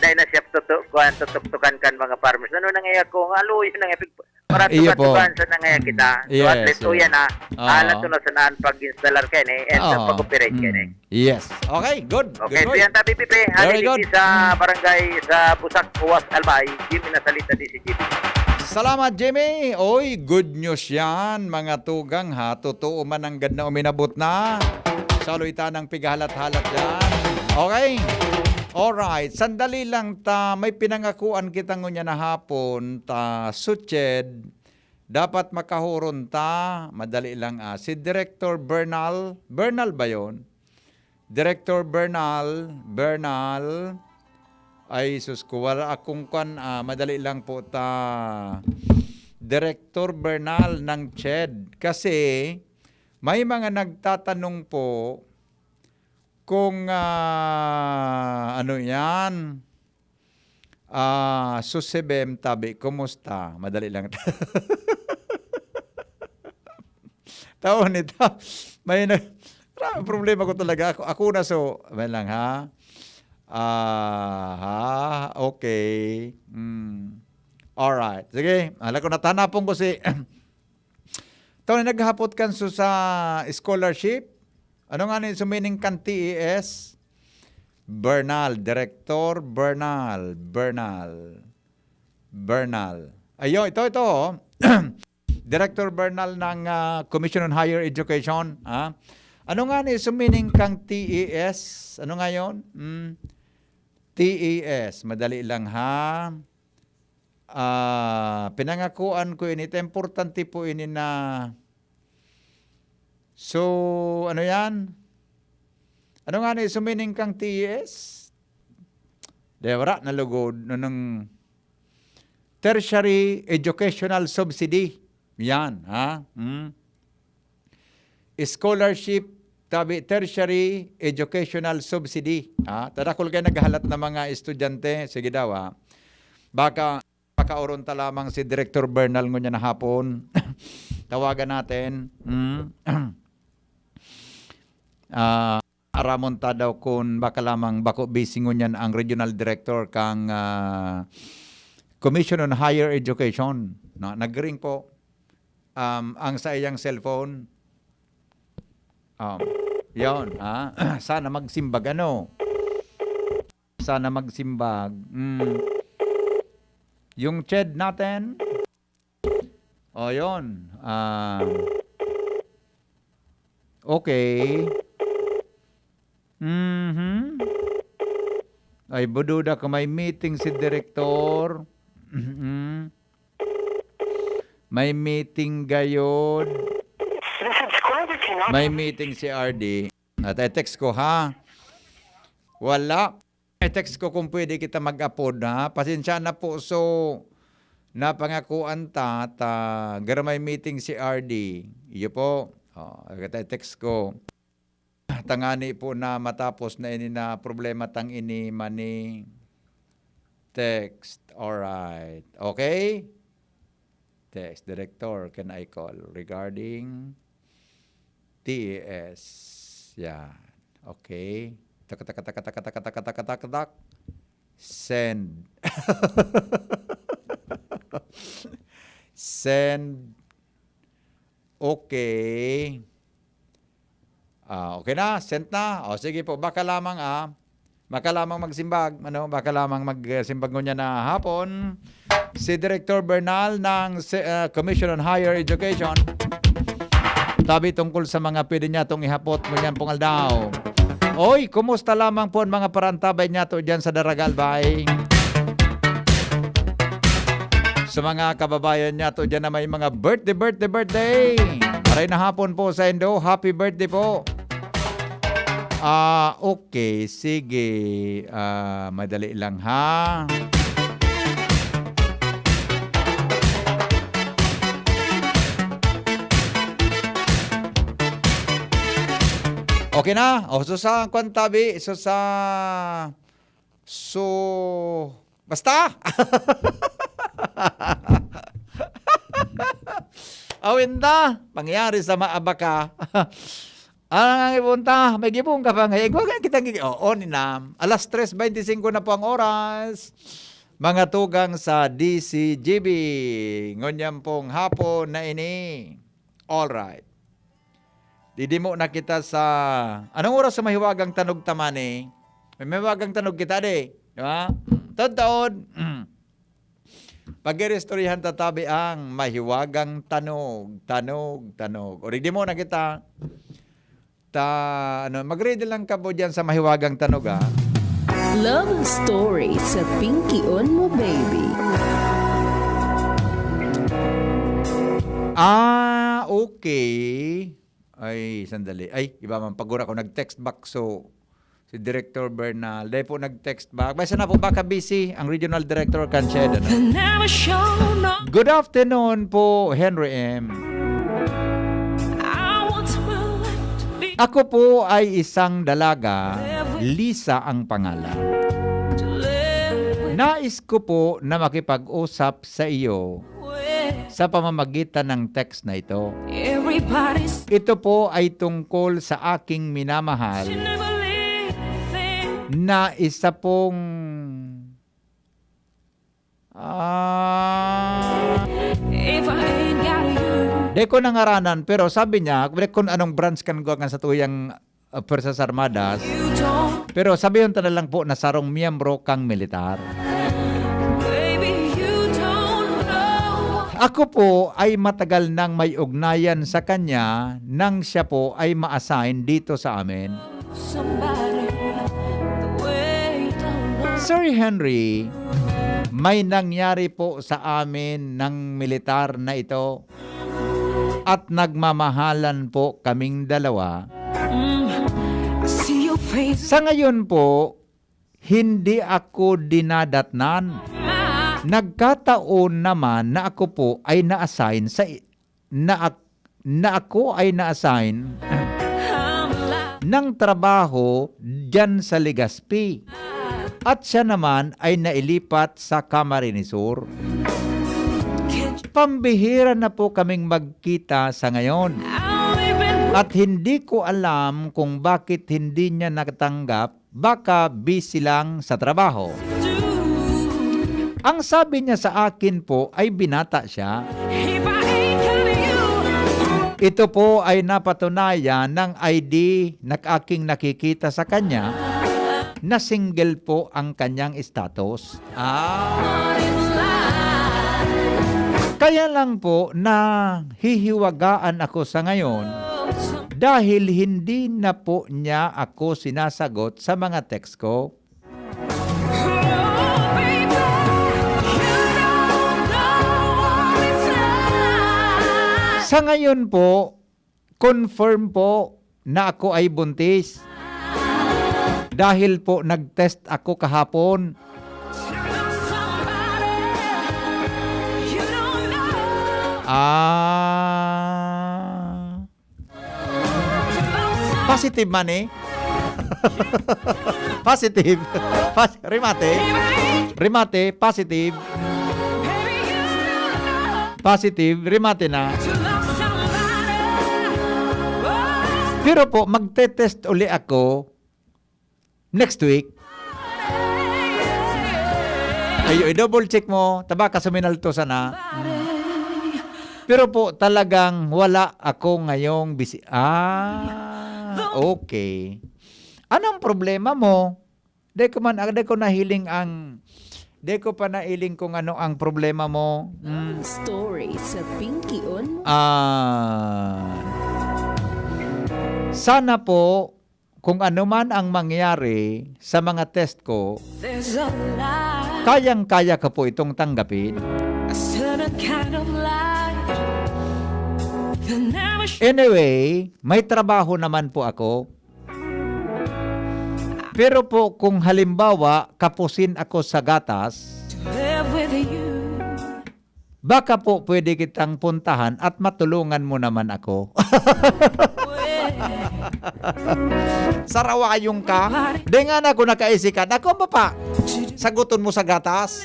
Dahil na siya tutuktukan kan mga farmers. Ano nangyayag ko? Aloy na nga. Para tukan sa nangyayag kita. So at least uyan na. Alat to na sanaan pag-installer ka ni and pag-operate ka ni. Yes. Okay, good. Okay, so yan tabi pipi. Haligi sa barangay sa Busak, Uwas, Albay. Jimmy na salita di si Jimmy. Salamat Jimmy. Oy, good news yan mga tugang ha. Totoo man ang ganda uminabot na. Saluita ng pigahalat-halat yan. Okay. Alright. Sandali lang may pinangakuan kita ngunya na hapon suched. Dapat makahuron madali lang si Director Bernal ba yun? Director Bernal ay sus ko wala akong madali lang po Director Bernal ng CHED kasi may mga nagtatanong po kung ano yan Susebem tabi kumusta madali lang taon ito may problema ko talaga ako na may lang okay Alright. Sige. Alam ko, natanapon ko si... Ito na naghapot kan sa scholarship. Ano nga ni sumining kan TES? Bernal. Director Bernal. Ayo, ito. Director Bernal ng Commission on Higher Education. Ano nga ni sumining kang TES? Ano nga yun? TES. Madali lang ha. Pinangakuan ko ini. Ito importante po ini na so, ano yan? Ano nga ni sumining kang TES? Dewara, nalugod ng tertiary educational subsidy. Yan, ha? Scholarship, tabi tertiary educational subsidy. Tadakol kayo naghalat na mga estudyante. Sige daw, ha? Baka makauron ta lamang si Director Bernal ngunya na hapon. Tawagan natin. Aramon ta daw kung baka lamang bako busy ngunyan ang Regional Director kang Commission on Higher Education. No, nagring po ang sa iyang cellphone. Yon, sana magsimbag ano. Sana magsimbag. Yung CHED natin. Yon. Okay. Ay, bududa ka may meeting si Director. May meeting gayod. May meeting si RD. At i-text ko, ha? Wala. I-text ko kung pwede kita mag-upload, ha? Pasensya na po. So, napangakuan garamay meeting si RD. Iyo po. I-text ko. Tangani po na matapos na ini na problema tang ini mani text. Alright. Okay? Text. Director, can I call regarding TES? Yan. Okay. Tak. Send. Send. Okay. Okay na, sent na. Sige po, baka lamang magsimbag, baka lamang magsimbag niya na hapon si Director Bernal ng Commission on Higher Education. Tabi tungkol sa mga pwede niya itong ihapot mo niyan pong aldaw. Oy, kumusta lamang po ang mga parantabay niya to dyan sa Daragal Bay? Sa mga kababayan niya to dyan na may mga birthday. Aray na hapon po sa Indo. Happy birthday po. Okay, sige. Madali lang ha. Okay na? So sa kwantabi, basta! Awinda, pangyari sa maabaka. Ang ipunta, may gibong ka pa ngayon. Huwag kita ninam. Alas 3:25 na po ang oras. Mga tugang sa DCGB. Ngunyam pong hapon na ini. Alright. Didimo na kita sa... Anong oras sa mahiwagang tanog tamani? May mahiwagang tanog kita di. Diba? Taon. Pag-irestoryahan tatabi ang mahiwagang tanog. O di mo na kita. Mag-ready lang ka po dyan sa mahiwagang tanog, ha? Love story sa Pinky On Mo Baby. Okay. Ay, sandali. Ay, iba man. Pagura ko nag-text back. So, si Director Bernal. Dahil po nag-text back. Basta na po baka busy ang Regional Director Canched. Good afternoon po, Henry M. Ako po ay isang dalaga. Lisa ang pangalan. Nais ko po na makipag-usap sa iyo sa pamamagitan ng text na ito. Ito po ay tungkol sa aking minamahal na isa pong if I ain't got you. Di ko nangaranan, pero sabi niya, kung anong branch kan go sa tuyang Puwersas Armadas, pero sabihin ta na lang po na sarong miyembro kang militar. Baby, you don't know. Ako po ay matagal nang may ugnayan sa kanya nang siya po ay ma-assign dito sa amin. Somebody the way you don't know. Sir Henry, may nangyari po sa amin ng militar na ito at nagmamahalan po kaming dalawa. I see your face. Sa ngayon po, hindi ako dinadatnan. Nagkataon naman na ako po ay na-assign na ako ay na-assign ng trabaho diyan sa Legazpi. At siya naman ay nailipat sa Camarines Sur. Pambihira na po kaming magkita sa ngayon. At hindi ko alam kung bakit hindi niya natanggap, baka busy lang sa trabaho. Ang sabi niya sa akin po ay binata siya. Ito po ay napatunayan ng ID na aking nakikita sa kanya na single po ang kanyang status. Kaya lang po na hihiwagaan ako sa ngayon dahil hindi na po niya ako sinasagot sa mga text ko. Sa ngayon po, confirm po na ako ay buntis. Dahil po nag-test ako kahapon. Positive man eh. Positive. Remate, positive. Positive, remate na. Pero po, magte-test uli ako next week. Ayo, i-double check mo. Taba ka suminal to sana. Pero po, talagang wala ako ngayong busy. Okay. Anong problema mo? Di ko pa nailing kung ano ang problema mo. Story sa Pinky On. Sana po, kung ano man ang mangyari sa mga test ko, There's a light, kayang-kaya ka po itong tanggapin. a certain kind of light that never Anyway, may trabaho naman po ako. Pero po, kung halimbawa, kapusin ako sa gatas, live with you. baka po pwede kitang puntahan at matulungan mo naman ako. Sarawayong ka. Di nga na ako nakaisikat. Ako ba pa? Saguton mo sa gatas.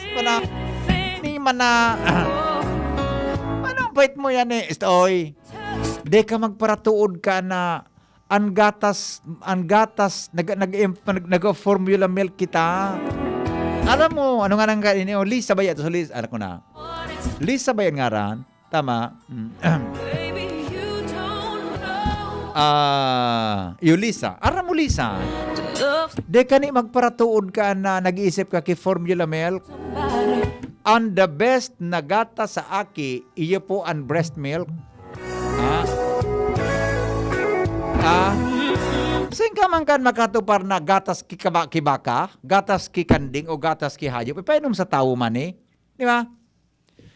Ni man na. Anong bait mo yan eh? Oy. Di ka magparatuod ka na ang gatas nag-formula milk kita. Alam mo, ano nga nang kainin? Lisa ba yan? So, Lisa, alam ko na. Lisa ba yan nga ran? Tama. Lisa. Aram mo, Lisa. Di ka ni magparatuod ka na nag-iisip ka kay formula milk. Ang the best na gatas sa aki, iyo po ang breast milk. Saan ka man kan makatupar na gatas ki baka, gatas ki kanding o gatas ki hayop, ipainom sa tao man eh. Di ba?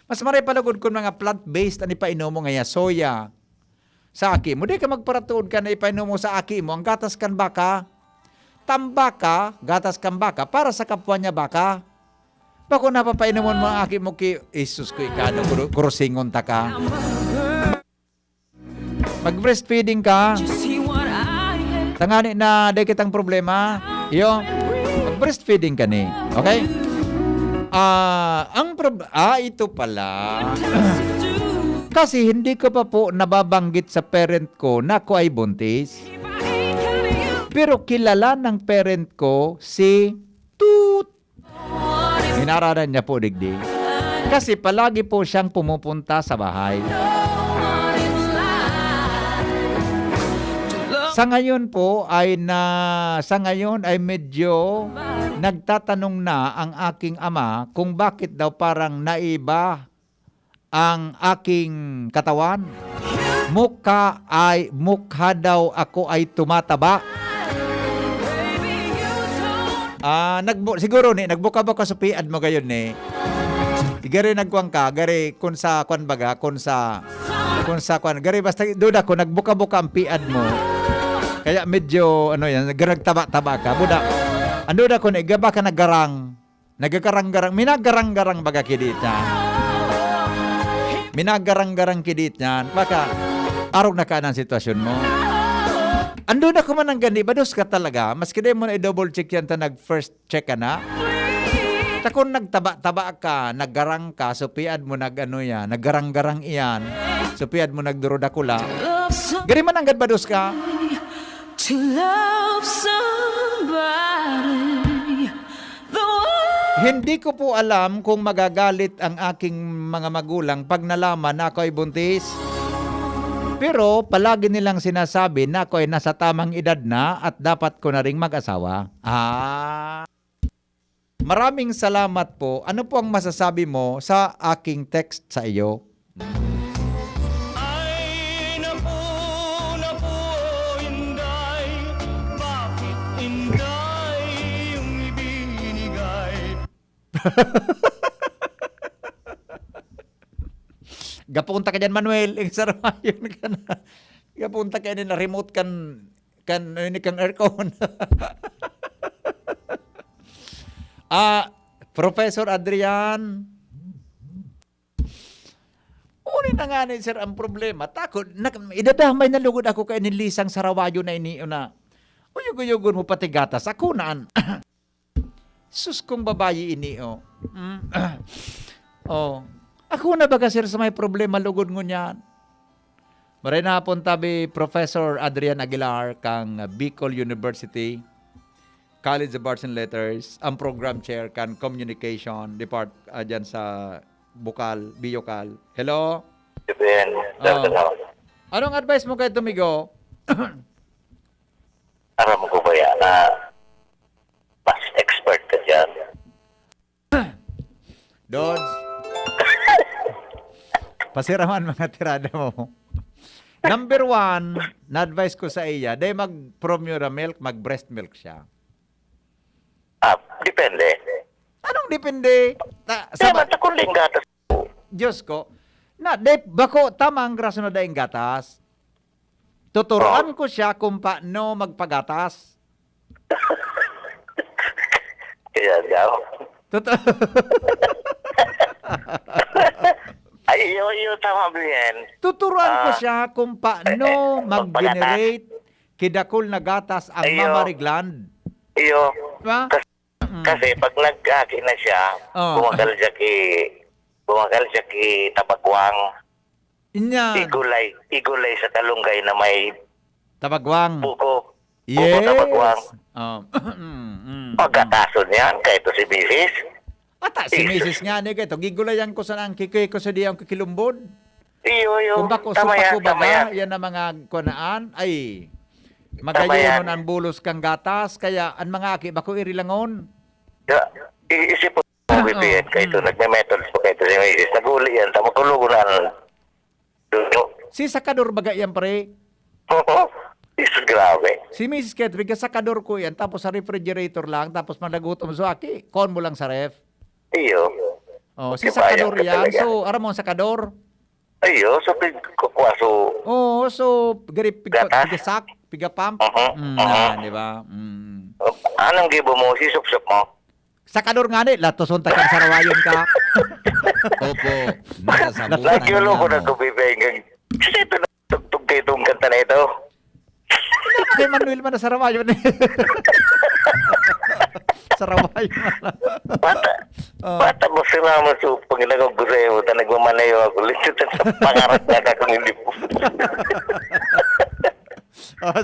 Mas maray palagod kung mga plant-based ani painom mo ngaya soya. Sa aki mo, di ka magparatuod ka na ipainom mo sa aki mo, ang gatas kan baka, tambaka, gatas kan baka, para sa kapwa niya baka. Bako napapainom mo ang aki mo ki, Isus ko ikano, kurusingon ta ka. Mag-breastfeeding ka. Tangani na day kitang problema. Mag-breastfeeding ka ni. Okay? Ito pala. Kasi hindi ko pa po nababanggit sa parent ko na ako ay buntis. Pero kilala ng parent ko si Toot. Hinararan niya po digdi. Kasi palagi po siyang pumupunta sa bahay. Sa ngayon po ay medyo nagtatanong na ang aking ama kung bakit daw parang naiba ang aking katawan. Mukha daw ako ay tumataba. Siguro nagbuka-buka sa piad mo gayon ni. Gari nagkuang ka, gari kun sa kwan baga, kun sa kwan, gari basta duda ko nagbuka-buka ang piad mo. Kaya medyo nagtaba-taba ka. Buda. Ando da ko na igaba ka naggarang. Nagagarang-garang, minagarang-garang baga kidit niyan. Minagarang-garang kidit niyan. Baka arog na ka ng sitwasyon mo. Ando na ko man ang gandi, bados ka talaga. Maski di mo na i-double check yan ta nag-first check ka na. Takon nagtaba-taba ka, naggarang ka, supiad mo naggarang-garang iyan. Supiad mo nagduro-dakula. Gari man ang bados ka. To love somebody Hindi ko po alam kung magagalit ang aking mga magulang pag nalaman na ako ay buntis. Pero palagi nilang sinasabi na ako ay nasa tamang edad na at dapat ko na ring mag-asawa. Maraming salamat po. Ano po ang masasabi mo sa aking text sa iyo? Gapunta ka dyan, Manuel. Sarawayon ka na. Gapunta ka dyan na remote kang aircon. Professor Adrian. Uli na nga ni sir ang problema. Takot. Idadamay na lugod ako kay nilisang Sarawayo na iniyo na. Uyog-uyogon mo pati gatas. Ako naan. Sus kong babayi iniyo. Ako na baga sir sa may problema lugod ngo niyan. Maray na hapon tabi Professor Adrian Aguilar kang Bicol University College of Arts and Letters, ang program chair kan Communication dyan sa Bicol. Hello? Anong advice mo kay Domingo? Aram ko ba yan na mas expert ka dyan? Dodge. Pasiraman mga tirada mo. Number 1, na-advise ko sa iya, dahil mag-formula milk, mag-breast milk siya. Depende. Anong depende? Sabat sa kuling gatas. Diyos ko. Bako, tama ang graso na daing gatas. Tuturuan ko siya kung paano magpagatas. Kaya daw. Ay, iyo, tama bien. Tuturuan ko siya kung paano mag-generate kidakol na gatas ang mammary gland. Iyo. Kasi pag nag-aki na siya, bumagal siya ki tabagwang. Igulay sa talunggay na may tabagwang. Buko. Yes. Buko tabagwang. Pagkatason yan, kaya ito si Mrs. Si Mrs. nga ni kaya ito, gigulayan ko sa nang kikoy ko sa diyang kikilumbod. Iyo. Kung bako supak ko baga, yan ang mga kunaan, ay magayon ang bulos kang gatas, kaya ang mga aki, bako irilangon. Isip po BPN kayo ito, nagme-methods po kayo ito si Mrs. Naguli yan, tamatulog na Si sakador baga yan pre? Is grabe. Si Mrs. Ketwig, sakador ko yan, tapos sa refrigerator lang, tapos malagutom so aki, kon mo lang sa ref. Iyo. Si sakador yan, so aram mo ang sakador? Iyo, so pigkukwaso. So pigasak, pigapump. Di ba? Anong gibo mo, si sup-sup mo? Sakador nga ni, latoson takang Sarawayon ka. Opo. Nagyulo ko na kubibay. Kasi ito na tugtog kayo itong kanta na ito. Kay Manuel man na Sarawayon. Sarawayon man. Bata mo sila mo sa Panginoon ko sa'yo. Nagmamanayo ako. Lissutan sa pangarap niya kung hindi po.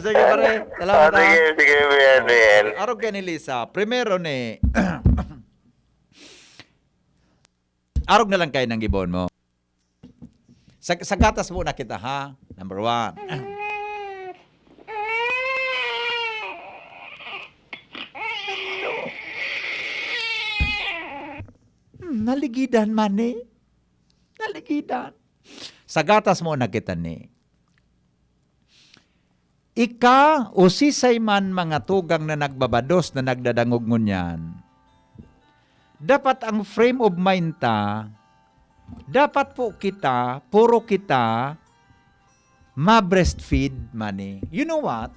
Sige pare. Salamat. Sige. Arog ka ni Lisa. Primero ni Arog na lang kayo ng gibon mo. Sa gatas muna kita, ha? Number 1. Naligidan man eh. Naligidan. Sa gatas mo nakita ni. Ika o sisay man mga tugang na nagbabados na nagdadangog ngunyan. Dapat ang frame of mind ta, dapat po kita, puro kita, ma-breastfeed man eh. You know what?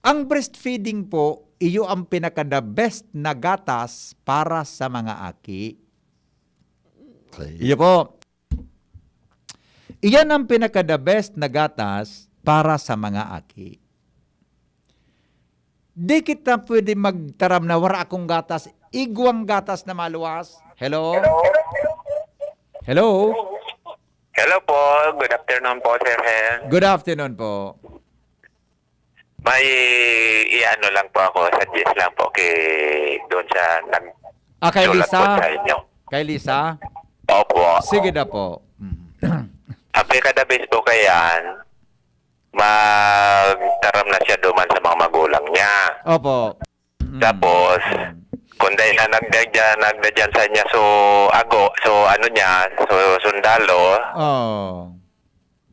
Ang breastfeeding po, iyo ang pinaka-the best na gatas para sa mga aki. Iyo po. Iyan ang pinaka-the best na gatas para sa mga aki. Di kita pwede magtaram na wala akong gatas, igwang gatas na maluwas. Hello? Hello? Hello po. Good afternoon po, Sir Hen. Good afternoon po. May iano lang po ako, suggest lang po doon sa Kay nagsulat Lisa? po sa inyo. Kay Lisa? Opo. Sige na po. Ang pinaka-base po kayan, magtaram na siya duman sa mga magulang niya. Opo. Tapos, kung dahil na nagdadyan sa niya sundalo,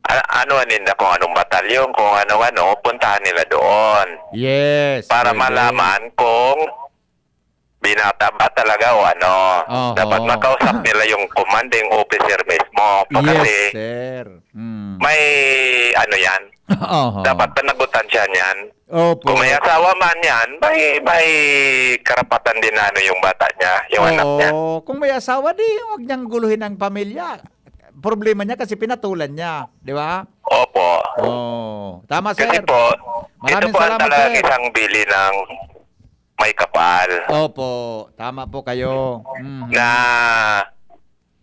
ano nila kung anong batalyon, kung ano-ano, puntahan nila doon. Yes. Para malaman kung binata ba talaga o ano. Dapat makausap nila yung commanding officer mismo. Kasi sir. may ano yan. Dapat panagutan siya niyan. Opo. Kung may asawa man yan, may karapatan din na ano yung bata niya, yung anak niya. Kung may asawa, di huwag niyang guluhin ang pamilya. Problema niya kasi pinatulan niya. Di ba? Opo. Tama, sir. Kasi po, ito Maraming po ang salamat, talagang sir. isang bili ng may kapal. Opo. Tama po kayo. Na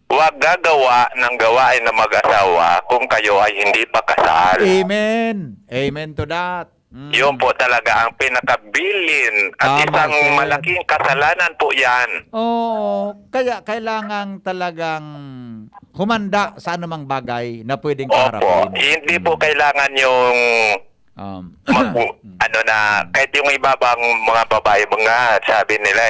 huwag gagawa ng gawain ng mag-asawa kung kayo ay hindi pa kasal. Amen. Amen to that. Yun po talaga ang pinakabilin at isang malaking kasalanan po yan. Kaya kailangan talagang humanda sa anumang bagay na pwedeng kaharapin. Hindi po kailangan yung kahit yung ibabang mga babae mga sabi nila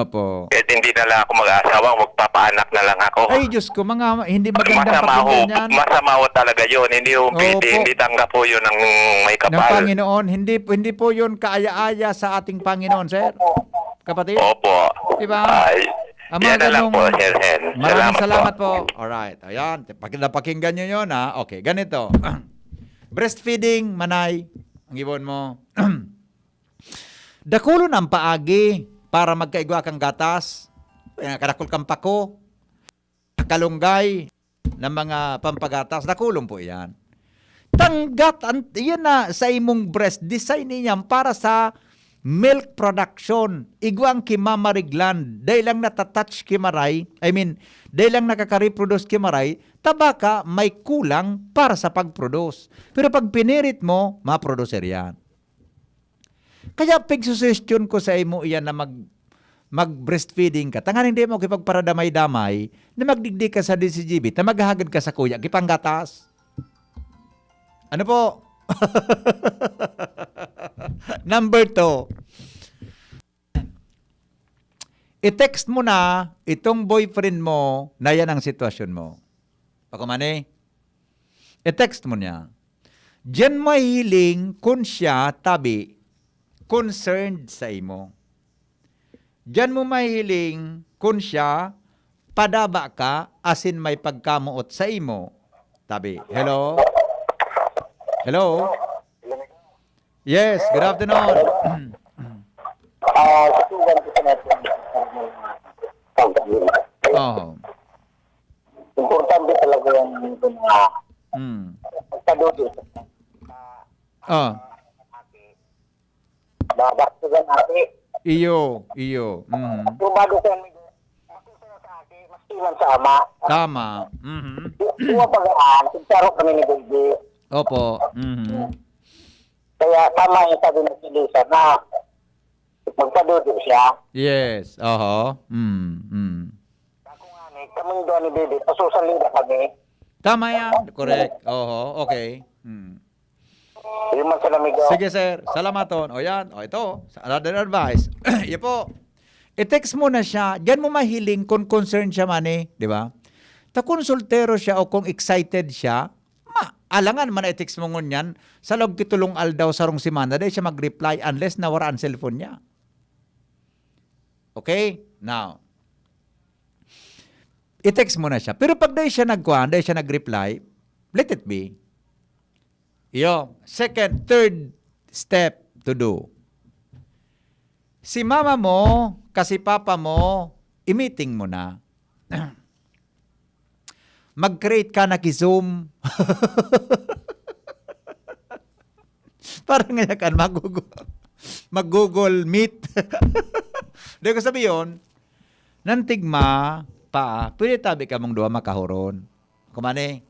Opo. kahit hindi na lang ako mag-asawa, magpapaanak na lang ako. Ay, Diyos ko, mga hindi magandang pakinggan yan. Masama ho talaga yun. Hindi tanggap po yun ng may Ng kapal. Panginoon, hindi po yun kaaya-aya sa ating Panginoon, sir. Kapatid? Opo. Diba? Yan na lang po, Sir Hen. Maraming salamat po. Alright. Ayan. Napakinggan nyo yun, ha? Okay, ganito. Breastfeeding, manay. Ang ibon mo. Dakulon ang paagi para magkaigwa kang gatas. Kadakol kang pako. Kalunggay ng mga pampagatas. Dakulon po yan. Tanggat, yan na sa imong breast. Design niyan para sa milk production. Igwang kimamary gland. Dahil lang natatouch kimaray, dahil lang nakaka-reproduce kimaray, tabaka may kulang para sa pag-produce. Pero pag pinirit mo, ma-producer yan. Kaya pag-suggestion ko sa imo iyan na mag-breastfeeding ka. Tangan hindi mo kipagparadamay-damay na magdigdi ka sa DCGB, na maghahagad ka sa kuya, kipanggatas. Ano po? Number 2. I-text mo na itong boyfriend mo na yan ang sitwasyon mo. Pakumani? I-text mo niya. Diyan mahiling kung siya tabi, concerned sa imo. Diyan mo mahiling kung siya padaba ka asin may pagkamuot sa imo. Tabi. Hello? Hello? Yes, good afternoon. Importante talaga yung pagkadudo. Babaktugan natin. Iyo. Kung bago ka mas sa ama. Tama. Kung pag-aan, kunsaro kami ni Baby. Opo. Kaya tama yung sabi ng si Lisa na magpadudo siya. Yes. Oho. kaming doon ni Bibi, pasusalin ka kami. Tama yan. Correct. Oho, okay. Yung man sila migo. Sige, sir. Salamaton. O yan. O ito. Another advice. Yan po. I-text mo na siya. Diyan mo mahiling kung concerned siya man eh. Di ba? Ta kung soltero siya o kung excited siya, alangan man i-text mo ngunyan, sa log kitulong aldaw sarong simana, dahil siya mag-reply unless nawara ang cellphone niya. Okay? Now, i-text mo na siya. Pero pag dahil siya dahil siya nag-reply, let it be. Second, third step to do. Si mama mo, kasi papa mo, i-meeting mo na. Mag-create ka na ki-Zoom. Parang nga kan mag-Google Meet. Di ko sabi yun, nantigma pa, pwede tabi ka mong duwa makahuron. Kumani,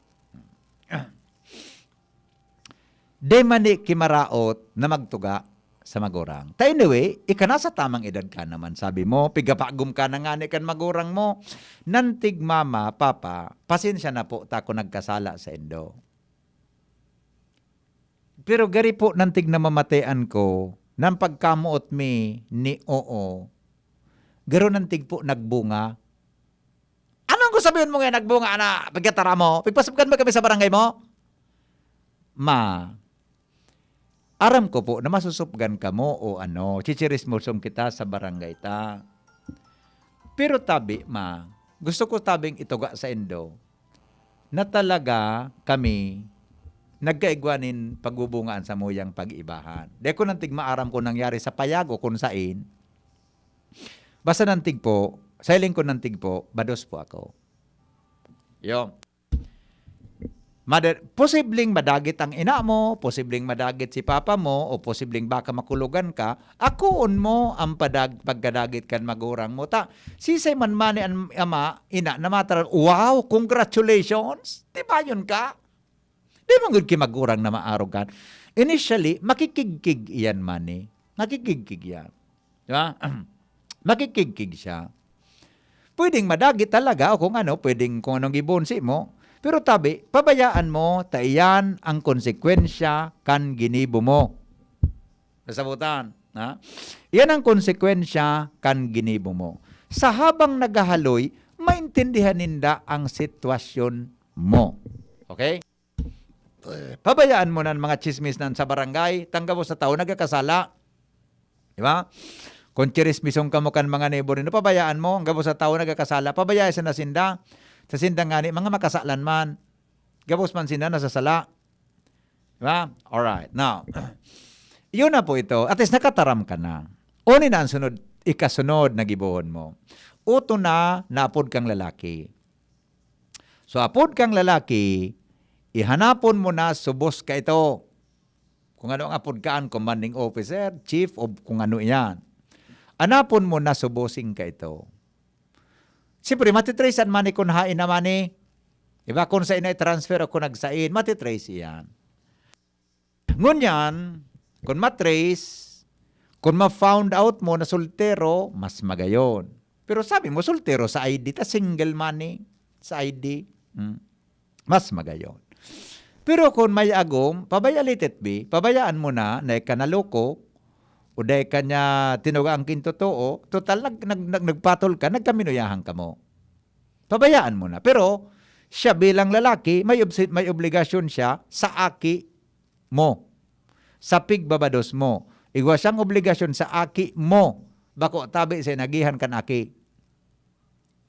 de mani kimaraot na magtuga sa magurang. Ta anyway, ika na sa tamang edad ka naman. Sabi mo, pigapagum ka na nga ni kan magurang mo. Nantig mama, papa, pasensya na po ta ko nagkasala sa Indo. Pero gari po nantig na mamatean ko, nang pagkamuot mi ni oo, garo nantig po nagbunga. Anong ko sabihin mo ngayon nagbunga na pagkatara mo? Pagpasapkan ba kami sa barangay mo? Aram ko po na masusupgan ka mo o chichirismosong kita sa barangay ta. Pero tabi, gusto ko tabing ituga sa Indo na talaga kami nagkaigwanin pagbubungaan sa muyang pag-ibahan. Di ko nantig maaram ko nangyari sa payago kung sain. Basta nantig po, sailing ko nantig po, bados po ako. Posibleng madagit ang ina mo, posibleng madagit si papa mo, o posibleng baka makulugan ka, akuon mo ang pagkadagit kan magurang mo. Sisay man mani ang ama, ina, na mataral, wow, congratulations! Di ba yun ka? Di ba good ki magurang na maarogan? Initially, makikigkig yan mani. Makikigkig yan. Di ba? Makikigkig siya. Pwedeng madagit talaga, o kung pwedeng kung anong ibonsi mo. Pero tabi, pabayaan mo, taiyan ang konsekwensya kan ginibo mo. Nasabutan. Yan ang konsekwensya kan ginibo mo. Sa habang naghahaloy, maintindihan ninda ang sitwasyon mo. Okay? Pabayaan mo na mga chismis nan sa barangay, tanggap mo sa tao, nagkakasala. Di ba? Kung chirismisong ka mo kan mga neighbor nino, pabayaan mo, hanggang sa tao nagkakasala, pabayaan sa nasinda. Sa sindang ngani, mga makasalan man. Gabos man sinda nasasala. Diba? Alright. Now, yun na po ito. At least nakataram ka na. Unin na ang ikasunod na gibuhon mo. Uto na apod kang lalaki. So, apod kang lalaki, ihanapon mo na subos ka ito. Kung ano ang apod kaan, commanding officer, chief, o kung ano yan. Anapon mo na subosing ka ito. Siyempre, matitrace ang money kung hain na money. Diba? Kung sa ina-transfer o kung nagsain, matitrace yan. Ngunyan, kung matrace, kung ma-found out mo na soltero, mas magayon. Pero sabi mo, soltero sa ID, single money sa ID, mas magayon. Pero kung may agom, pabayaan mo na ikanaloko, o dahil kanya tinuga ang kintotoo, total nagpatol ka, nagkaminuyahan ka mo. Pabayaan mo na. Pero siya bilang lalaki, may obligasyon siya sa aki mo. Sa pigbabados mo. Igwa siyang obligasyon sa aki mo. Bako tabi sa nagihan kan aki.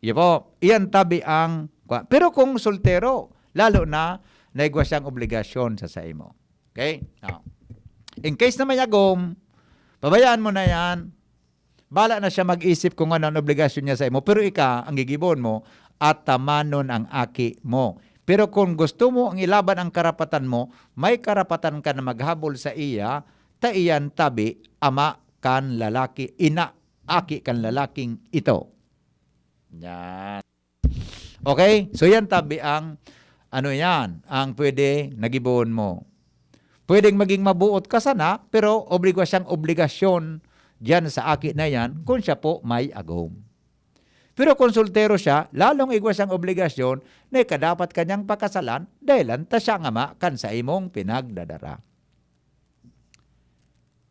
Iyan tabi ang... Pero kung soltero, lalo na igwa siyang obligasyon sa imo. Okay? Now, in case na may agom, pabayaan mo na yan. Bala na siya mag-isip kung ano ang obligasyon niya sa imo. Pero ang gigibon mo, at tamanon ang aki mo. Pero kung gusto mo ang ilaban ang karapatan mo, may karapatan ka na maghabol sa iya, taiyan tabi, ama kan lalaki, ina, aki kan lalaking ito. Yan. Okay? So yan tabi ang, ang pwede nagibon mo. Pwedeng maging mabuot ka sana, pero obligasyon dyan sa aki na yan kung siya po may agom. Pero kung soltero siya, lalong igwas ang obligasyon na kadapat kanyang pakasalan dahil anta siya nga ma kan sa imong pinagdadara.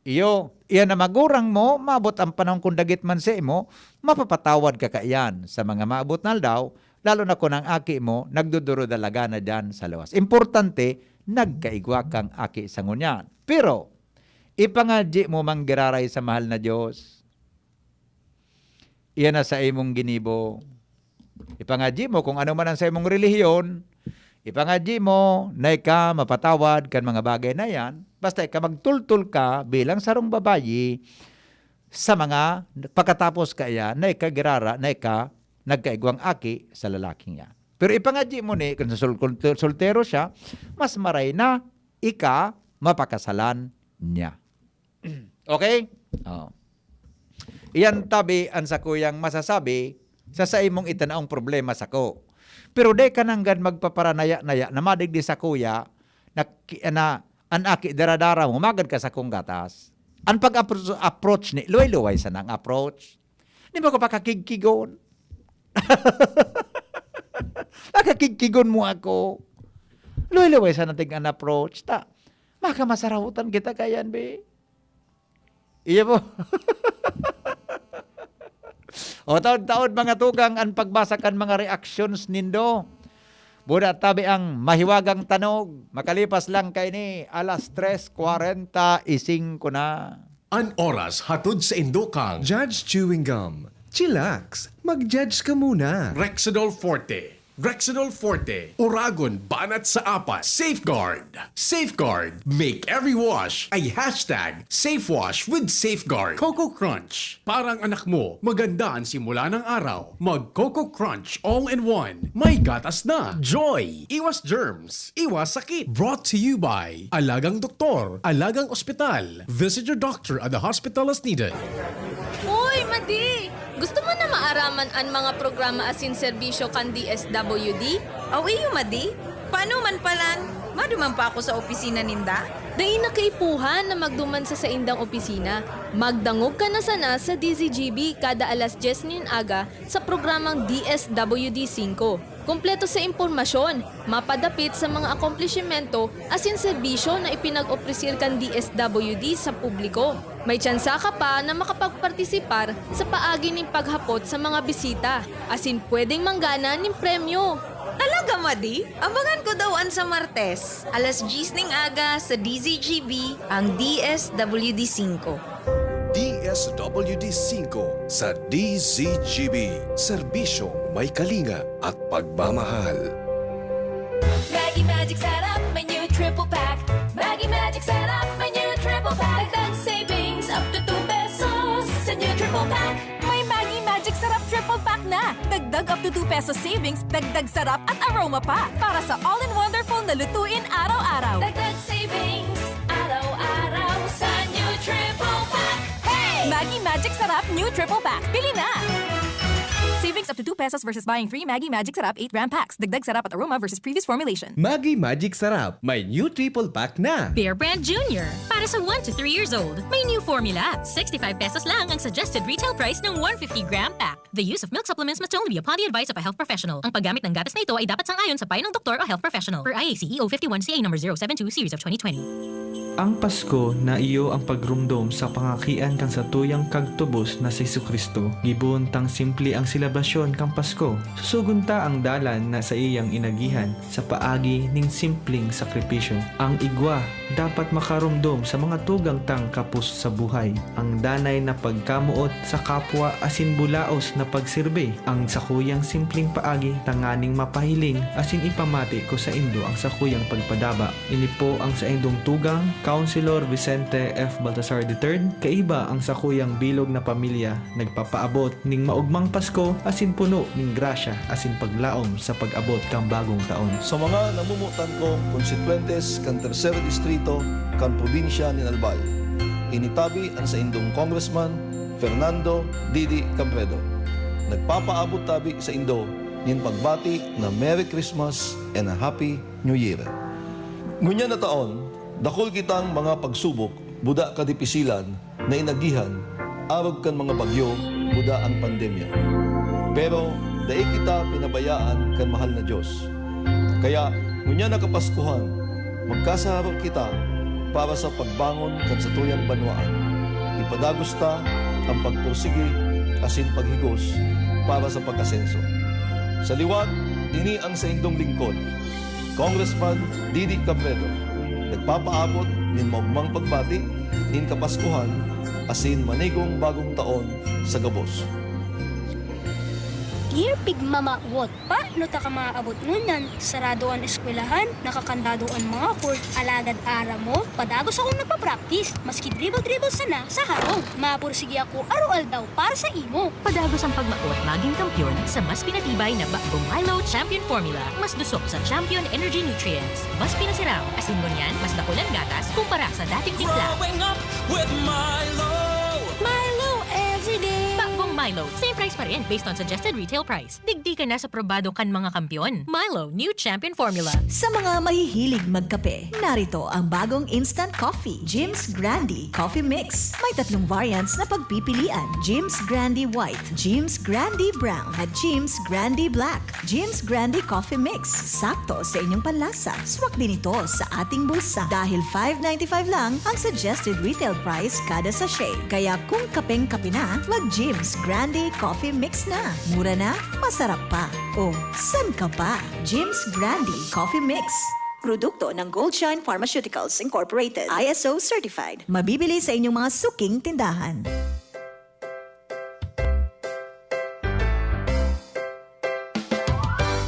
Iyan na magurang mo, maabot ang panahon kung dagit man sa imo, mapapatawad ka kaiyan sa mga maabot na daw, lalo na kung ang aki mo, nagduduro dalaga na dyan sa lawas. Importante, nagkaigwa kang aki sa ngunyan. Pero, ipangadji mo manggiraray sa mahal na Diyos. Iyan na sa imong ginibo. Ipangadji mo kung ano man ang sa imong relihiyon. Ipangadji mo na ika mapatawad kan mga bagay na yan. Basta ika magtultul ka bilang sarong babayi sa mga pagkatapos kaya na ika girara, na ika nagkaigwang aki sa lalaking yan. Pero ipangadji mo ni, kung soltero siya, mas maray na ika mapakasalan niya. Okay? Oh. Iyan tabi ang sa kuyang masasabi sa imong itanaong problema sa ko. Pero de ka nanggan magpaparanaya-naya na madigdi sa kuya na an aki daradara mo magad ka sa kong gatas. Ang pag-approach ni luway-luway sa nang approach. Di ba ko pakakigkigon? Pakakigkigon mo ako. Luway-luway sa nating an approach. Maka masarahutan kita kayan, be. Iya po. O taon-taon mga tugang ang pagbasakan mga reactions nindo. Buda tabi ang mahiwagang tanog. Makalipas lang kay ni alas 3:40 ising ko na. An oras hatod sa Indokang. Judge Chewing Gum. Chillax. Mag-judge ka muna. Rexidol Forte. Rexidol Forte. Uragon banat sa apat. Safeguard. Safeguard. Make every wash ay hashtag SafeWash with Safeguard. Coco Crunch. Parang anak mo, maganda ang simula ng araw. Mag Coco Crunch all-in-one. May gatas na. Joy. Iwas germs. Iwas sakit. Brought to you by Alagang Doktor. Alagang Ospital. Visit your doctor at the hospital as needed. Uy, Madi! Gusto mo na maaraman ang mga programa asin serbisyo kan DSWD? Iyo, Madi. Paano man palan? Maduman pa ako sa opisina ninda? Dahil nakaipuhan na magduman sa indang opisina. Magdangog ka na sana sa DZGB kada alas 10 nin aga sa programang DSWD 5. Kompleto sa impormasyon, mapadapit sa mga akomplishimento asin serbisyo na ipinag-opresir kan DSWD sa publiko. May tsansa ka pa na makapagpartisipar sa paagi ng paghapot sa mga bisita, asin pwedeng manggana ng premyo. Talaga, Madi? Abangan ko daw an sa Martes. Alas 10 ning aga sa DZGB, ang DSWD 5. DSWD 5 sa DZGB. Serbisyo may kalinga at pagmamahal. Maggie Magic Sarap, may new triple pack. Maggie Magic Sarap, may new triple pack. Dagdag savings up to 2 pesos sa new triple pack. May Maggie Magic Sarap triple pack na. Dagdag up to 2 pesos savings, dagdag sarap at aroma pa. Para sa all-in wonderful na lutuin araw-araw. Dagdag savings, araw-araw sa new triple pack. Hey! Maggie Magic Sarap new triple pack. Pili na! Savings up to 2 pesos versus buying 3 Maggie Magic Sarap 8-gram packs. Dagdag sarap at aroma versus previous formulation. Maggie Magic Sarap. May new triple pack na. Bear Brand Junior. Para sa 1 to 3 years old. May new formula. 65 pesos lang ang suggested retail price ng 150-gram pack. The use of milk supplements must only be upon the advice of a health professional. Ang paggamit ng gatas na ito ay dapat sang-ayon sa payo ng doktor o health professional. Per IAC EO 51CA number 072 series of 2020. Ang Pasko na iyo ang pagrumdom sa pangakian kang sa tuyang kagtubos na si Jesucristo. Gibuntang simple ang silabasyon kang Pasko. Susugunta ang dalan na sa iyang inagihan sa paagi ning simpleng sakripisyo. Ang igwa dapat makarumdom sa mga tugang tang kapus sa buhay. Ang danay na pagkamuot sa kapwa asin bulaos na pagsirbe. Ang sakuyang simpleng paagi tanganing mapahiling asin ipamati ko sa indo ang sakuyang pagpadaba. Ini po ang sa indong tugang Councilor Vicente F. Baltasar III, kaiba ang sakuyang bilog na pamilya, nagpapaabot ning maugmang Pasko asin puno ning grasya asin paglaom sa pag-abot kang bagong taon. Sa mga namumutan kong konstituentes kan Tercer Distrito kan probinsya ni Albay, initabi ang sa indong Congressman Fernando Didi Campredo. Nagpapaabot tabi sa indo nin pagbati na Merry Christmas and a Happy New Year. Ngunyan na taon, dakol kitang mga pagsubok, buda kadipisilan, na inagihan, arog kan mga bagyo, buda ang pandemya. Pero dahil kita pinabayaan kan mahal na Diyos. Kaya, ngunya nakapaskuhan, magkasaharo kita para sa pagbangon kan sa tuyang banwaan. Ipadagos ta ang pagpursige asin paghigos para sa pag-asenso. Sa liwat, ini ang sa indong lingkod, Congressman Didi Cabredo, nagpapaabot nin maugmang pagbati nin kapaskuhan asin manigong bagong taon sa gabos. Dear pigmamawot pa, no ta ka maaabot ngunyan, sarado ang eskwelahan, nakakandado ang mga court, alagad ara mo, padagos akong nagpa-practice, maski dribble-dribble sana sa harong, mapursige ako arual daw para sa imo. Padagos ang pagmaot maging kampyon sa mas pinatibay na Bagong Milo Champion Formula. Mas dusok sa Champion Energy Nutrients. Mas pinasirang, asin mo niyan, mas dakulan gatas kumpara sa dating timpla. Growing up with Milo. Milo everyday. Bagong Milo, same price pa rin based on suggested retail price. Digdi ka na sa probado kan mga kampyon. Milo, new champion formula. Sa mga mahihilig magkape, narito ang bagong instant coffee, Jim's Grande Coffee Mix. May 3 variants na pagpipilian, Jim's Grande White, Jim's Grande Brown, at Jim's Grande Black. Jim's Grande Coffee Mix, sakto sa inyong panlasa. Swak din ito sa ating bulsa dahil $5.95 lang ang suggested retail price kada sachet. Kaya kung kapeng-kape na, wag Jim's Grande Coffee Mix na. Mura na, masarap pa. O, san ka pa? Jim's Grande Coffee Mix. Produkto ng Goldshine Pharmaceuticals Incorporated. ISO certified. Mabibili sa inyong mga suking tindahan.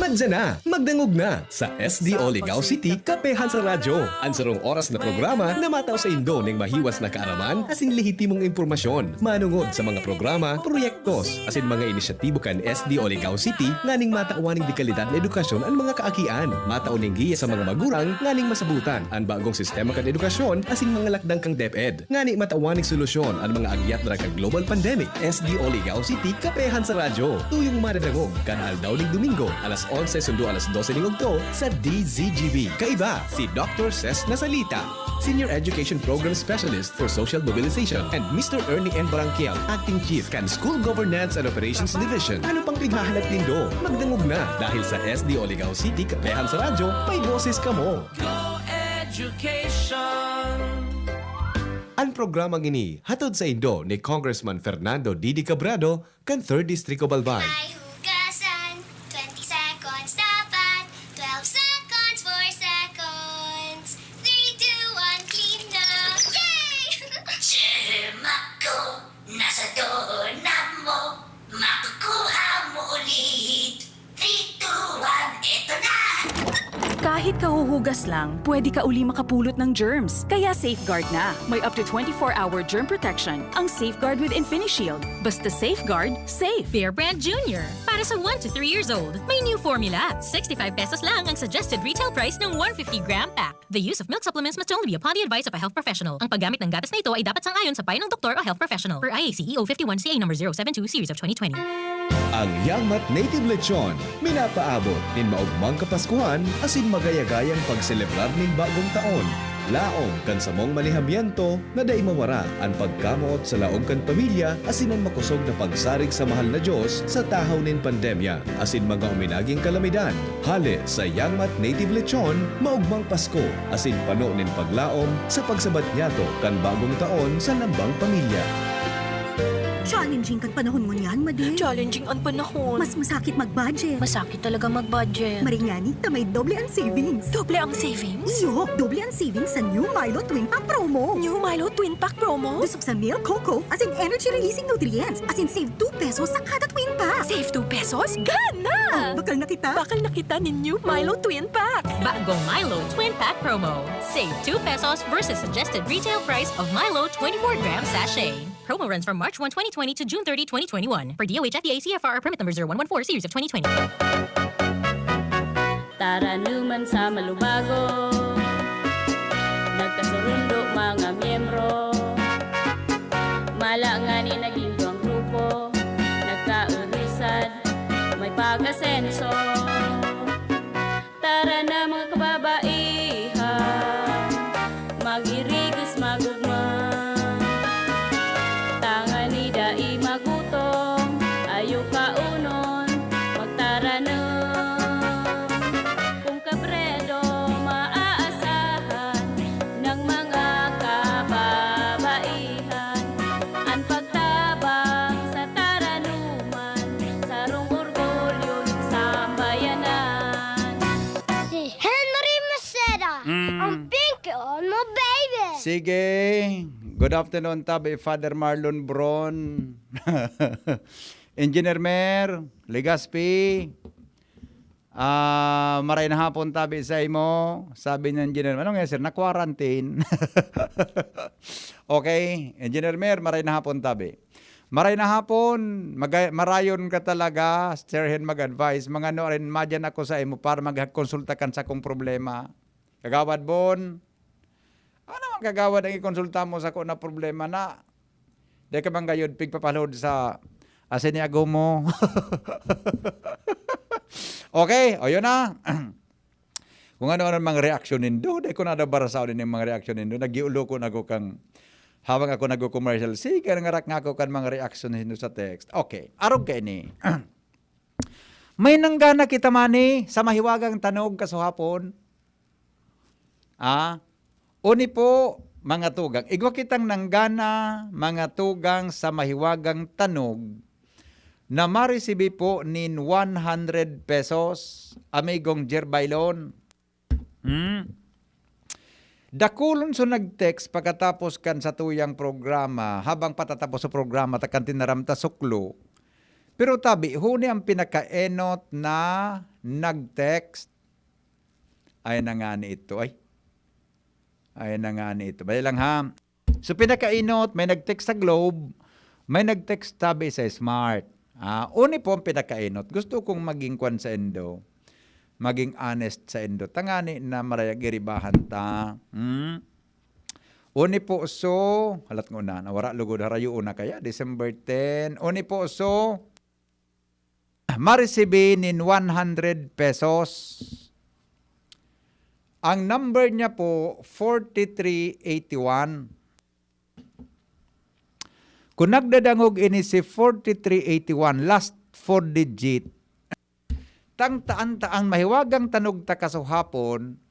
Madya na, magdangog na sa SDO Ligao City, Kapehan sa Radyo. Ang sarong oras na programa na mataw sa Indo ng mahiwas na kaaraman asin lehitimong impormasyon. Manungod sa mga programa, proyektos, asin mga inisyatibo kan SDO Ligao City nganing matauaning di kalidad na edukasyon ang mga kaakian. Matauning giya sa mga magurang nganing masabutan ang bagong sistema kan edukasyon asin mga lakdang kang DepEd. Ngani matauaning solusyon ang mga agyat na kang global pandemic. SDO Ligao City, Kapehan sa Radyo. Tuyong madadangog kan aldaw ning Domingo, alas 11 sundo alas 12 ng Ugto sa DZGB. Kaiba si Dr. Ces Nasalita, Senior Education Program Specialist for Social Mobilization, and Mr. Ernie N. Baranquiel, Acting Chief kan School Governance and Operations Division. Ano pang pighahanap nindo? Magdangog na dahil sa SDO Ligao City, Kapehan sa Radyo, may boses ka mo. Go Education. Ang programang ini hatod sa Indo ni Congressman Fernando Didi Cabredo kan 3rd District of Albay. Hugasan, 20 seconds dapat, 12 seconds, 4 seconds, 3, 2, 1, clean na! Yay! Sirma ko, nasa doorknob mo, makukuha mo ulit. 3, 2, 1, eto na! Kahit kahuhugas lang, pwede ka uli makapulot ng germs. Kaya Safeguard na. May up to 24-hour germ protection ang Safeguard with InfiniShield. Basta Safeguard, safe. Bear Brand Junior. Para sa 1 to 3 years old, may new formula. 65 pesos lang ang suggested retail price ng 150-gram pack. The use of milk supplements must only be upon the advice of a health professional. Ang paggamit ng gatas na ito ay dapat sang-ayon sa payo ng doktor o health professional. Per IACEO 51CA number 072 series of 2020. Ang Yangmat Native Lechon, minapaabot nin maugmang kapaskuhan asin magayagayang pagselebrar nin bagong taon. Laong kan sa mong manihamiento na day mawara ang pagkamot sa laong kan pamilya asin ang makusog na pagsarig sa mahal na Diyos sa tahaw nin pandemya asin mga uminaging kalamidad. Hali sa Yangmat Native Lechon, maugmang Pasko asin pano nin paglaom sa pagsabat niyato kan bagong taon sa lambang pamilya. Challenging kan panahon mo niyan, Madi. Challenging ang panahon. Mas masakit mag-budget. Masakit talaga mag-budget. Maringani, na may doble ang savings. Doble ang savings? Iyo, doble ang savings sa New Milo Twin Pack Promo. New Milo Twin Pack Promo? Dusok sa milk, cocoa, as in energy-releasing nutrients, as in save 2 pesos sa kada twin pack. Save 2 pesos? Gana! Bakal na kita. Bakal na kita ni New Milo Twin Pack. Bagong Milo Twin Pack Promo. Save 2 pesos versus suggested retail price of Milo 24-gram sachet. Promo runs from March 1, 2020 to June 30, 2021. Per DOH FDA CFR permit number 0114 series of 2020. Tara naman sa Malubago, nagkasurundo mga miyembro, malangani naging duwang grupo, nagkaurisan, may pag-asenso. Tara na mga kababaihan, mag-irigis magugma. Tangan ni dai magutom, ayo kaunon. Sige. Good afternoon, tabi Father Marlon Bron. Engineer Mer, Legaspi. Maray na hapon tabi sa imo. Sabi ng engineer, ano nga sir, na-quarantine. Okay, engineer Mer, maray na hapon tabi. Maray na hapon, marayon ka talaga, sirhen mag-advise. Mga no rin, madyan ako sa imo para mag-konsulta kan sa kong problema. Kagawad bon, ano man kagawad ang ikonsulta mo sa kung na problema na? Di ka bang gayod pigpapalod sa asiniago mo? Okay, o yun na. Kung ano-ano mga reaksyon nindo, di ko na nabarasaw din yung mga reaksyon nindo. Nagiulo ko na ko kang, habang ako nag-commercial, sige, nangarak nga ko kan mga reaksyon nindo sa text. Okay, arog kayo ni. May nanggana kita mani sa mahiwagang tanog kasuhapon. Uni po, mga tugang. Igwa kitang nanggana, mga tugang sa mahiwagang tanog na marisibi po nin 100 pesos amigong Jerbailon. Dakulon so nag-text pagkatapos kan sa tuyang programa, habang patatapos sa programa, takan tinaramta suklo. Pero tabi, huni ang pinakaenot na nag-text. Ay na nga ni ito, Ay na nga ni ito. Bali lang ha. So pinakainot, may nag-text sa Globe, may nag-text tabi sa Smart. Uni po ang pinakainot. Gusto kong maging kwan sa endo. Maging honest sa endo. Tangani na marayag iribahan ta. Uni po so, halat ngo na, nawara lugod harayo una kaya, December 10. Uni po so, marisibi nin 100 pesos. Ang number niya po, 4381. Kung nagdadangog ini si 4381, last 4 digit, tang-taan-taan mahiwagang tanog ta kasuhapon,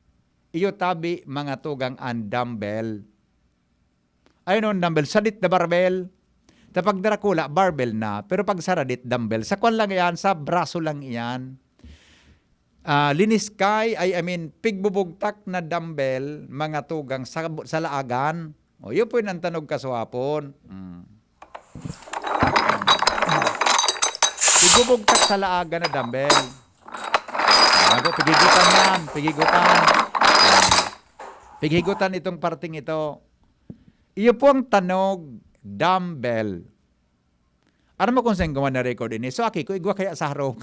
iyo tabi mga tugang ang dumbbell. Ayun dumbbell, sadit na barbell. Tapag Dracula, barbell na. Pero pag saradit, dumbbell. Sa kwan lang yan, sa braso lang yan. Liniskay, pigbubugtak na dumbbell, mga tugang sa laagan. O, yun po yung tanog kasuhapon. Pigbubugtak sa laagan na dumbbell. Pigigutan yan, pigigutan itong parting ito. Iyo po ang tanog, dumbbell. Ano mo kung saan gumawa na record ini? So, aki ko, igwa kaya sa harong.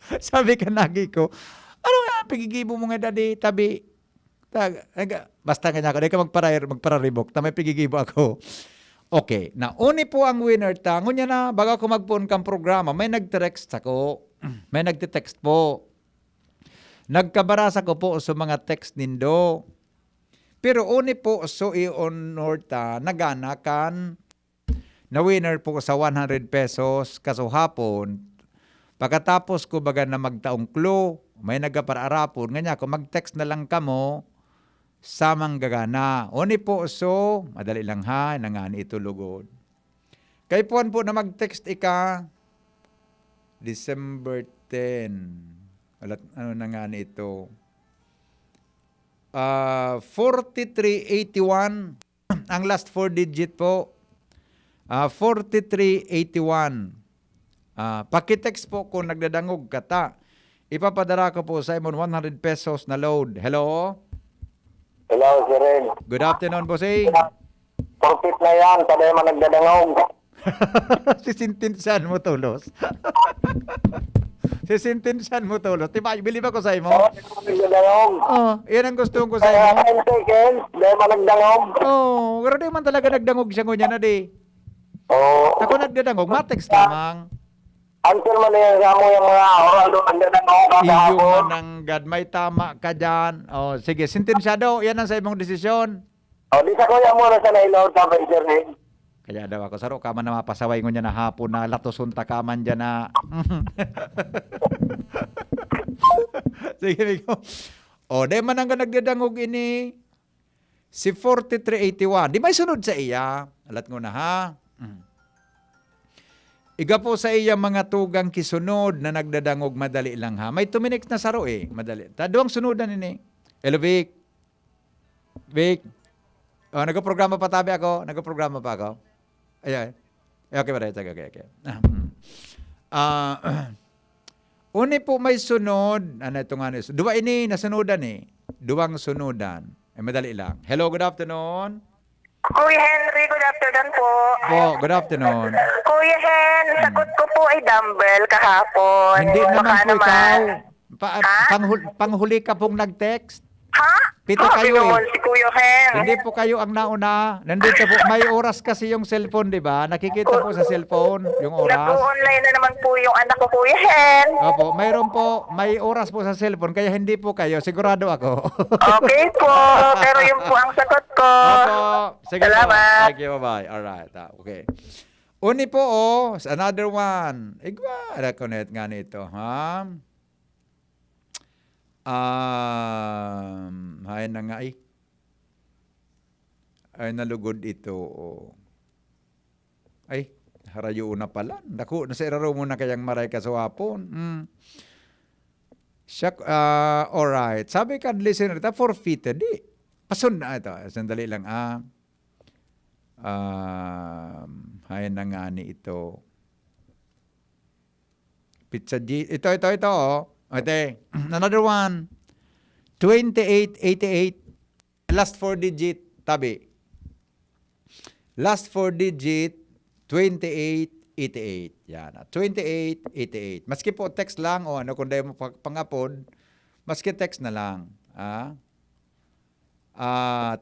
Sabi ka nagi ko, ano nga, pigigibo mo nga dadi, tabi. Basta kanya ako, di ka magpararibok, na may pigigibo ako. Okay, na uni po ang winner ta. Ngunya na, bago ako magpuon kang programa, may nag-text ako. May nag-text po. Nagkabarasa ko po sa mga text nindo. Pero uni po so i-honor ta, naganakan na winner po sa 100 pesos kasuhapon. Pagkatapos ko baga na magtaong clue, may nagapararapon, nga ako mag-text na lang kamo sa manggagana. Uni po so, madali lang ha, nangani ito lugod. Kay puan po na mag-text ika, December 10. Ano nangani ito? 4381, ang last 4 digit po. 4381. Pakitext po kung nagdadangog ka ta. Ipapadara ko po sa imon 100 pesos na load. Hello? Hello, Sir Ren. Good afternoon, bossing. Profit na yan, kada man nagdadangog. Sisintinsan mo tulos. Sisintinsan mo tulos. Diba, bilib ako sa imo? Nagdadangog. Yan ang gusto ko sa imo. Dahil man nagdangog. Pero di man talaga nagdangog siya ngunya na di. Ako nagdadangog, matext lamang. Answer man yan sa mo yung mga oral doon nagdadangog. Iyo man ang God, may tama ka dyan. Sige, sintinsyado, yan ang sa imong desisyon. Di sa kuya mo na sa nailaw sa Sir Ren. Kaya daw ako, saro ka man na mapasaway ngunya na hapon na latosunta ka man dyan na. Sige, Miko. Di man ang nagdadangog ini. Si 4381. Di may sunod sa iya. Alat ngo na ha. Iga po sa iya mga tugang kisunod na nagdadangog, madali lang ha. May 2 minutes na saro madali. Taduang sunudan ini. Elvik. Vic. Oh, nagpo-programa pa tabi ako. Nagpo-programa pa ako. Ayan. Okay ba rin? Okay. Uni po may sunod. Ano ito nga? Dua ini nasunodan eh. Duwang sunudan. Madali lang. Hello, good afternoon. Kuya Henry, good afternoon po. Good afternoon. Kuya Hen, sagot ko po ay dumbbell kahapon. Hindi naman Baka po ikaw. Panghuli ka pong nag-text. Ha? Pito kayo naman si Kuya Hen. Hindi po kayo ang nauna. Nandito po. May oras kasi yung cellphone, di ba? Nakikita po sa cellphone yung oras. Nag-online na naman po yung anak ko, Kuya Hen. Opo, mayroon po. May oras po sa cellphone, kaya hindi po kayo. Sigurado ako. Okay po. Pero yun po ang sagot ko. Opo. Sige Salamat. po. Thank you. Bye-bye. Alright. Okay. Uni po, another one. Igwa. Reconnect nga nito, ha? Hay na nga ay nalugod ito. Ay, harayo na pala. Naku, nasiraro mo na kayang maray ka sa hapon. Alright. Sabi ka, listener, forfeited. Di. Pasun na ito. Sandali lang. Hay na nga ni ito. Pizza G. Ito. Okay. Another one. 2888. Last 4 digit. Tabi. Last 4 digit. 2888. Yan. 2888. Maski po text lang o ano kung dahil mo pangapod, maski text na lang.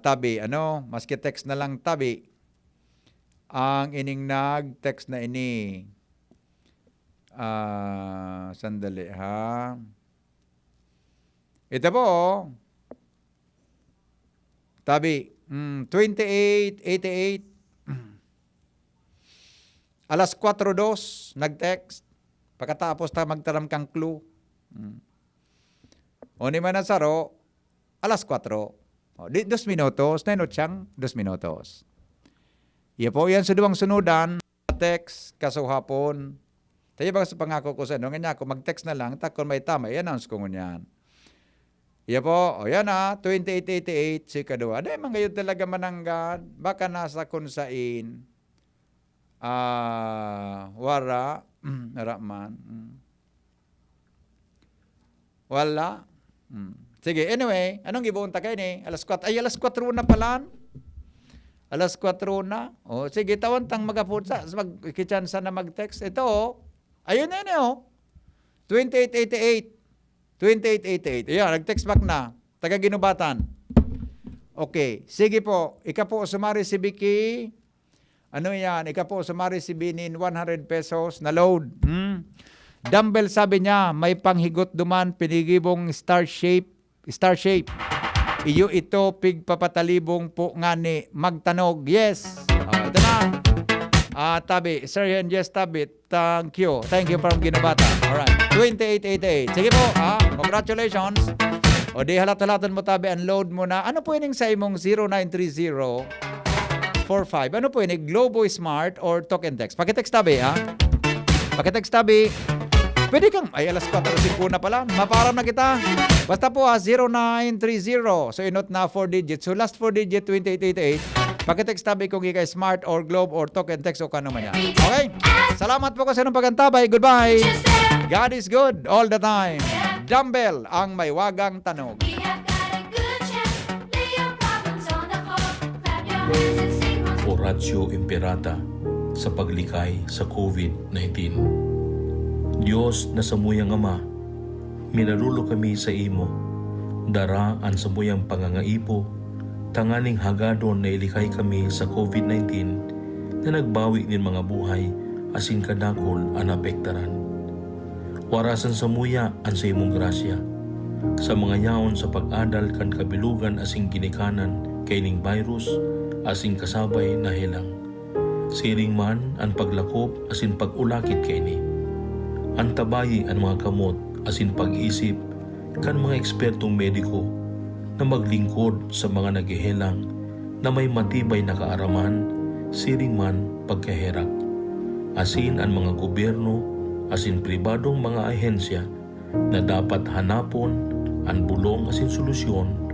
Tabi. Maski text na lang tabi. Ang ining nag-text na ini. Sandali ha. Ito po. Tabi. 2888. Alas 4:02 nag-text. Pagkatapos ta magtaram kang clue. Oni man nasaro. Alas 4. 2 minutos. Nainot siyang 2 minutos. Iya po yan sa duwang sunudan. Text kasuhapon. Tayo ba sa pangako ko sa nga ako mag-text na lang takon may tama i-announce ko ngunyan. Iya po, yan 2888 si kadua. Dahil man ngayon talaga mananggad, baka nasa kunsain. Wara man. Wala. Sige, anyway, anong ibuon ta kayo ni? Alas 4 na pala. Alas 4 na. Sige, tawan tang magaputsa. Magkichansa na mag-text. Ito, ayun na yun, 2888. 2888. Ayan, nag-text back na. Taga-Ginubatan. Okay. Sige po. Ika po sumari si Vicky. Ano yan? Ika po sumari si Binin 100 pesos na load. Dumbbell sabi niya, may panghigot duman, pinigibong star shape. Iyo ito, pigpapatalibong po nga ni magtanog. Yes. Ito na. Tabi. Sir Hen, yes, Tabi. Thank you. Thank you from Ginubatan. Alright. 2888. Sige po. Congratulations. O di halat-halatan mo, Tabi. Unload mo na. Ano po yun sa imong 0930-45? Ano po yun? Globo Smart or Talk and Text? Pakitext, Tabi, ha? Pakitext, Tabi. Pwede kang, alas 4:05 na pala. Maparam na kita. Basta po 0930. So, inot na 4 digits. So, last 4 digit, 2888. Pakitext Tabi kung ikay Smart or Globe or Talk and Text o kano man yan. Okay? Salamat po kasi ng pagantabay. Goodbye. God is good all the time. Dumbbell ang may wagang tanog. Oratio Imperata sa paglikay sa COVID-19. Diyos na samuyang Ama, minarulo kami sa imo, dara ang samuyang pangangaipo, tanganing hagadon na ilikay kami sa COVID-19 na nagbawi nin mga buhay asin kadakol ang apektaran. Warasan samuya ang sa imong grasya, sa mga yaon sa pag-adal kan kabilugan asing ginikanan kay ning virus asing kasabay na helang. Siring man ang paglakop asin pag-ulakit kay ni. Antabayi ang mga kamot asin pag-isip kan mga ekspertong mediko na maglingkod sa mga naghihelang na may matibay na kaaraman, siring man pagkaherak. Asin ang mga gobyerno, asin pribadong mga ahensya na dapat hanapon ang bulong asin solusyon